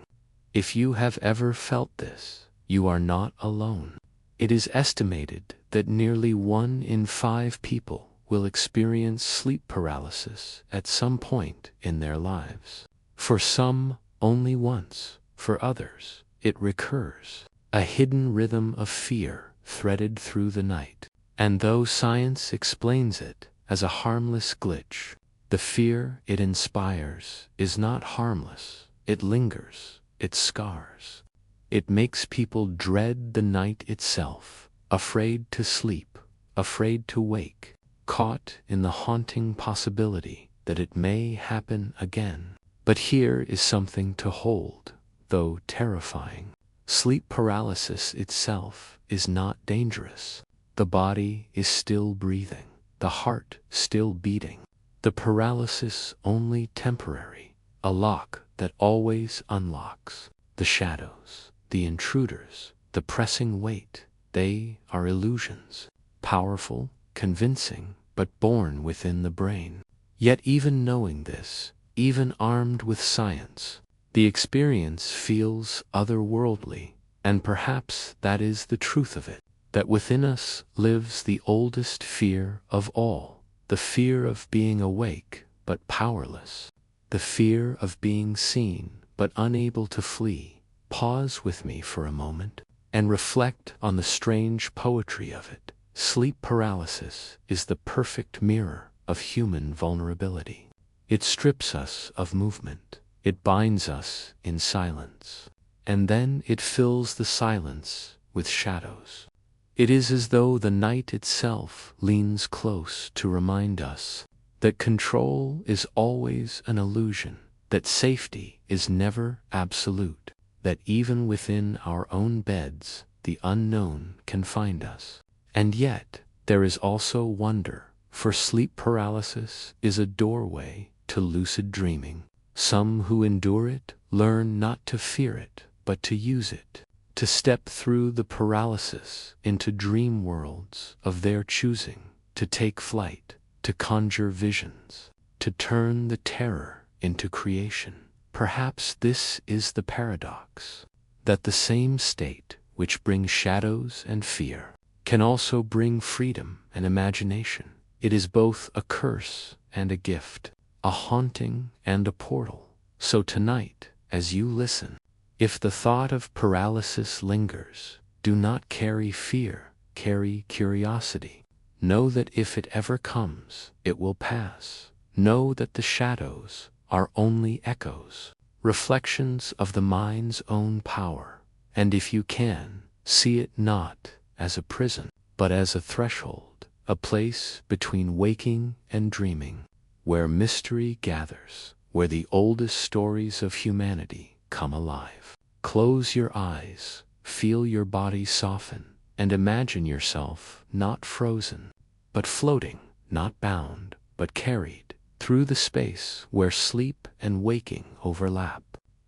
If you have ever felt this, you are not alone. It is estimated that nearly 1 in 5 people will experience sleep paralysis at some point in their lives. For some, only once. For others, it recurs, a hidden rhythm of fear threaded through the night. And though science explains it as a harmless glitch, the fear it inspires is not harmless. It lingers, it scars. It makes people dread the night itself, afraid to sleep, afraid to wake, caught in the haunting possibility that it may happen again. But here is something to hold, though terrifying. Sleep paralysis itself is not dangerous. The body is still breathing, the heart still beating. The paralysis only temporary, a lock that always unlocks. The shadows, the intruders, the pressing weight, they are illusions, powerful, convincing, but born within the brain. Yet even knowing this, even armed with science, the experience feels otherworldly, and perhaps that is the truth of it, that within us lives the oldest fear of all, the fear of being awake but powerless, the fear of being seen but unable to flee. Pause with me for a moment and reflect on the strange poetry of it. Sleep paralysis is the perfect mirror of human vulnerability. It strips us of movement, it binds us in silence, and then it fills the silence with shadows. It is as though the night itself leans close to remind us that control is always an illusion, that safety is never absolute, that even within our own beds the unknown can find us. And yet, there is also wonder, for sleep paralysis is a doorway to lucid dreaming. Some who endure it learn not to fear it, but to use it, to step through the paralysis into dream worlds of their choosing, to take flight, to conjure visions, to turn the terror into creation. Perhaps this is the paradox, that the same state which brings shadows and fear can also bring freedom and imagination. It is both a curse and a gift, a haunting and a portal. So tonight, as you listen, if the thought of paralysis lingers, do not carry fear, carry curiosity. Know that if it ever comes, it will pass. Know that the shadows are only echoes, reflections of the mind's own power. And if you can, see it not as a prison, but as a threshold, a place between waking and dreaming, where mystery gathers, where the oldest stories of humanity come alive. Close your eyes, feel your body soften, and imagine yourself not frozen, but floating, not bound, but carried through the space where sleep and waking overlap,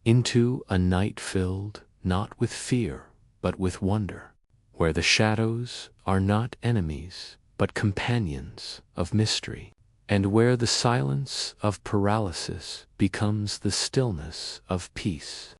into a night filled not with fear, but with wonder, where the shadows are not enemies, but companions of mystery, and where the silence of paralysis becomes the stillness of peace.